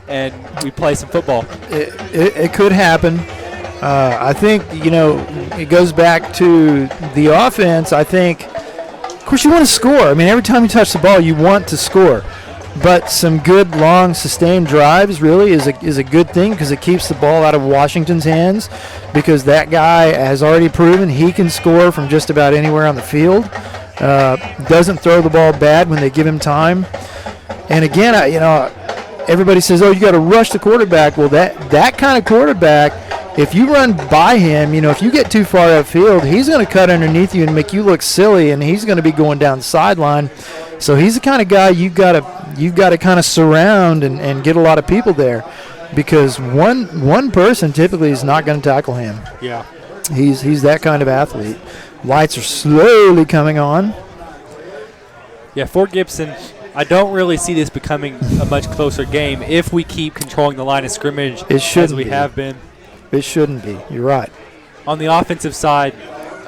and we play some football. It could happen. I think, it goes back to the offense. I think, of course, you want to score. I mean, every time you touch the ball, you want to score. But some good, long, sustained drives really is a good thing because it keeps the ball out of Washington's hands, because that guy has already proven he can score from just about anywhere on the field. Doesn't throw the ball bad when they give him time. And again, everybody says, oh, you got to rush the quarterback. Well, that kind of quarterback, if you run by him, if you get too far upfield, he's going to cut underneath you and make you look silly, and he's going to be going down the sideline. So he's the kind of guy you've got to kind of surround and get a lot of people there, because one person typically is not going to tackle him. Yeah. He's that kind of athlete. Lights are slowly coming on. Yeah, for Gibson, I don't really see this becoming a much closer game if we keep controlling the line of scrimmage as we have been. It shouldn't be. You're right. On the offensive side,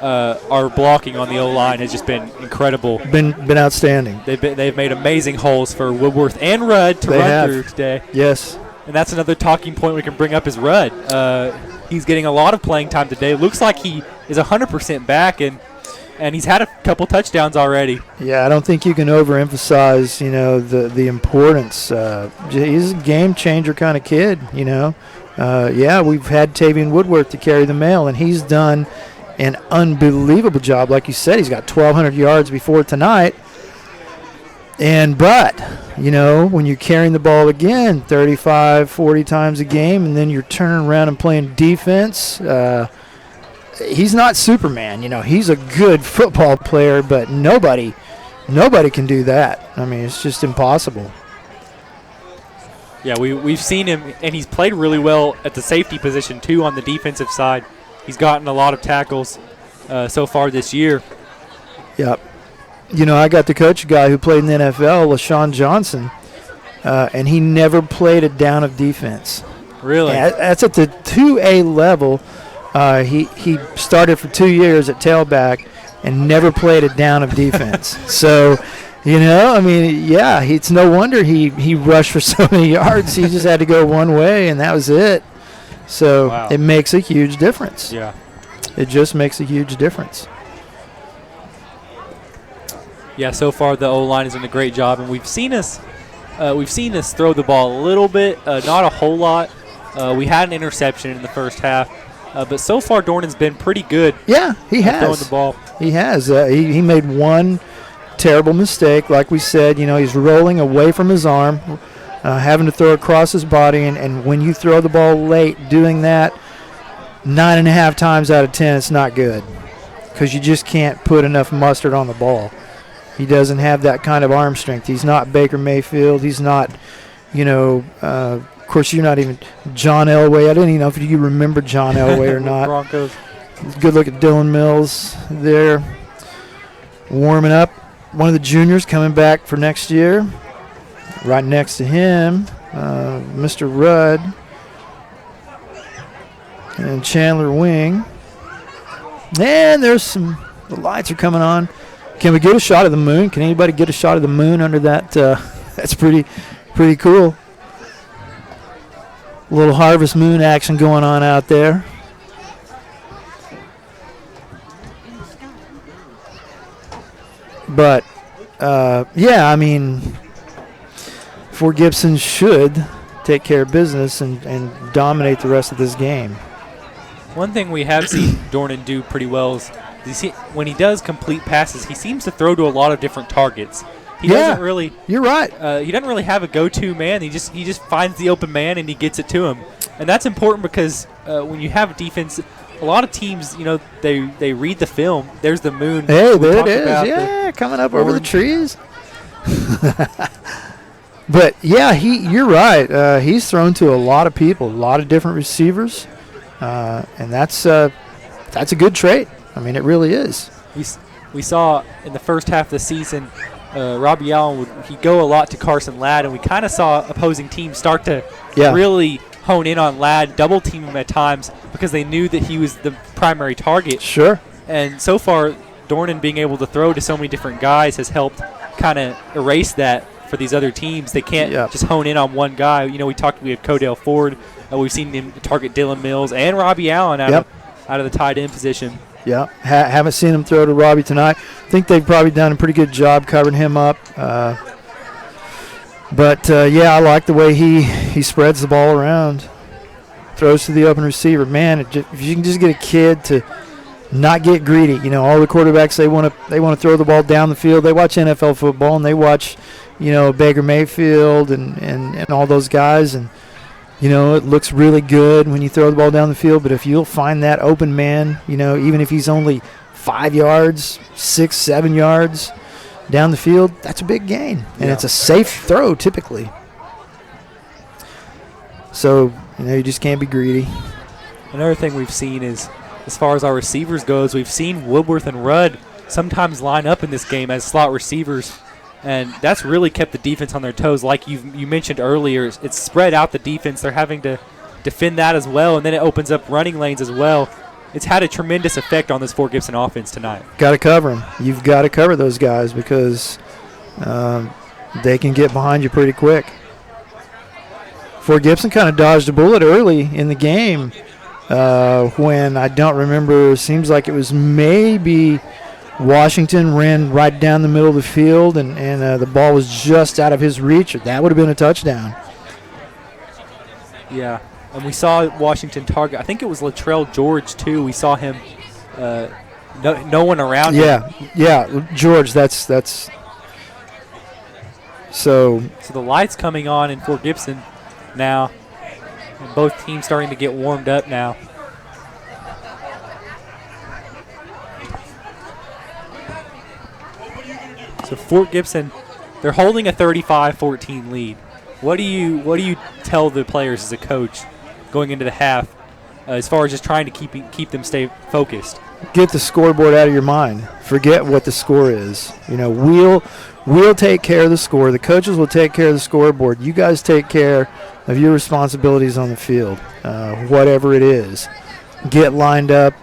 our blocking on the O-line has just been incredible. Been outstanding. They've made amazing holes for Woodworth and Rudd to run through today. Yes. And that's another talking point we can bring up is Rudd. He's getting a lot of playing time today. Looks like he is 100% back, and he's had a couple touchdowns already. Yeah, I don't think you can overemphasize, the importance. He's a game changer kind of kid, Yeah, we've had Tavian Woodworth to carry the mail, and he's done an unbelievable job. Like you said, he's got 1,200 yards before tonight. But, when you're carrying the ball again 35, 40 times a game, and then you're turning around and playing defense, he's not Superman. He's a good football player, but nobody can do that. I mean, it's just impossible. Yeah, we've seen him, and he's played really well at the safety position, too, on the defensive side. He's gotten a lot of tackles so far this year. Yep. I got to coach a guy who played in the NFL, LaShawn Johnson, and he never played a down of defense. Really? That's at the 2A level. He started for 2 years at tailback and never played a down of defense. So, it's no wonder he rushed for so many yards. He just had to go one way, and that was it. So It makes a huge difference. Yeah. It just makes a huge difference. Yeah, so far the O-line is doing a great job, and we've seen us throw the ball a little bit, not a whole lot. We had an interception in the first half, but so far Dornan's been pretty good. Yeah, he has throwing the ball. He has. He made one terrible mistake, like we said. He's rolling away from his arm, having to throw across his body, and when you throw the ball late, doing that 9.5 times out of 10, it's not good, because you just can't put enough mustard on the ball. He doesn't have that kind of arm strength. He's not Baker Mayfield. He's not, of course, you're not even John Elway. I didn't even know if you remember John Elway or not. Broncos. Good look at Dylan Mills there, warming up. One of the juniors coming back for next year. Right next to him, Mr. Rudd and Chandler Wing. And the lights are coming on. Can we get a shot of the moon? Can anybody get a shot of the moon under that? That's pretty cool. A little harvest moon action going on out there. But, yeah, I mean, Fort Gibson should take care of business and dominate the rest of this game. One thing we have seen Dornan do pretty well is when he does complete passes, he seems to throw to a lot of different targets. He doesn't really. You're right. He doesn't really have a go-to man. He just finds the open man and he gets it to him, and that's important because when you have a defense, a lot of teams, they read the film. There's the moon. Hey, there it is. Yeah, coming up over the trees. But yeah, you're right. He's thrown to a lot of people, a lot of different receivers, and that's a good trait. I mean, it really is. We saw in the first half of the season, Robbie Allen he'd go a lot to Carson Ladd, and we kind of saw opposing teams start to really hone in on Ladd, double team him at times because they knew that he was the primary target. Sure. And so far, Dornan being able to throw to so many different guys has helped kind of erase that for these other teams. They can't just hone in on one guy. We have Codell Ford. We've seen him target Dylan Mills and Robbie Allen out of the tight end position. Yeah, haven't seen him throw to Robbie tonight. I think they've probably done a pretty good job covering him up. But I like the way he spreads the ball around, throws to the open receiver. Man, if you can just get a kid to not get greedy, all the quarterbacks they want to throw the ball down the field. They watch NFL football and they watch, Baker Mayfield and all those guys, and it looks really good when you throw the ball down the field. But if you'll find that open man, even if he's only 5 yards, 6, 7 yards down the field, that's a big gain. And it's a safe throw typically. So, you just can't be greedy. Another thing we've seen is, as far as our receivers goes, we've seen Woodworth and Rudd sometimes line up in this game as slot receivers. And that's really kept the defense on their toes. Like you mentioned earlier, it's spread out the defense. They're having to defend that as well, and then it opens up running lanes as well. It's had a tremendous effect on this Fort Gibson offense tonight. Got to cover them. You've got to cover those guys because they can get behind you pretty quick. Fort Gibson kind of dodged a bullet early in the game when I don't remember. It seems like it was maybe Washington ran right down the middle of the field, and the ball was just out of his reach. That would have been a touchdown. Yeah, and we saw Washington target. I think it was Latrell George, too. We saw him, no one around him. Yeah, George, that's so the lights coming on in Fort Gibson now, and both teams starting to get warmed up now. So Fort Gibson, they're holding a 35-14 lead. What do you tell the players as a coach going into the half, as far as just trying to keep them stay focused? Get the scoreboard out of your mind. Forget what the score is. We'll take care of the score. The coaches will take care of the scoreboard. You guys take care of your responsibilities on the field, whatever it is. Get lined up,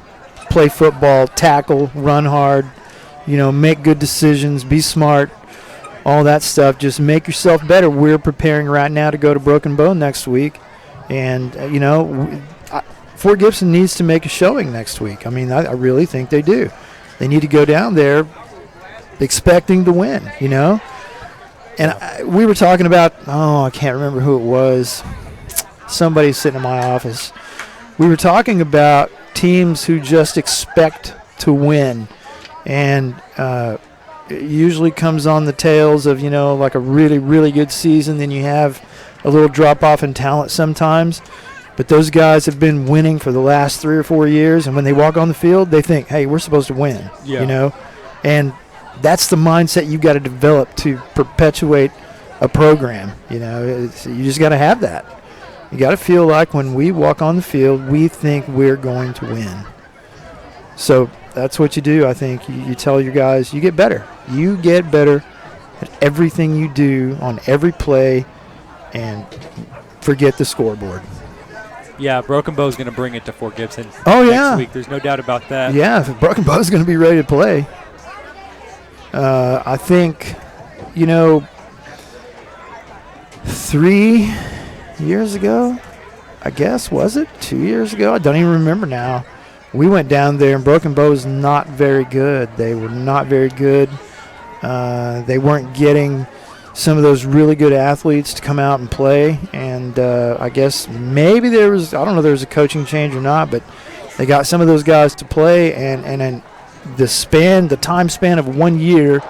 play football, tackle, run hard. Make good decisions, be smart, all that stuff. Just make yourself better. We're preparing right now to go to Broken Bow next week. And, Fort Gibson needs to make a showing next week. I mean, I really think they do. They need to go down there expecting to win, And we were talking about, I can't remember who it was. Somebody sitting in my office. We were talking about teams who just expect to win. And it usually comes on the tails of, like a really, really good season. Then you have a little drop-off in talent sometimes. But those guys have been winning for the last 3 or 4 years. And when they walk on the field, they think, hey, we're supposed to win, And that's the mindset you've got to develop to perpetuate a program. You just got to have that. You got to feel like when we walk on the field, we think we're going to win. So that's what you do, I think. You tell your guys, you get better. You get better at everything you do on every play, and forget the scoreboard. Yeah, Broken Bow's going to bring it to Fort Gibson next week. There's no doubt about that. Yeah, Broken Bow's going to be ready to play. I think, 3 years ago, I guess, was it 2 years ago? I don't even remember now. We went down there, and Broken Bow was not very good. They were not very good. They weren't getting some of those really good athletes to come out and play. And I guess maybe there was, I don't know if there was a coaching change or not, but they got some of those guys to play. And the time span of 1 year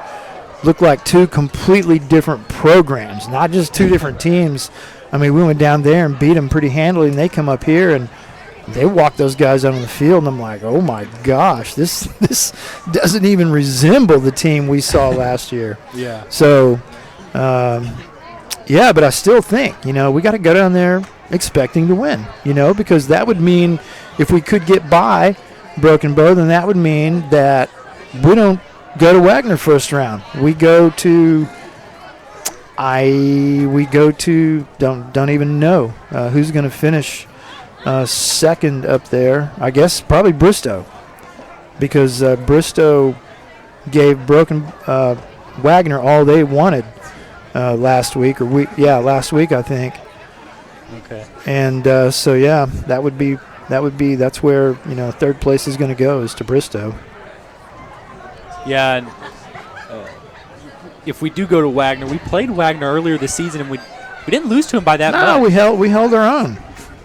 looked like two completely different programs, not just two different teams. I mean, we went down there and beat them pretty handily, and they come up here and they walk those guys out on the field, and I'm like, oh my gosh, this doesn't even resemble the team we saw last year. Yeah. So, but I still think, we got to go down there expecting to win, because that would mean if we could get by Broken Bow, then that would mean that we don't go to Wagner first round. We go to don't even know who's going to finish second up there. I guess probably Bristow, because Bristow gave Wagner all they wanted last week last week I think. Okay. And that's where third place is going to go, is to Bristow. Yeah, and if we do go to Wagner, we played Wagner earlier this season, and we didn't lose to him by that much. No, we held our own.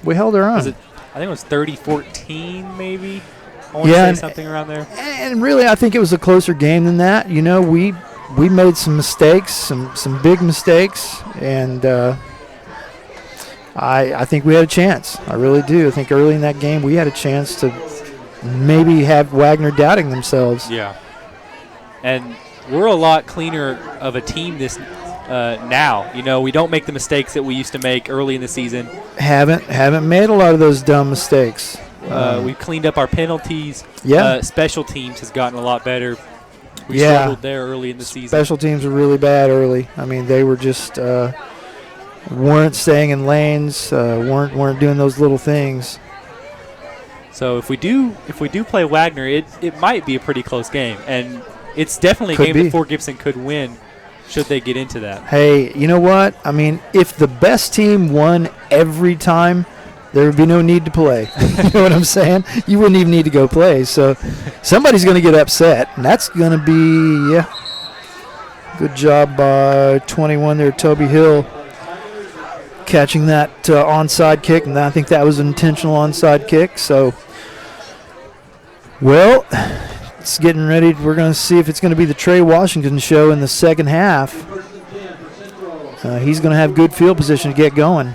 We held our own. I think it was 30-14 maybe. I want to say something around there. And really, I think it was a closer game than that. We made some mistakes, some big mistakes, and I think we had a chance. I really do. I think early in that game we had a chance to maybe have Wagner doubting themselves. Yeah. And we're a lot cleaner of a team this now. We don't make the mistakes that we used to make early in the season. Haven't made a lot of those dumb mistakes. We've cleaned up our penalties. Yeah. Special teams has gotten a lot better. We struggled there early in the season. Special teams were really bad early. I mean, they were just weren't staying in lanes, weren't doing those little things. So if we do play Wagner, it might be a pretty close game, and it's definitely a game that Fort Gibson could win should they get into that. Hey, you know what? I mean, if the best team won every time, there would be no need to play. You know what I'm saying? You wouldn't even need to go play. So somebody's going to get upset, and that's going to be, good job by 21 there, Toby Hill, catching that onside kick, and I think that was an intentional onside kick. So, well, it's getting ready. We're going to see if it's going to be the Trey Washington show in the second half. He's going to have good field position to get going.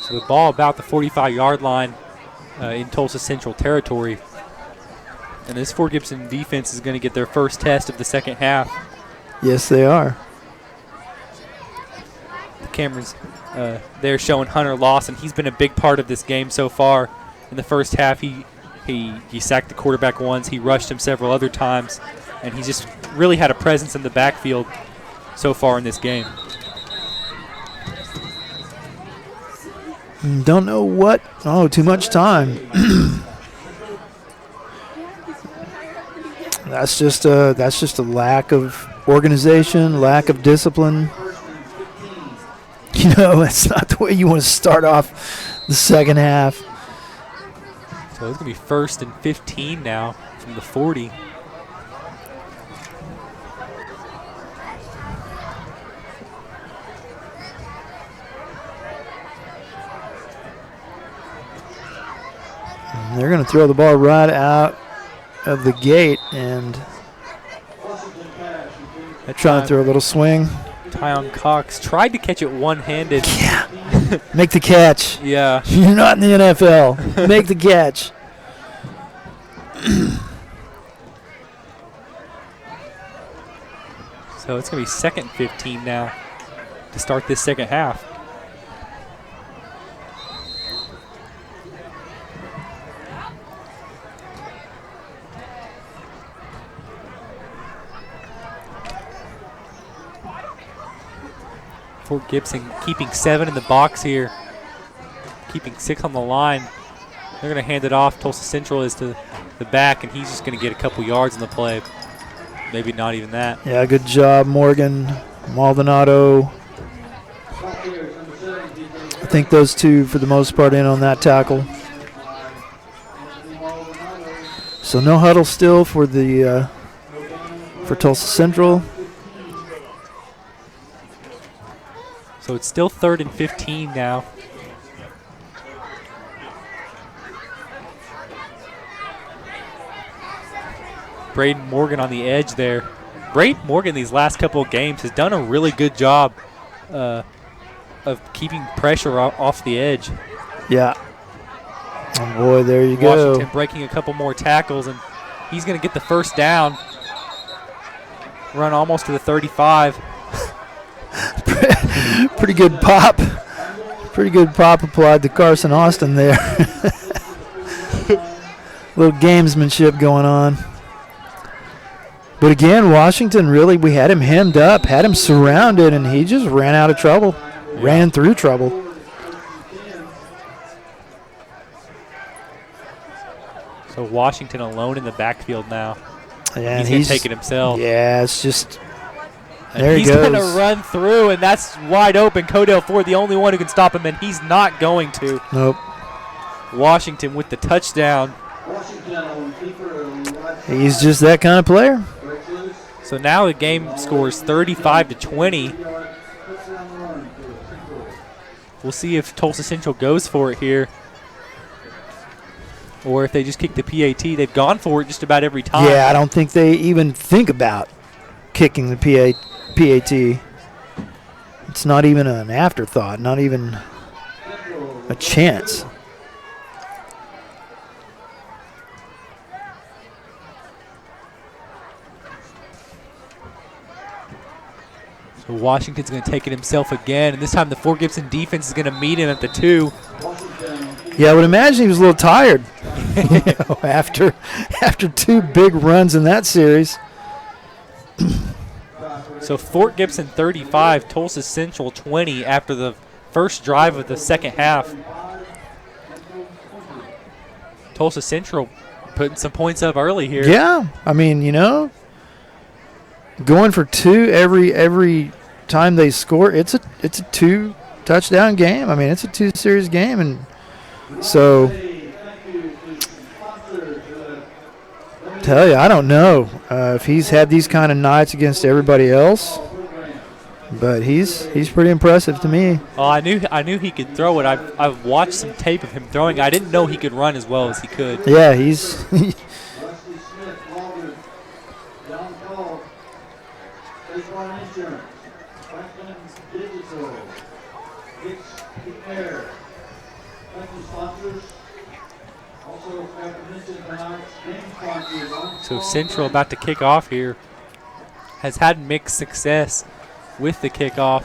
So the ball about the 45-yard line in Tulsa Central territory. And this Fort Gibson defense is going to get their first test of the second half. Yes, they are. The cameras there showing Hunter Lawson. He's been a big part of this game so far. In the first half, he sacked the quarterback once. He rushed him several other times. And he's just really had a presence in the backfield so far in this game. Don't know what. Oh, too much time. That's just a lack of organization, lack of discipline. That's not the way you want to start off the second half. So it's going to be 1st and 15 now from the 40. They're going to throw the ball right out of the gate and trying to throw a little swing. Tyon Cox tried to catch it one-handed. Yeah. Make the catch. Yeah. You're not in the NFL. Make the catch. So it's going to be 2nd 15 now to start this second half. Fort Gibson keeping 7 in the box here, keeping 6 on the line. They're going to hand it off. Tulsa Central is to the back, and he's just going to get a couple yards in the play. Maybe not even that. Yeah, good job, Morgan, Maldonado. I think those two, for the most part, in on that tackle. So no huddle still for the for Tulsa Central. So it's still 3rd and 15 now. Braden Morgan on the edge there. Braden Morgan these last couple of games has done a really good job of keeping pressure off the edge. Yeah. Oh, boy, there you go. Washington breaking a couple more tackles, and he's going to get the first down. Run almost to the 35. Pretty good pop. Pretty good pop applied to Carson Austin there. Little gamesmanship going on. But again, Washington really, we had him hemmed up, had him surrounded, and he just ran out of trouble, ran through trouble. So Washington alone in the backfield now. Yeah, he's going to take it himself. Yeah, it's just, and there he goes. He's going to run through, and that's wide open. Codell Ford, the only one who can stop him, and he's not going to. Nope. Washington with the touchdown. He's just that kind of player. So now the game scores 35-20. We'll see if Tulsa Central goes for it here, or if they just kick the PAT. They've gone for it just about every time. Yeah, I don't think they even think about kicking the PAT. It's not even an afterthought, not even a chance. So Washington's going to take it himself again, and this time the Fort Gibson defense is going to meet him at the 2. Yeah, I would imagine he was a little tired after 2 big runs in that series. So Fort Gibson 35, Tulsa Central 20 after the first drive of the second half. Tulsa Central putting some points up early here. Yeah, I mean, going for 2 every time they score, it's a 2 touchdown game. I mean, it's a 2-series game, and so tell you, I don't know if he's had these kind of nights against everybody else, but he's pretty impressive to me. Oh, I knew he could throw it. I've watched some tape of him throwing. I didn't know he could run as well as he could. Yeah, he's So Central about to kick off here. Has had mixed success with the kickoff.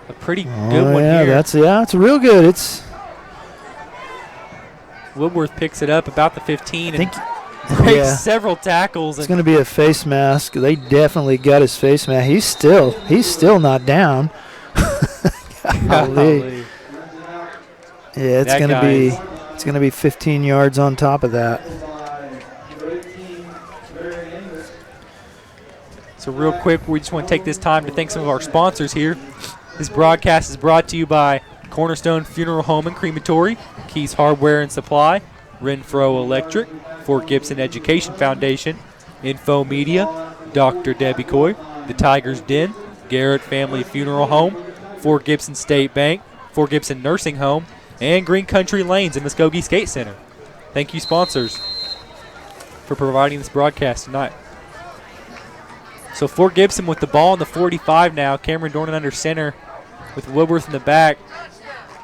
A pretty good one here. It's real good. It's Woodworth picks it up about the 15 and breaks several tackles. It's going to be a face mask. They definitely got his face mask. He's still not down. Golly. Yeah, it's going to be 15 yards on top of that. So real quick, we just want to take this time to thank some of our sponsors here. This broadcast is brought to you by Cornerstone Funeral Home and Crematory, Keys Hardware and Supply, Renfro Electric, Fort Gibson Education Foundation, Info Media, Dr. Debbie Coy, The Tiger's Den, Garrett Family Funeral Home, Fort Gibson State Bank, Fort Gibson Nursing Home, and Green Country Lanes and Muskogee Skate Center. Thank you, sponsors, for providing this broadcast tonight. So Fort Gibson with the ball in the 45 now. Cameron Dornan under center with Woodworth in the back.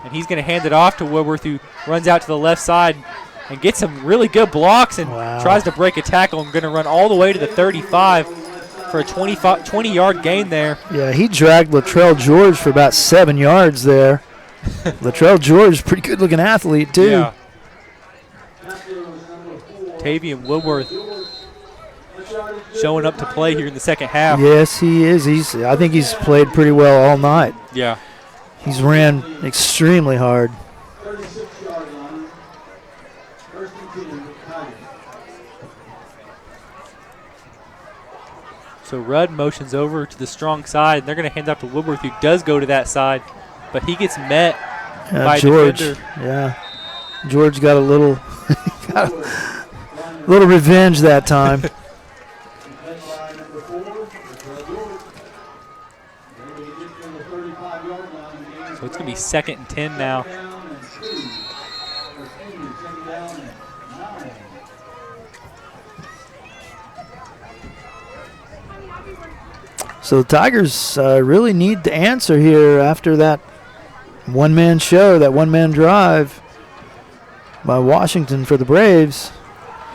And he's going to hand it off to Woodworth, who runs out to the left side and gets some really good blocks and tries to break a tackle and going to run all the way to the 35 for a 20-yard gain there. Yeah, he dragged Latrell George for about 7 yards there. Latrell George is a pretty good-looking athlete, too. Yeah. Tavian Woodworth showing up to play here in the second half. Yes, he is. I think he's played pretty well all night. Yeah. He's ran extremely hard. So Rudd motions over to the strong side, and they're going to hand off to Woodworth, who does go to that side, but he gets met by George. defender. Yeah, George got a little, little revenge that time. So it's going to be 2nd and 10 now. So the Tigers really need to answer here after that one-man show, that one-man drive by Washington for the Braves.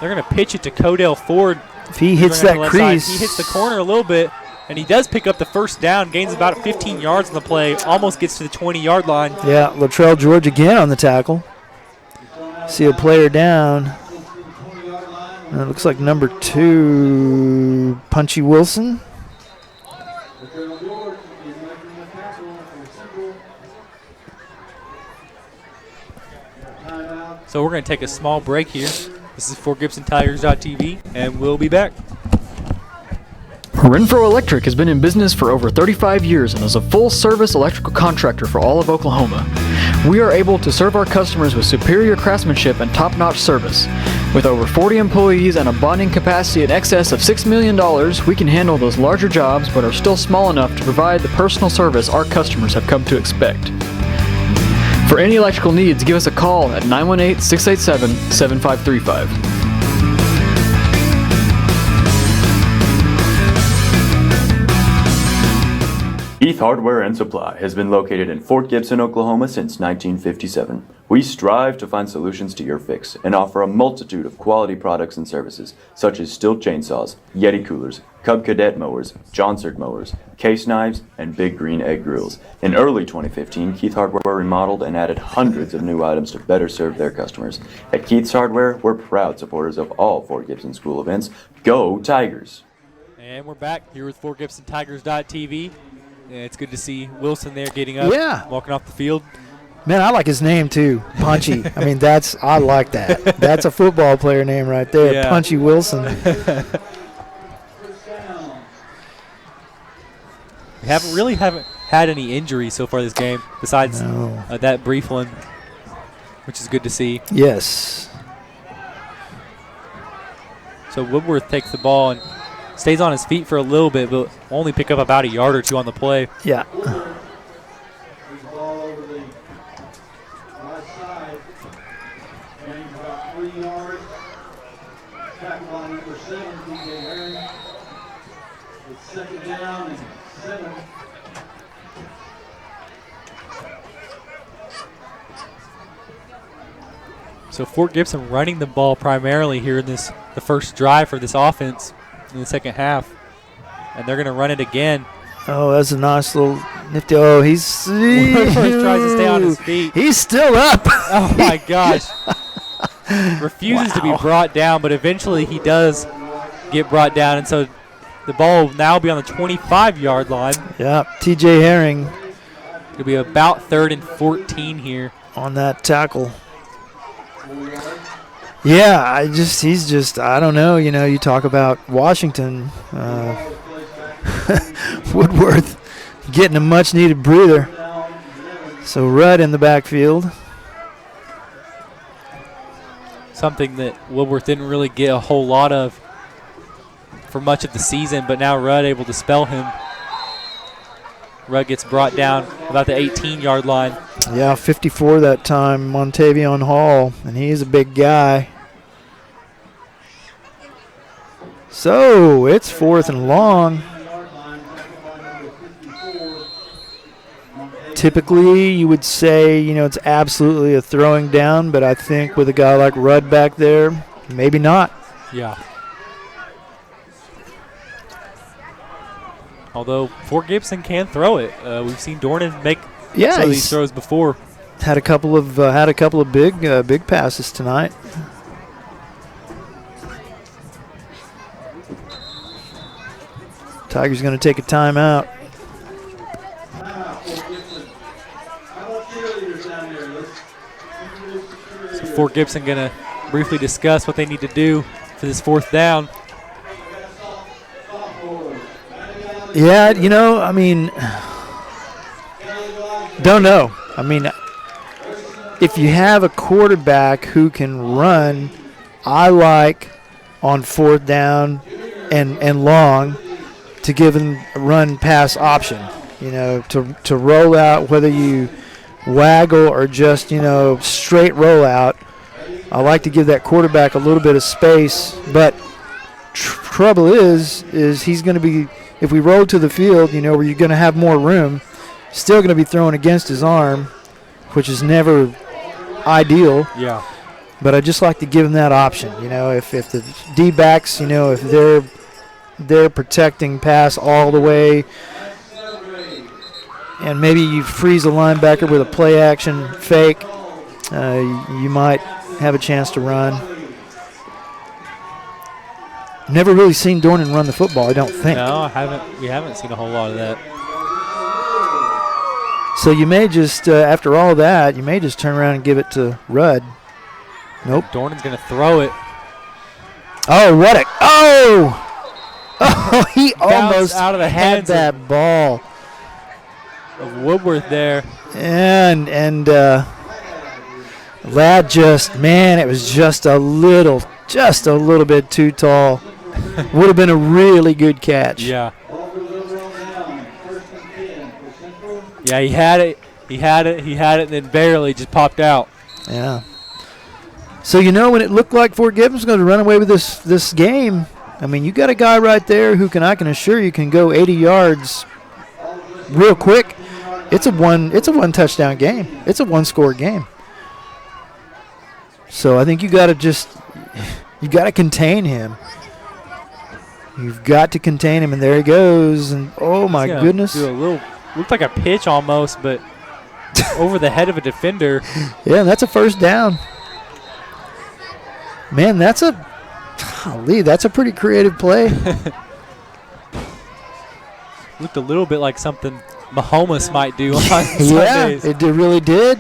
They're going to pitch it to Codell Ford. If he hits that crease. He hits the corner a little bit, and he does pick up the first down, gains about 15 yards on the play, almost gets to the 20-yard line. Yeah, Latrell George again on the tackle. See a player down. And it looks like number 2, Punchy Wilson. So we're going to take a small break here. This is for GibsonTigers.tv, and we'll be back. Renfro Electric has been in business for over 35 years and is a full-service electrical contractor for all of Oklahoma. We are able to serve our customers with superior craftsmanship and top-notch service. With over 40 employees and a bonding capacity in excess of $6 million, we can handle those larger jobs but are still small enough to provide the personal service our customers have come to expect. For any electrical needs, give us a call at 918-687-7535. Heath Hardware and Supply has been located in Fort Gibson, Oklahoma since 1957. We strive to find solutions to your fix and offer a multitude of quality products and services such as Stihl chainsaws, Yeti coolers, Cub Cadet mowers, Johnsert mowers, case knives, and Big Green Egg grills. In early 2015, Keith Hardware remodeled and added hundreds of new items to better serve their customers. At Keith's Hardware, we're proud supporters of all Fort Gibson school events. Go Tigers! And we're back here with for GibsonTigers.tv. It's good to see Wilson there getting up, walking off the field. Man, I like his name too, Punchy. I mean, I like that. That's a football player name right there, Punchy Wilson. We haven't had any injuries so far this game besides that brief one, which is good to see. Yes. So Woodworth takes the ball and stays on his feet for a little bit, but only pick up about a yard or two on the play. Yeah. Second down and 7. So Fort Gibson running the ball primarily here in the first drive for this offense in the second half. And they're going to run it again. Oh, that's a nice little nifty. Oh, he's tries to stay on his feet. He's still up. Oh, my gosh. Refuses to be brought down, but eventually he does get brought down. And so the ball will now be on the 25-yard line. Yeah, TJ Herring. It'll be about 3rd and 14 here. On that tackle. Yeah, I don't know. You know, you talk about Washington. Woodworth getting a much-needed breather. So Rudd in the backfield. Something that Woodworth didn't really get a whole lot of for much of the season, but now Rudd able to spell him. Rudd gets brought down about the 18-yard line. Yeah, 54 that time, Montavion Hall, and he's a big guy. So it's 4th and long. Typically, you would say, you know, it's absolutely a throwing down, but I think with a guy like Rudd back there, maybe not. Yeah. Although Fort Gibson can throw it. We've seen Dornan make some of these throws before. Had a couple of big passes tonight. Tigers going to take a timeout. So Fort Gibson going to briefly discuss what they need to do for this 4th down. Yeah, you know, I mean, don't know. I mean, if you have a quarterback who can run, I like on 4th down and long to give him a run-pass option, you know, to roll out, whether you waggle or just, you know, straight roll out. I like to give that quarterback a little bit of space, but trouble is he's going to be, if we roll to the field, you know, where you're going to have more room, still going to be throwing against his arm, which is never ideal. Yeah. But I just like to give him that option, you know, if the D-backs, you know, if they're protecting pass all the way, and maybe you freeze a linebacker with a play-action fake, you might have a chance to run. Never really seen Dornan run the football, I don't think. No, we haven't seen a whole lot of that. So you may just, after all that, you may just turn around and give it to Rudd. Nope. Dornan's going to throw it. Oh, what a, oh! Oh, he almost out of the had hands that ball. Of Woodworth there. And Ladd just, man, it was just a little bit too tall. Would have been a really good catch. Yeah. Yeah, he had it, and then barely just popped out. Yeah. So, you know, when it looked like Fort Gibbon's going to run away with this game, I mean, you got a guy right there who I can assure you can go 80 yards real quick. It's a one touchdown game. It's a one-score game. So I think you got to contain him. You've got to contain him, and there he goes. And oh my goodness, do a little, looked like a pitch almost, but over the head of a defender. Yeah, that's a first down. Man, that's a pretty creative play. Looked a little bit like something Mahomes might do on Sundays. Yeah, it really did.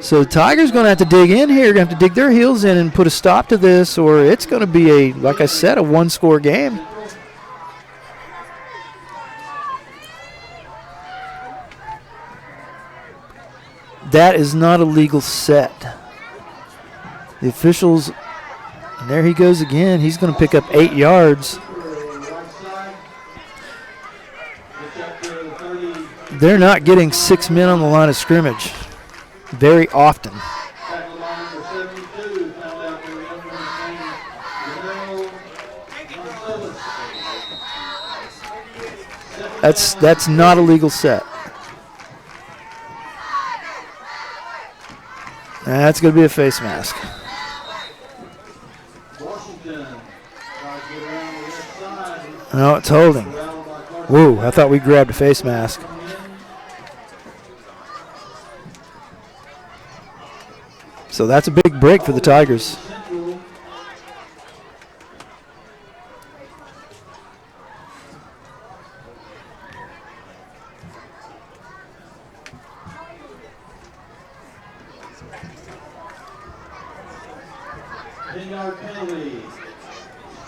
So Tigers going to have to dig in here. Going to have to dig their heels in and put a stop to this, or it's going to be like I said, a one-score game. That is not a legal set. The officials, and there he goes again. He's going to pick up 8 yards. They're not getting 6 men on the line of scrimmage very often. That's not a legal set. That's going to be a face mask. No, it's holding. Whoa, I thought we grabbed a face mask. So that's a big break for the Tigers.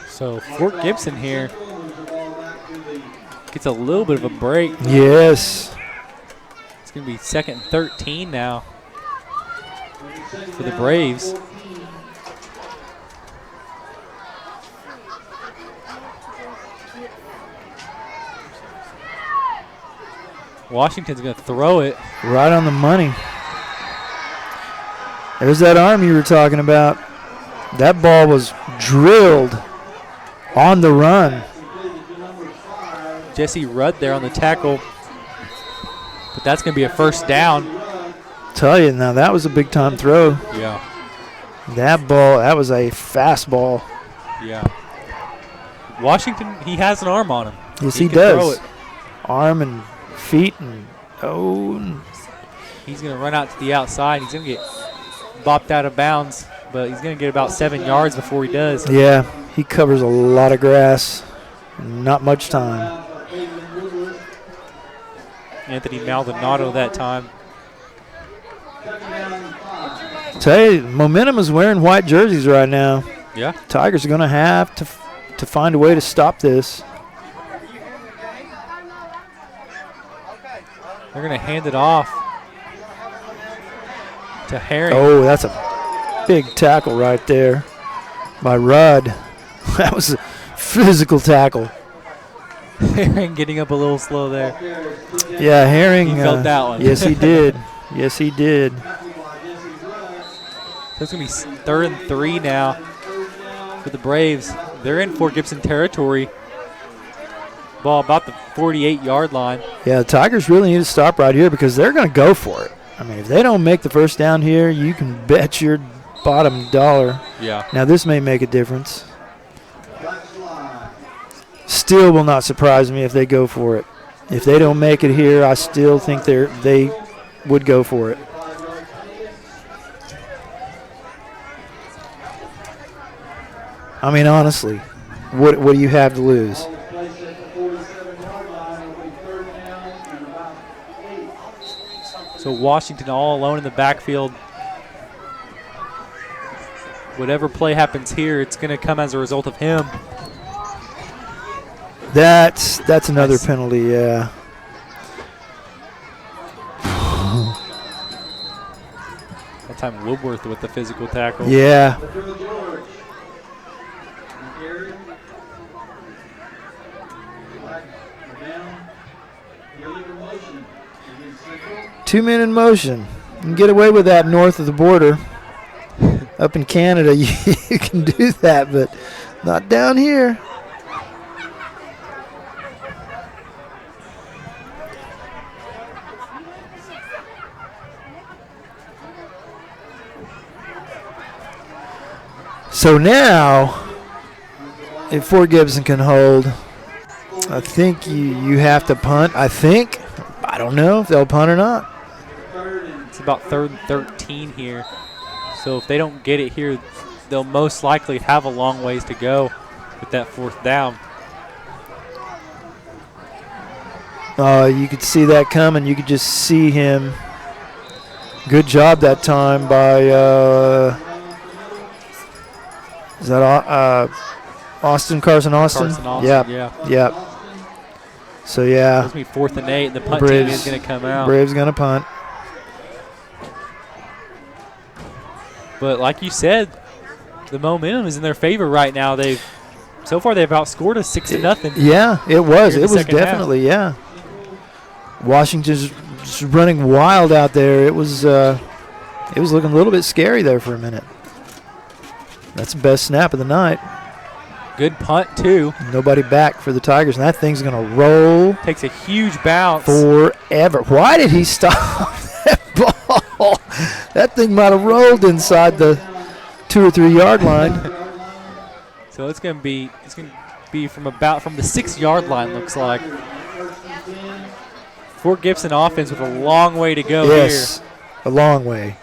So Fort Gibson here gets a little bit of a break. Yes. It's going to be 2nd and 13 now for the Braves. Washington's going to throw it. Right on the money. There's that arm you were talking about. That ball was drilled on the run. Jesse Rudd there on the tackle. But that's going to be a first down. Tell you, now that was a big-time throw. Yeah. That ball, that was a fastball. Yeah. Washington, he has an arm on him. Yes, he does. Throw it. Arm and feet and He's going to run out to the outside. He's going to get bopped out of bounds, but he's going to get about 7 yards before he does. Yeah, he covers a lot of grass. Not much time. Anthony Maldonado that time. Tell you, momentum is wearing white jerseys right now. Yeah. Tigers are going to have to find a way to stop this. They're going to hand it off to Herring. Oh, that's a big tackle right there by Rudd. That was a physical tackle. Herring getting up a little slow there. Yeah, Herring. He felt that one. Yes, he did. Yes, he did. So it's going to be 3rd and 3 now for the Braves. They're in Fort Gibson territory. Ball about the 48-yard line. Yeah, the Tigers really need to stop right here because they're going to go for it. I mean, if they don't make the first down here, you can bet your bottom dollar. Yeah. Now, this may make a difference. Still will not surprise me if they go for it. If they don't make it here, I still think they would go for it. I mean, honestly, what do you have to lose? So Washington all alone in the backfield. Whatever play happens here, it's going to come as a result of him. That's another penalty, yeah. That time Woodworth with the physical tackle. Yeah. Two-men in motion. You can get away with that north of the border. Up in Canada, you can do that, but not down here. So now, if Fort Gibson can hold, I think you have to punt. I think. I don't know if they'll punt or not. It's about 3rd and 13 here. So if they don't get it here, they'll most likely have a long ways to go with that 4th down. You could see that coming. You could just see him. Good job that time by, is that Carson Austin? Yeah. So, yeah. It's going to be 4th and 8, and the punt team is going to come out. Braves going to punt. But like you said, the momentum is in their favor right now. So far they've outscored us 6-0. Yeah, it was. It was definitely, yeah. Washington's just running wild out there. It was looking a little bit scary there for a minute. That's the best snap of the night. Good punt, too. Nobody back for the Tigers, and that thing's going to roll. Takes a huge bounce. Forever. Why did he stop that ball? That thing might have rolled inside the 2 or 3 yard line. So it's going to be from the 6-yard line, looks like. Fort Gibson offense with a long way to go here. Yes, a long way.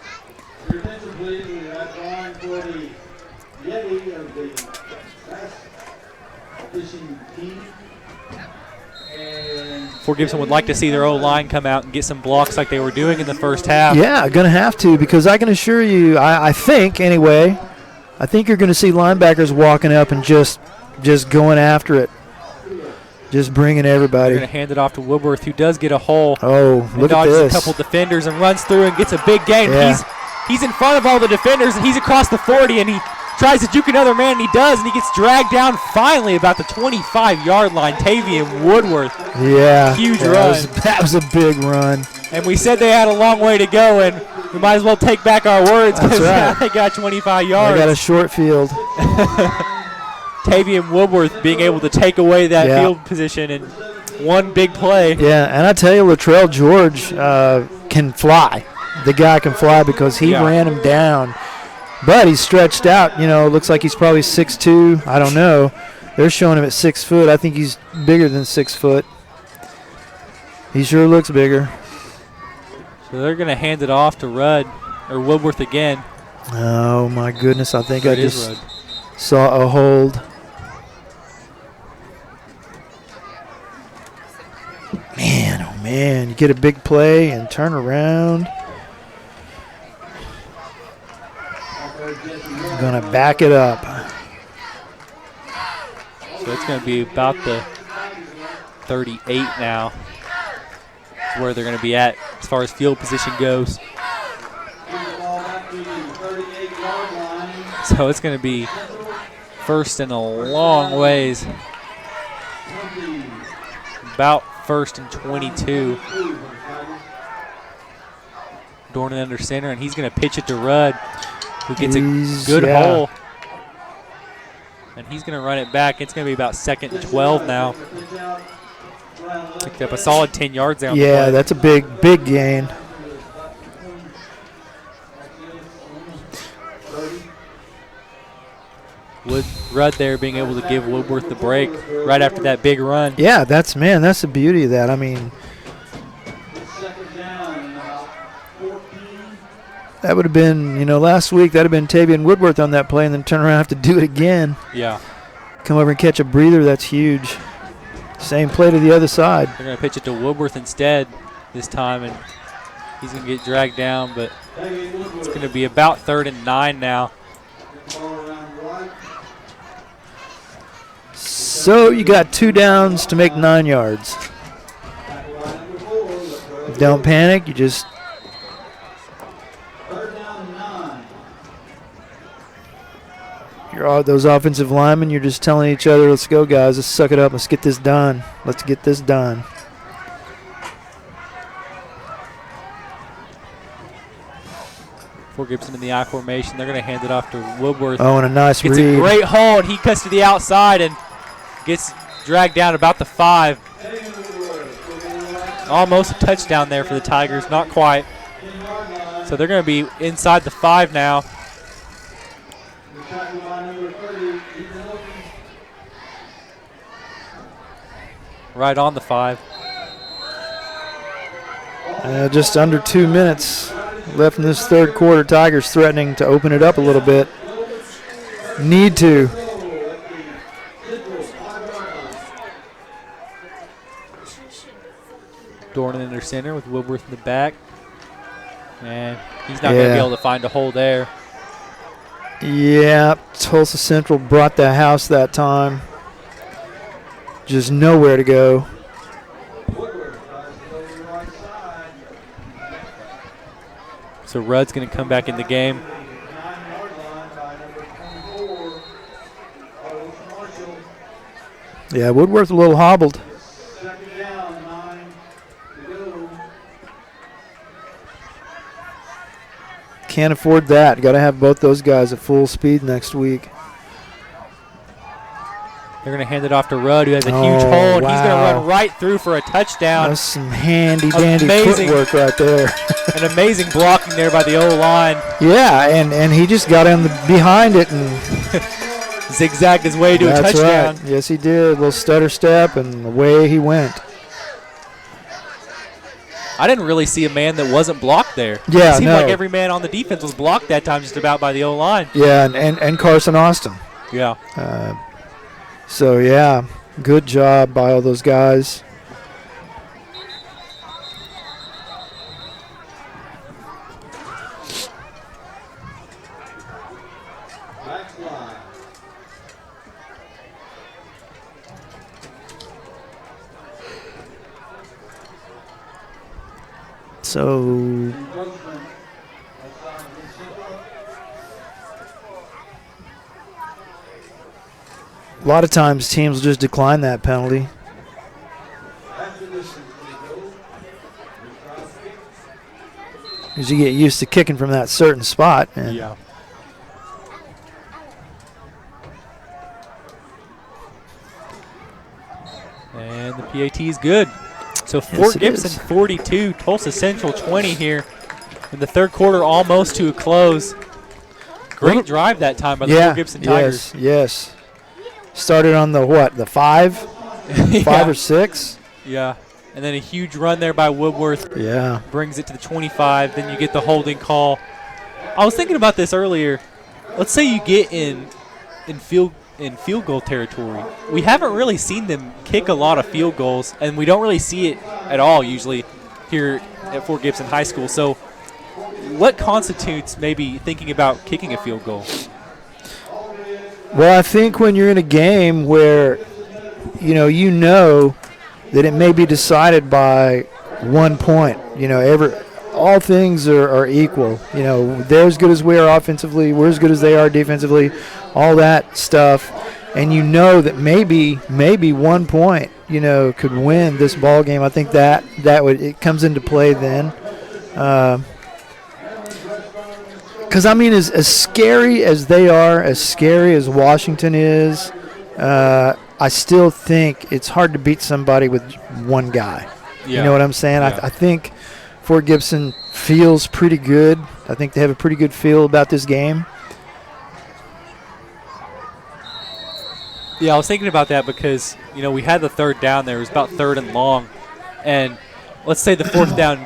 Fort Gibson would like to see their O-line come out and get some blocks like they were doing in the first half. Yeah, going to have to, because I can assure you, I think anyway, I think you're going to see linebackers walking up and just going after it. Just bringing everybody. They're going to hand it off to Woodworth, who does get a hole. Oh, look at this. Dodges a couple defenders and runs through and gets a big gain. Yeah. He's in front of all the defenders, and he's across the 40, and he tries to juke another man, and he does, and he gets dragged down finally about the 25-yard line. Tavian Woodworth. Yeah. Huge run. That was a big run. And we said they had a long way to go, and we might as well take back our words because they got 25 yards. They got a short field. Tavian Woodworth being able to take away that field position in one big play. Yeah, and I tell you, Latrell George can fly. The guy can fly because he ran him down. But he's stretched out. Looks like he's probably 6'2". I don't know. They're showing him at 6 foot. I think he's bigger than 6 foot. He sure looks bigger. So they're going to hand it off to Woodworth again. Oh, my goodness. I think I just saw a hold. Man, oh, man. You get a big play and turn around. Going to back it up. So it's going to be about the 38 now. is where they're going to be at as far as field position goes. So it's going to be first and a long ways. About first and 22. Dornan under center, and he's going to pitch it to Rudd, who gets a good hole. And he's going to run it back. It's going to be about second and 12 now. Picked up a solid 10 yards down the play. That's a big gain. Rudd there being able to give Woodworth the break right after that big run. Yeah, that's the beauty of that. I mean, that would have been, last week, that would have been Tavian Woodworth on that play and then turn around and have to do it again. Yeah. Come over and catch a breather, that's huge. Same play to the other side. They're going to pitch it to Woodworth instead this time, and he's going to get dragged down, but it's going to be about 3rd and 9 now. So you got 2 downs to make 9 yards. Don't panic, you just all those offensive linemen, you're just telling each other, let's go guys, let's suck it up, let's get this done. Let's get this done. For Gibson in the I formation, they're going to hand it off to Woodworth. Oh, and a nice read. Gets a great hold. He cuts to the outside and gets dragged down about the 5. Almost a touchdown there for the Tigers, not quite. So they're going to be inside the 5 now. Right on the 5. Just under 2 minutes left in this third quarter. Tigers threatening to open it up a little bit. Need to. Dornan in their center with Woodworth in the back. And he's not going to be able to find a hole there. Yeah, Tulsa Central brought the house that time. Just nowhere to go. So Rudd's going to come back in the game. Yeah, Woodworth a little hobbled. Can't afford that. Got to have both those guys at full speed next week. They're going to hand it off to Rudd, who has a huge hold. Wow. He's going to run right through for a touchdown. That's some handy-dandy footwork right there. An amazing blocking there by the O-line. Yeah, and he just got in behind it and zigzagged his way to a touchdown. Right. Yes, he did. A little stutter step, and away he went. I didn't really see a man that wasn't blocked there. Yeah, it seemed like every man on the defense was blocked that time just about by the O-line. Yeah, and Carson Austin. Yeah. So, yeah, good job by all those guys. So a lot of times teams will just decline that penalty. Because you get used to kicking from that certain spot. And yeah. And the PAT is good. So Fort Gibson 42, Tulsa Central 20 here. In the third quarter, almost to a close. Great drive that time by the Fort Gibson Tigers. Yes. Started on the what? The 5? 5 or 6? Yeah. And then a huge run there by Woodworth. Yeah. Brings it to the 25. Then you get the holding call. I was thinking about this earlier. Let's say you get in field goal territory. We haven't really seen them kick a lot of field goals, and we don't really see it at all usually here at Fort Gibson High School. So what constitutes maybe thinking about kicking a field goal? Well, I think when you're in a game where you know that it may be decided by 1 point. All things are equal. They're as good as we are offensively. We're as good as they are defensively. All that stuff, and that maybe 1 point, could win this ball game. I think that it comes into play then. Because as scary as they are, as scary as Washington is, I still think it's hard to beat somebody with one guy. Yeah. You know what I'm saying? Yeah. I think Fort Gibson feels pretty good. I think they have a pretty good feel about this game. Yeah, I was thinking about that because, we had the third down there. It was about 3rd and long. And let's say the 4th down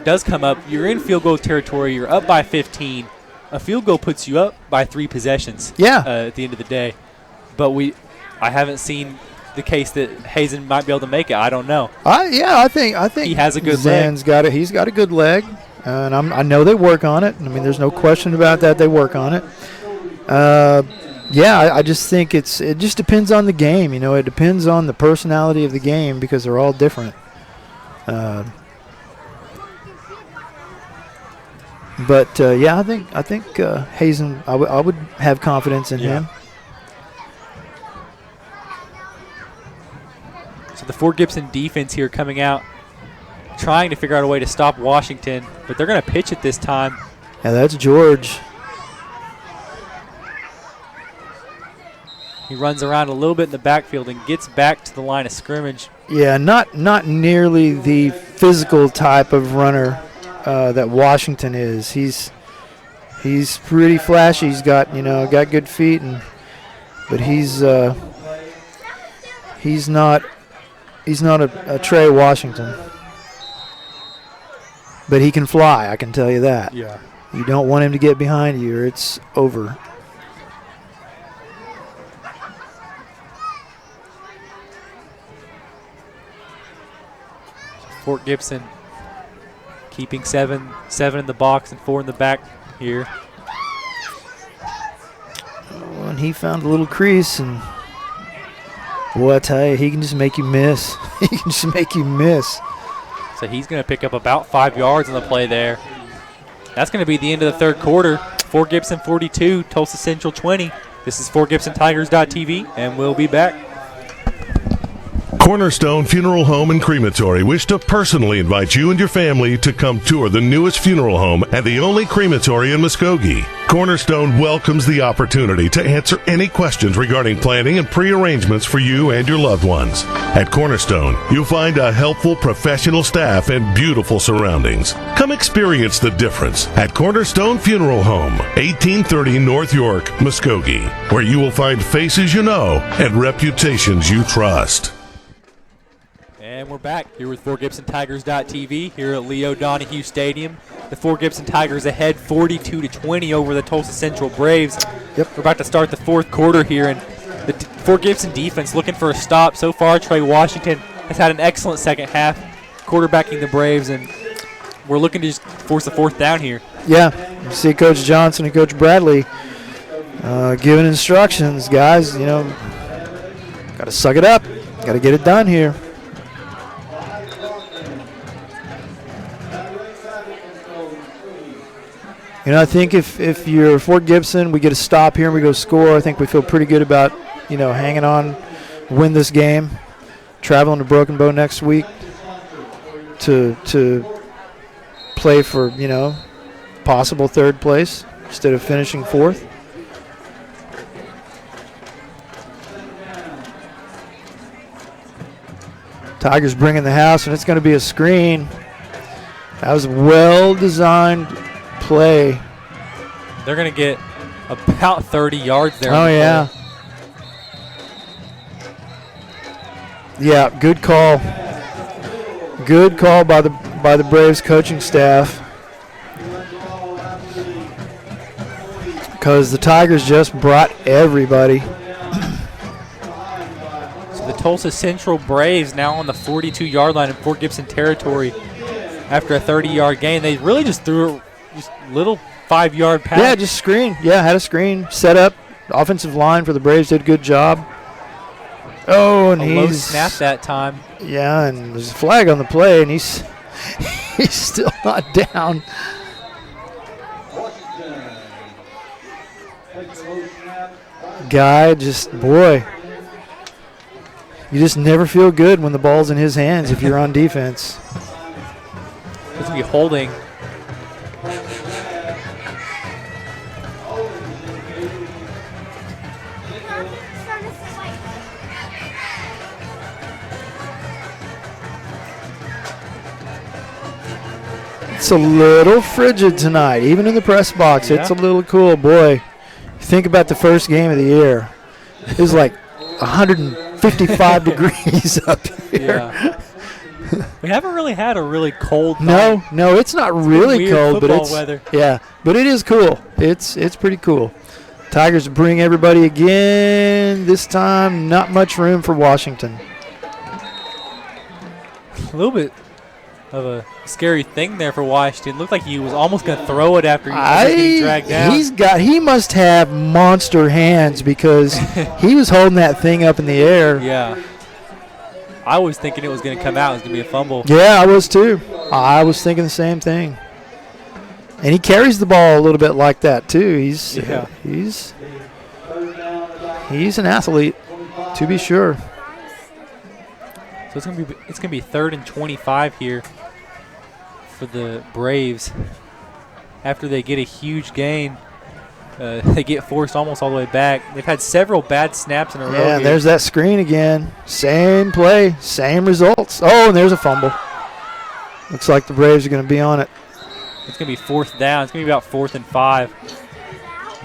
does come up. You're in field goal territory. You're up by 15. A field goal puts you up by 3 possessions at the end of the day. But I haven't seen the case that Hazen might be able to make it. I don't know. I think he has a good Zan's leg. He's got a good leg, and I know they work on it. There's no question about that. They work on it. I just think it just depends on the game. It depends on the personality of the game because they're all different. I think Hazen. I would have confidence in him. So the Fort Gibson defense here coming out, trying to figure out a way to stop Washington, but they're going to pitch it this time. Yeah, that's George. He runs around a little bit in the backfield and gets back to the line of scrimmage. Yeah, not nearly the physical type of runner that Washington is. He's pretty flashy. He's got good feet, but he's not a Trey Washington. But he can fly, I can tell you that. Yeah. You don't want him to get behind you or it's over. Fort Gibson keeping seven in the box and 4 in the back here. Oh, and he found a little crease, and boy, I tell you, he can just make you miss. He can just make you miss. So he's going to pick up about 5 yards on the play there. That's going to be the end of the 3rd quarter. Fort Gibson 42, Tulsa Central 20. This is FortGibsonTigers.tv, and we'll be back. Cornerstone Funeral Home and Crematory wish to personally invite you and your family to come tour the newest funeral home and the only crematory in Muskogee. Cornerstone welcomes the opportunity to answer any questions regarding planning and pre-arrangements for you and your loved ones. At Cornerstone, you'll find a helpful professional staff and beautiful surroundings. Come experience the difference at Cornerstone Funeral Home, 1830 North York, Muskogee, where you will find faces you know and reputations you trust. And we're back here with FortGibsonTigers.tv here at Leo Donahue Stadium. The Fort Gibson Tigers ahead 42-20 over the Tulsa Central Braves. Yep. We're about to start the 4th quarter here, and the Fort Gibson defense looking for a stop. So far, Trey Washington has had an excellent second half, quarterbacking the Braves, and we're looking to just force a 4th down here. Yeah, you see Coach Johnson and Coach Bradley giving instructions. Guys, got to suck it up. Got to get it done here. I think if you're Fort Gibson, we get a stop here and we go score. I think we feel pretty good about, hanging on, win this game, traveling to Broken Bow next week to play for, possible 3rd place instead of finishing 4th. Tigers bringing the house, and it's going to be a screen. That was a well-designed play. They're going to get about 30 yards there. Oh, yeah. Yeah, good call. Good call by the Braves coaching staff. Because the Tigers just brought everybody. So the Tulsa Central Braves now on the 42-yard line in Fort Gibson territory after a 30-yard gain. They really just threw just little 5-yard pass. Yeah, just screen. Yeah, had a screen set up. Offensive line for the Braves did a good job. Oh, and a low snap that time. Yeah, and there's a flag on the play, and He's still not down. Guy just, boy, you just never feel good when the ball's in his hands if you're on defense. It's going to be holding. It's a little frigid tonight, even in the press box. Yeah. It's a little cool. Boy, think about the first game of the year. It was like 155 degrees up here. Yeah. We haven't really had a really cold night. No, it's not really cold, but it's weather. Yeah, but it is cool. It's pretty cool. Tigers bring everybody again. This time, not much room for Washington. A little bit of a scary thing there for Washington. Looked like he was almost going to throw it after he was getting dragged down. He must have monster hands because he was holding that thing up in the air. Yeah. I was thinking it was going to come out. It was going to be a fumble. Yeah, I was too. I was thinking the same thing. And he carries the ball a little bit like that too. He's an athlete, to be sure. So it's going to be 3rd and 25 here for the Braves. After they get a huge gain, they get forced almost all the way back. They've had several bad snaps in a row. Yeah, here. There's that screen again. Same play, same results. Oh, and there's a fumble. Looks like the Braves are going to be on it. It's going to be 4th down. It's going to be about 4th and 5.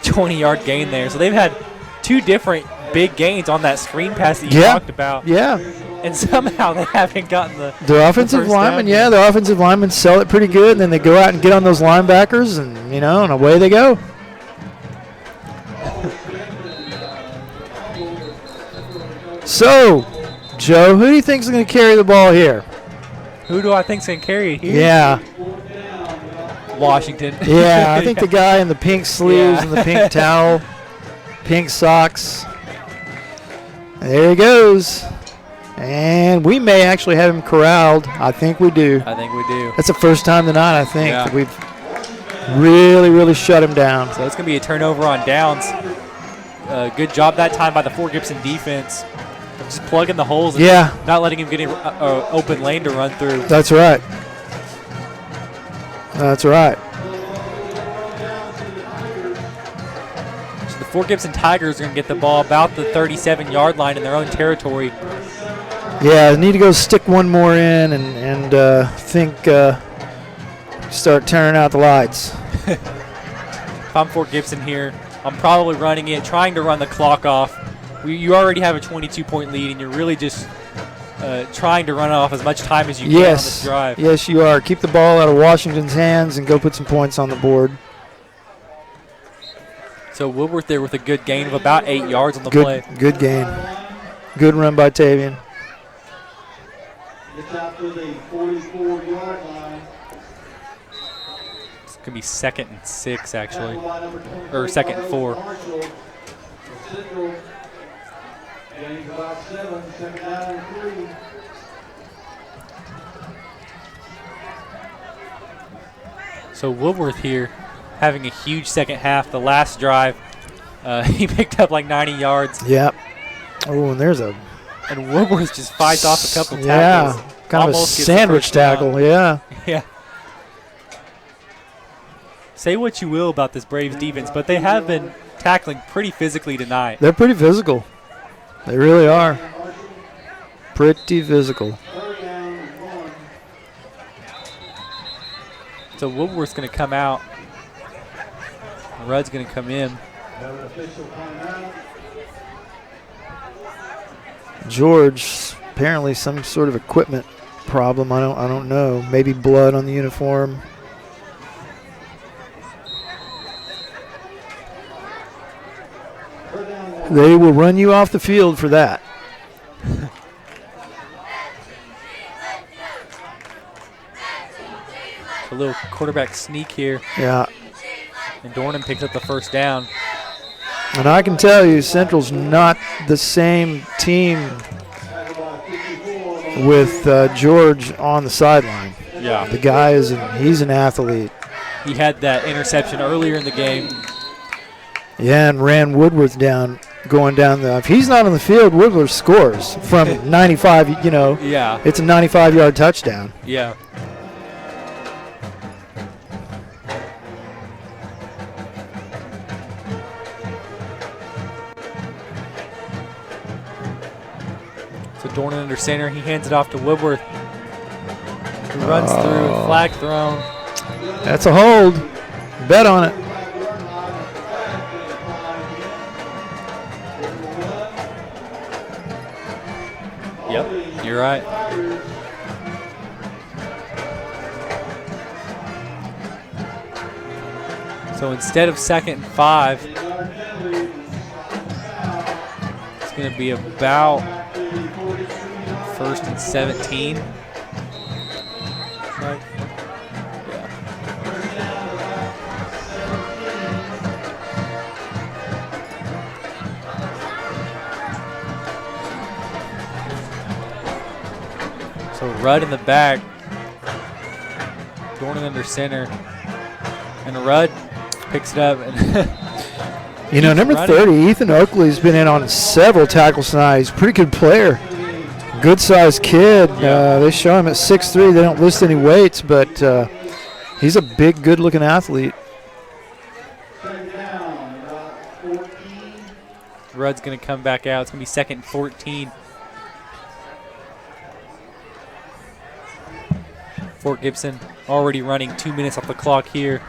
20-yard gain there. So they've had 2 different big gains on that screen pass that you talked about. Yeah. And somehow they haven't gotten the offensive linemen. Yeah, the offensive linemen sell it pretty good, and then they go out and get on those linebackers, and and away they go. So, Joe, who do you think is going to carry the ball here? Who do I think is going to carry it here? Yeah. Washington. Yeah, I think the guy in the pink sleeves and the pink towel, pink socks. There he goes. And we may actually have him corralled. I think we do. I think we do. That's the first time tonight, I think, that we've really, really shut him down. So it's going to be a turnover on downs. Good job that time by the Fort Gibson defense. Just plugging the holes and not letting him get an open lane to run through. That's right. That's right. So the Fort Gibson Tigers are going to get the ball about the 37-yard line in their own territory. Yeah, need to go stick one more in and start turning out the lights. If I'm Fort Gibson here, I'm probably running it, trying to run the clock off. You already have a 22-point lead, and you're really just trying to run off as much time as you can on this drive. Yes, you are. Keep the ball out of Washington's hands and go put some points on the board. So Woodworth there with a good gain of about 8 yards on the play. Good gain. Good run by Tavian. It's out to the 44-yard line. It's going to be 2nd and 6, actually. Or 2nd and 4. Gains about 7, 2nd down and 3. So Woodworth here having a huge second half. The last drive, he picked up like 90 yards. Yep. Oh, and there's and Woodworth just fights off a couple tackles. Yeah, kind of a sandwich tackle, yeah. Yeah. Say what you will about this Braves defense, but they have been tackling pretty physically tonight. They're pretty physical. They really are. Pretty physical. So Woodworth's going to come out. Rudd's going to come in. George, apparently some sort of equipment problem. I don't know. Maybe blood on the uniform. They will run you off the field for that. A little quarterback sneak here. Yeah. And Dornan picks up the first down. And I can tell you, Central's not the same team with George on the sideline. Yeah. The guy he's an athlete. He had that interception earlier in the game. Yeah, and ran Woodworth down, going down the. If he's not on the field, Woodworth scores from 95. Yeah. It's a 95-yard touchdown. Yeah. So Dornan under center, he hands it off to Woodworth, who runs through, flag thrown. That's a hold. Bet on it. Yep, you're right. So instead of 2nd and 5, it's going to be about 1st and 17. Right? Yeah. So Rudd in the back, Dornan under center, and Rudd picks it up. And number 30, Ethan Oakley's been in on several tackles tonight. He's a pretty good player. Good-sized kid. Yeah. They show him at 6'3". They don't list any weights, but he's a big, good-looking athlete. Rudd's going to come back out. It's going to be 2nd and 14. Fort Gibson already running 2 minutes off the clock here.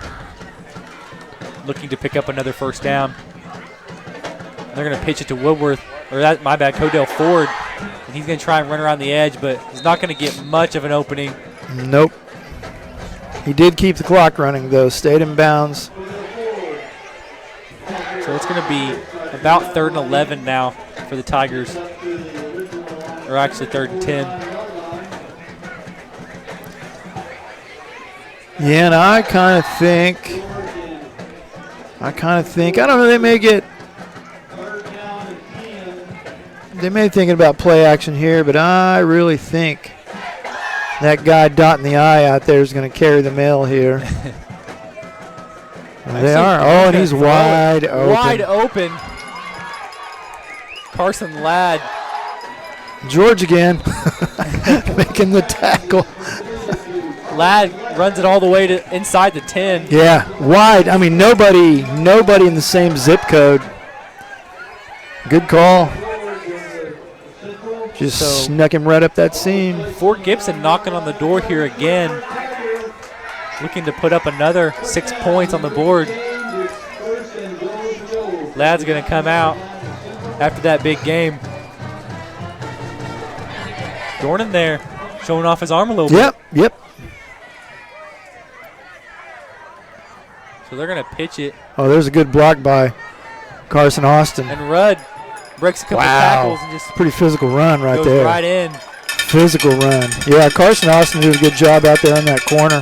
Looking to pick up another first down. They're going to pitch it to Woodworth, Codell Ford. And he's going to try and run around the edge, but he's not going to get much of an opening. Nope. He did keep the clock running, though. Stayed in bounds. So it's going to be about 3rd and 11 now for the Tigers. Or actually 3rd and 10. Yeah, and I kind of think, I don't know, they may be thinking about play action here, but I really think that guy dotting the I out there is going to carry the mail here. They are. Oh, and he's wide open. Wide open. Carson Ladd. George again, making the tackle. Ladd runs it all the way to inside the 10. Yeah, wide. I mean, nobody in the same zip code. Good call. Just snuck him right up that seam. Fort Gibson knocking on the door here again. Looking to put up another 6 points on the board. Ladd's going to come out after that big game. Dornan there, showing off his arm a little bit. Yep. So they're going to pitch it. Oh, there's a good block by Carson Austin. And Rudd breaks a couple tackles and just pretty physical run right goes there. Right in. Physical run. Yeah, Carson Austin did a good job out there in that corner.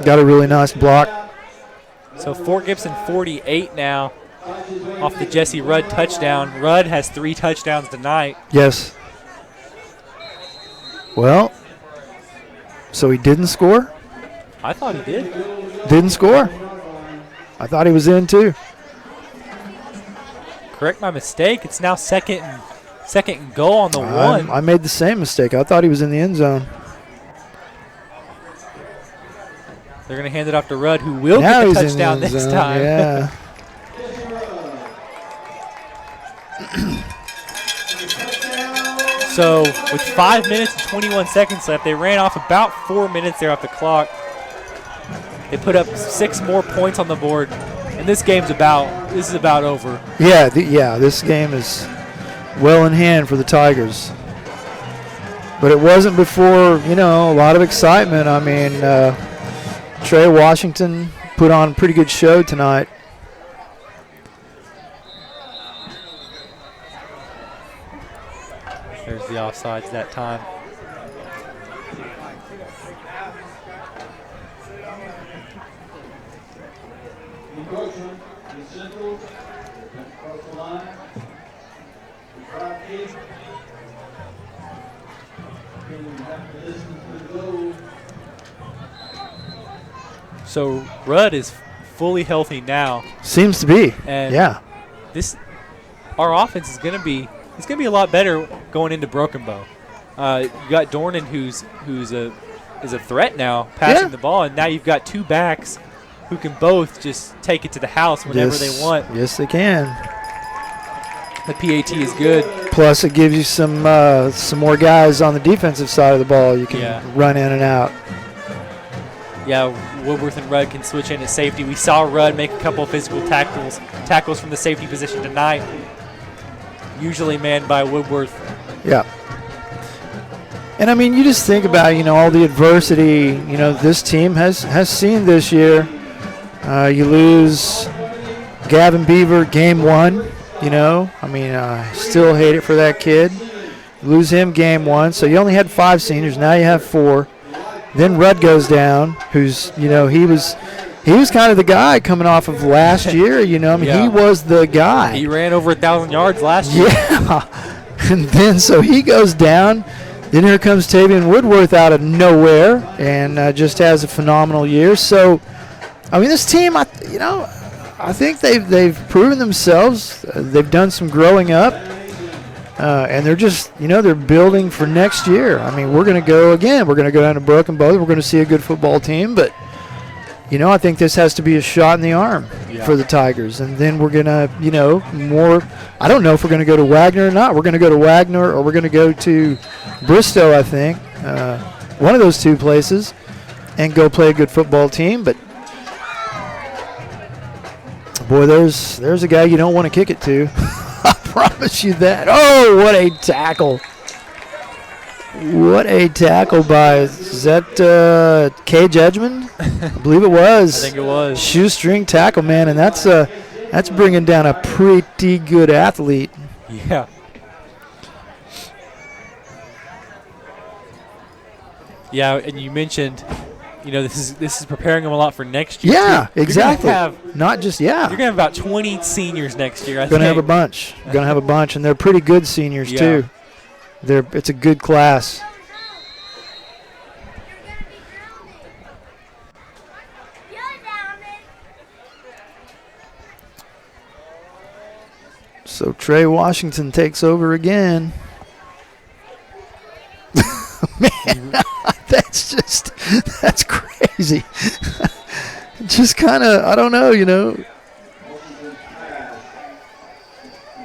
Got a really nice block. So Fort Gibson 48 now off the Jesse Rudd touchdown. Rudd has 3 touchdowns tonight. Yes. Well, so he didn't score? I thought he did. Didn't score? I thought he was in too. Correct my mistake. It's now second and goal on the 1. I made the same mistake. I thought he was in the end zone. They're going to hand it off to Rudd, who will get the touchdown this time. Yeah. So with 5 minutes and 21 seconds left, they ran off about 4 minutes there off the clock. They put up 6 more points on the board, and this is about over. Yeah, this game is well in hand for the Tigers. But it wasn't before, a lot of excitement. I mean, Trey Washington put on a pretty good show tonight. There's the offsides that time. So Rudd is fully healthy now. Seems to be. And yeah. Our offense is going to be a lot better going into Broken Bow. You got Dornan who's a threat now passing the ball, and now you've got two backs who can both just take it to the house whenever they want. Yes, they can. The PAT is good. Plus, it gives you some more guys on the defensive side of the ball you can run in and out. Yeah, Woodworth and Rudd can switch in at safety. We saw Rudd make a couple of physical tackles from the safety position tonight, usually manned by Woodworth. Yeah. And, I mean, you just think about, all the adversity, this team has seen this year. You lose Gavin Beaver game 1, I still hate it for that kid. You lose him game 1, so you only had 5 seniors. Now you have 4. Then Rudd goes down, who's, he was kind of the guy coming off of last year, He was the guy. He ran over 1,000 yards last year. Yeah. And then so he goes down. Then here comes Tavian Woodworth out of nowhere and just has a phenomenal year. So, I mean, this team, I think they've proven themselves. They've done some growing up. And they're just, they're building for next year. I mean, we're going to go down to Broken Bow. We're going to see a good football team. But, I think this has to be a shot in the arm for the Tigers. And then we're going to, I don't know if we're going to go to Wagner or not. We're going to go to Wagner or we're going to go to Bristow, I think. One of those two places and go play a good football team. But, boy, there's a guy you don't want to kick it to. I promise you that. Oh, what a tackle. What a tackle by, is that Cage Edgman? I believe it was. I think it was. Shoestring tackle, man, and that's bringing down a pretty good athlete. Yeah. Yeah, and you mentioned, this is preparing them a lot for next year. Yeah, exactly. You're going to have about 20 seniors next year, I think. Going to have a bunch. Going to have a bunch, and they're pretty good seniors, too. It's a good class. So Trey Washington takes over again. Man, that's crazy. Just kind of, I don't know,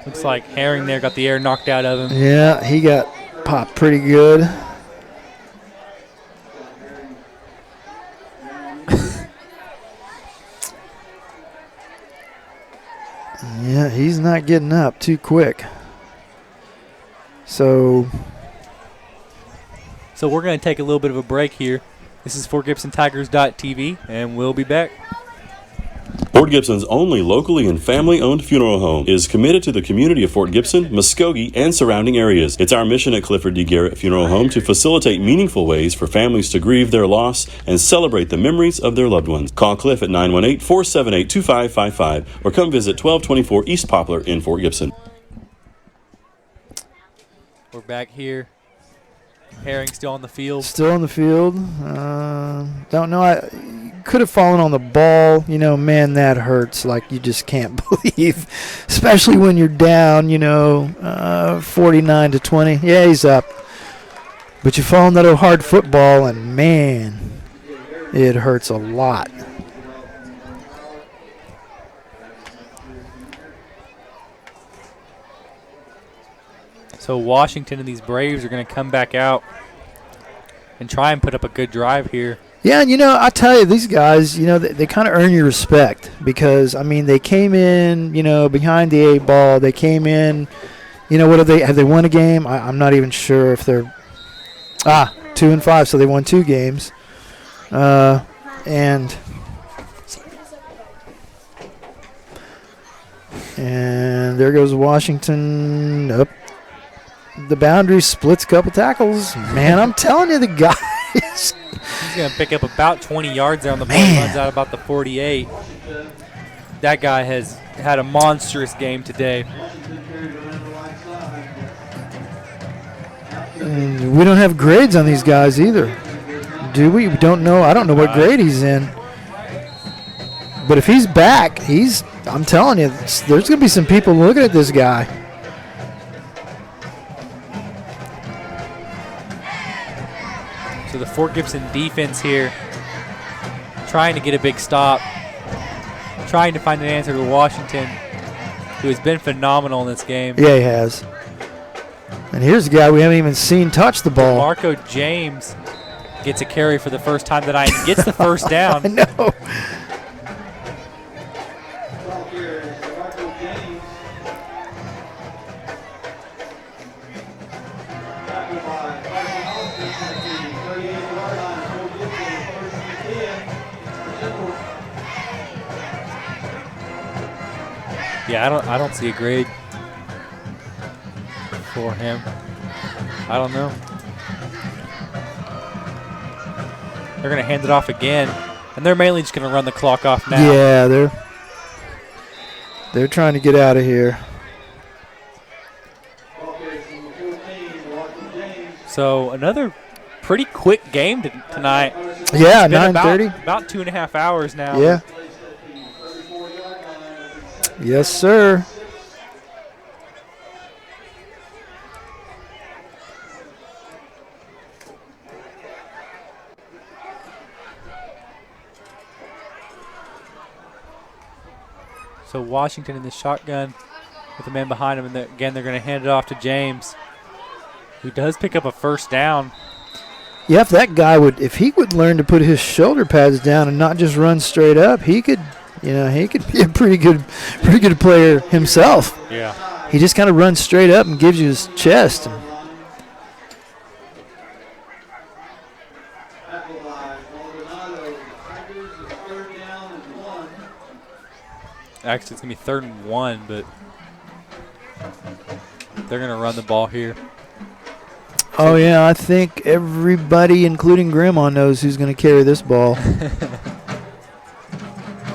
Looks like Herring there got the air knocked out of him. Yeah, he got popped pretty good. Yeah, he's not getting up too quick. So we're going to take a little bit of a break here. This is FortGibsonTigers.tv, and we'll be back. Fort Gibson's only locally and family-owned funeral home is committed to the community of Fort Gibson, Muskogee, and surrounding areas. It's our mission at Clifford D. Garrett Funeral Home to facilitate meaningful ways for families to grieve their loss and celebrate the memories of their loved ones. Call Cliff at 918-478-2555 or come visit 1224 East Poplar in Fort Gibson. We're back here. Herring still on the field. Still on the field. Don't know. I could have fallen on the ball. Man, that hurts like you just can't believe. Especially when you're down, 49-20. Yeah, he's up. But you fall on that hard football, and, man, it hurts a lot. So Washington and these Braves are going to come back out and try and put up a good drive here. Yeah, and I tell you, these guys, they kind of earn your respect because, I mean, they came in, behind the 8 ball. They came in, what have they won a game? I'm not even sure if they're 2-5, so they won 2 games. And there goes Washington up the boundary, splits a couple tackles. Man, I'm telling you, the guy is... He's going to pick up about 20 yards there on the ball. Runs out about the 48. That guy has had a monstrous game today. And we don't have grades on these guys either. Do we? We don't know. I don't know what grade he's in. But if he's back, I'm telling you, there's going to be some people looking at this guy. So the Fort Gibson defense here trying to get a big stop, trying to find an answer to Washington, who has been phenomenal in this game. Yeah, he has. And here's a guy we haven't even seen touch the ball. Marco James gets a carry for the first time tonight and gets the first down. I know. Yeah, I don't see a grade for him. I don't know. They're going to hand it off again, and they're mainly just going to run the clock off now. Yeah, they're trying to get out of here. So another pretty quick game tonight. Yeah, 9:30. About 2.5 hours now. Yeah. Yes, sir. So Washington in the shotgun with the man behind him, and again they're going to hand it off to James, who does pick up a first down. Yeah, if he would learn to put his shoulder pads down and not just run straight up, he could be a pretty good player himself. Yeah. He just kind of runs straight up and gives you his chest. Actually, it's going to be 3rd and 1, but they're going to run the ball here. Oh, yeah, I think everybody, including Grandma, knows who's going to carry this ball.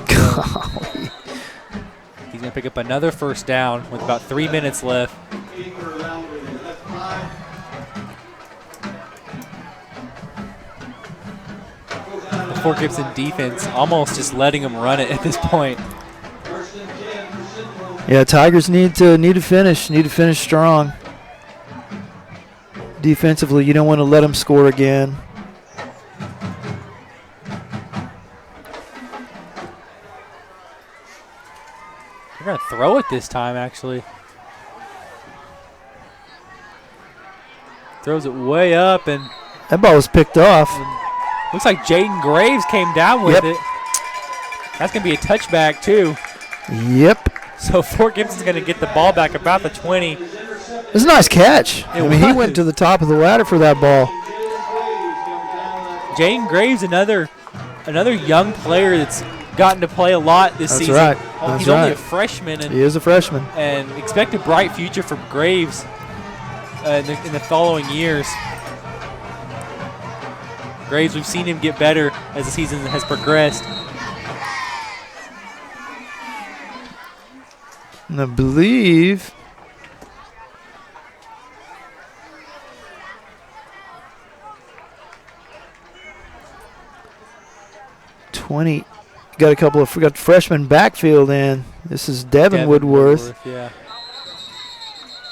Golly. He's going to pick up another first down with about 3 minutes left. The Fort Gibson defense almost just letting him run it at this point. Yeah, Tigers need to finish strong. Defensively, you don't want to let them score again. They're going to throw it this time, actually. Throws it way up, and that ball was picked off. Looks like Jaden Graves came down with it. That's going to be a touchback, too. Yep. So Fort Gibson's going to get the ball back about the 20. It was a nice catch. He went to the top of the ladder for that ball. Jaden Graves, another young player that's gotten to play a lot this season. That's right. He's only a freshman. And, he is a freshman. And expect a bright future for Graves in the following years. Graves, we've seen him get better as the season has progressed. And I believe we got freshman backfield in. This is Devin Woodworth. Yeah.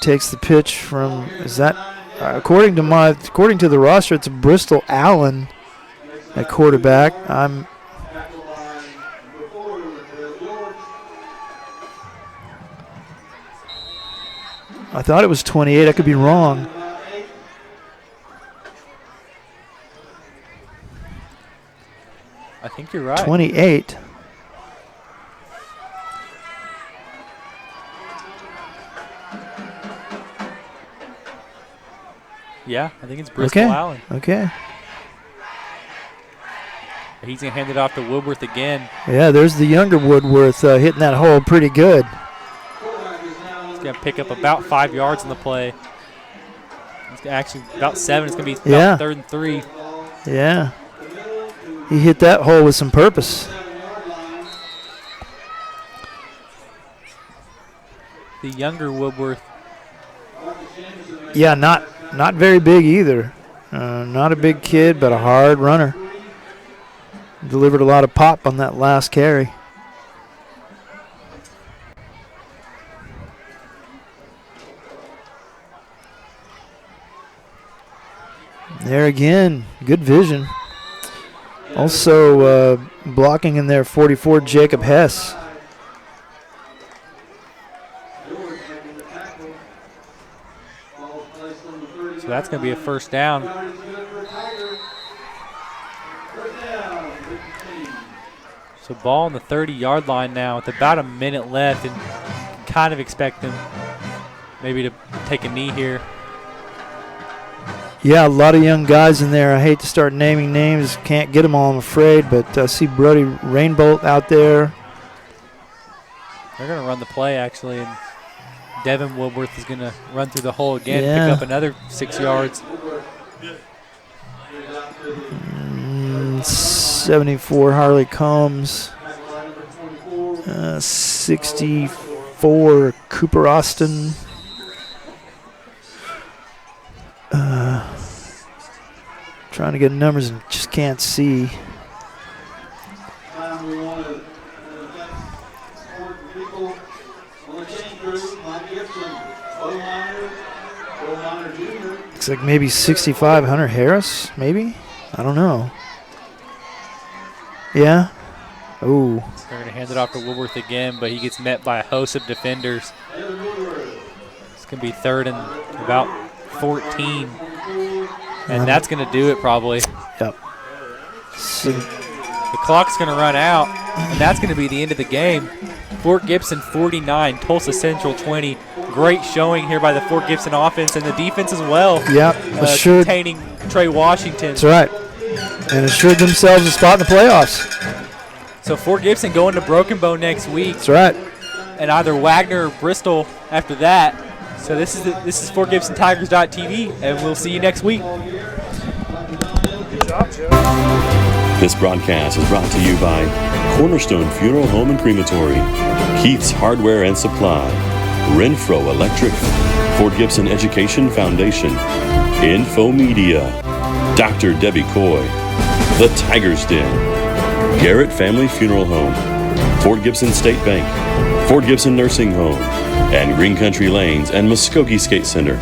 Takes the pitch from, is that according to the roster, it's Bristol Allen at quarterback. I thought it was 28. I could be wrong. I think you're right. 28. Yeah, I think it's Bristol Allen. Okay. He's going to hand it off to Woodworth again. Yeah, there's the younger Woodworth hitting that hole pretty good. He's going to pick up about 5 yards in the play. It's actually about 7. It's going to be about 3rd and 3. Yeah. He hit that hole with some purpose. The younger Woodworth. Yeah, not very big either. Not a big kid, but a hard runner. Delivered a lot of pop on that last carry. There again, good vision. Also blocking in there, 44, Jacob Hess. So that's going to be a first down. So ball on the 30-yard line now with about a minute left, and kind of expect them maybe to take a knee here. Yeah, a lot of young guys in there. I hate to start naming names. Can't get them all, I'm afraid. But I see Brody Rainbolt out there. They're going to run the play, actually. And Devin Woodworth is going to run through the hole again, Yeah. pick up another 6 yards. 74, Harley Combs. 64, Cooper Austin. Trying to get numbers and just can't see. Looks like maybe 65, Hunter Harris, maybe? I don't know. Yeah. Oh. They're going to hand it off to Woodworth again, but he gets met by a host of defenders. It's going to be third and about 14. And that's going to do it probably. Yep. The clock's going to run out, and that's going to be the end of the game. Fort Gibson 49, Tulsa Central 20. Great showing here by the Fort Gibson offense and the defense as well. Yep. Containing Trey Washington. That's right. And assured themselves a spot in the playoffs. So Fort Gibson going to Broken Bow next week. That's right. And either Wagner or Bristol after that. So this is Fort Gibson Tigers.tv, and we'll see you next week. Good job, Joe. This broadcast is brought to you by Cornerstone Funeral Home and Crematory, Keith's Hardware and Supply, Renfro Electric, Fort Gibson Education Foundation, Info Media, Dr. Debbie Coy, The Tiger's Den, Garrett Family Funeral Home, Fort Gibson State Bank, Fort Gibson Nursing Home, and Green Country Lanes and Muskogee Skate Center.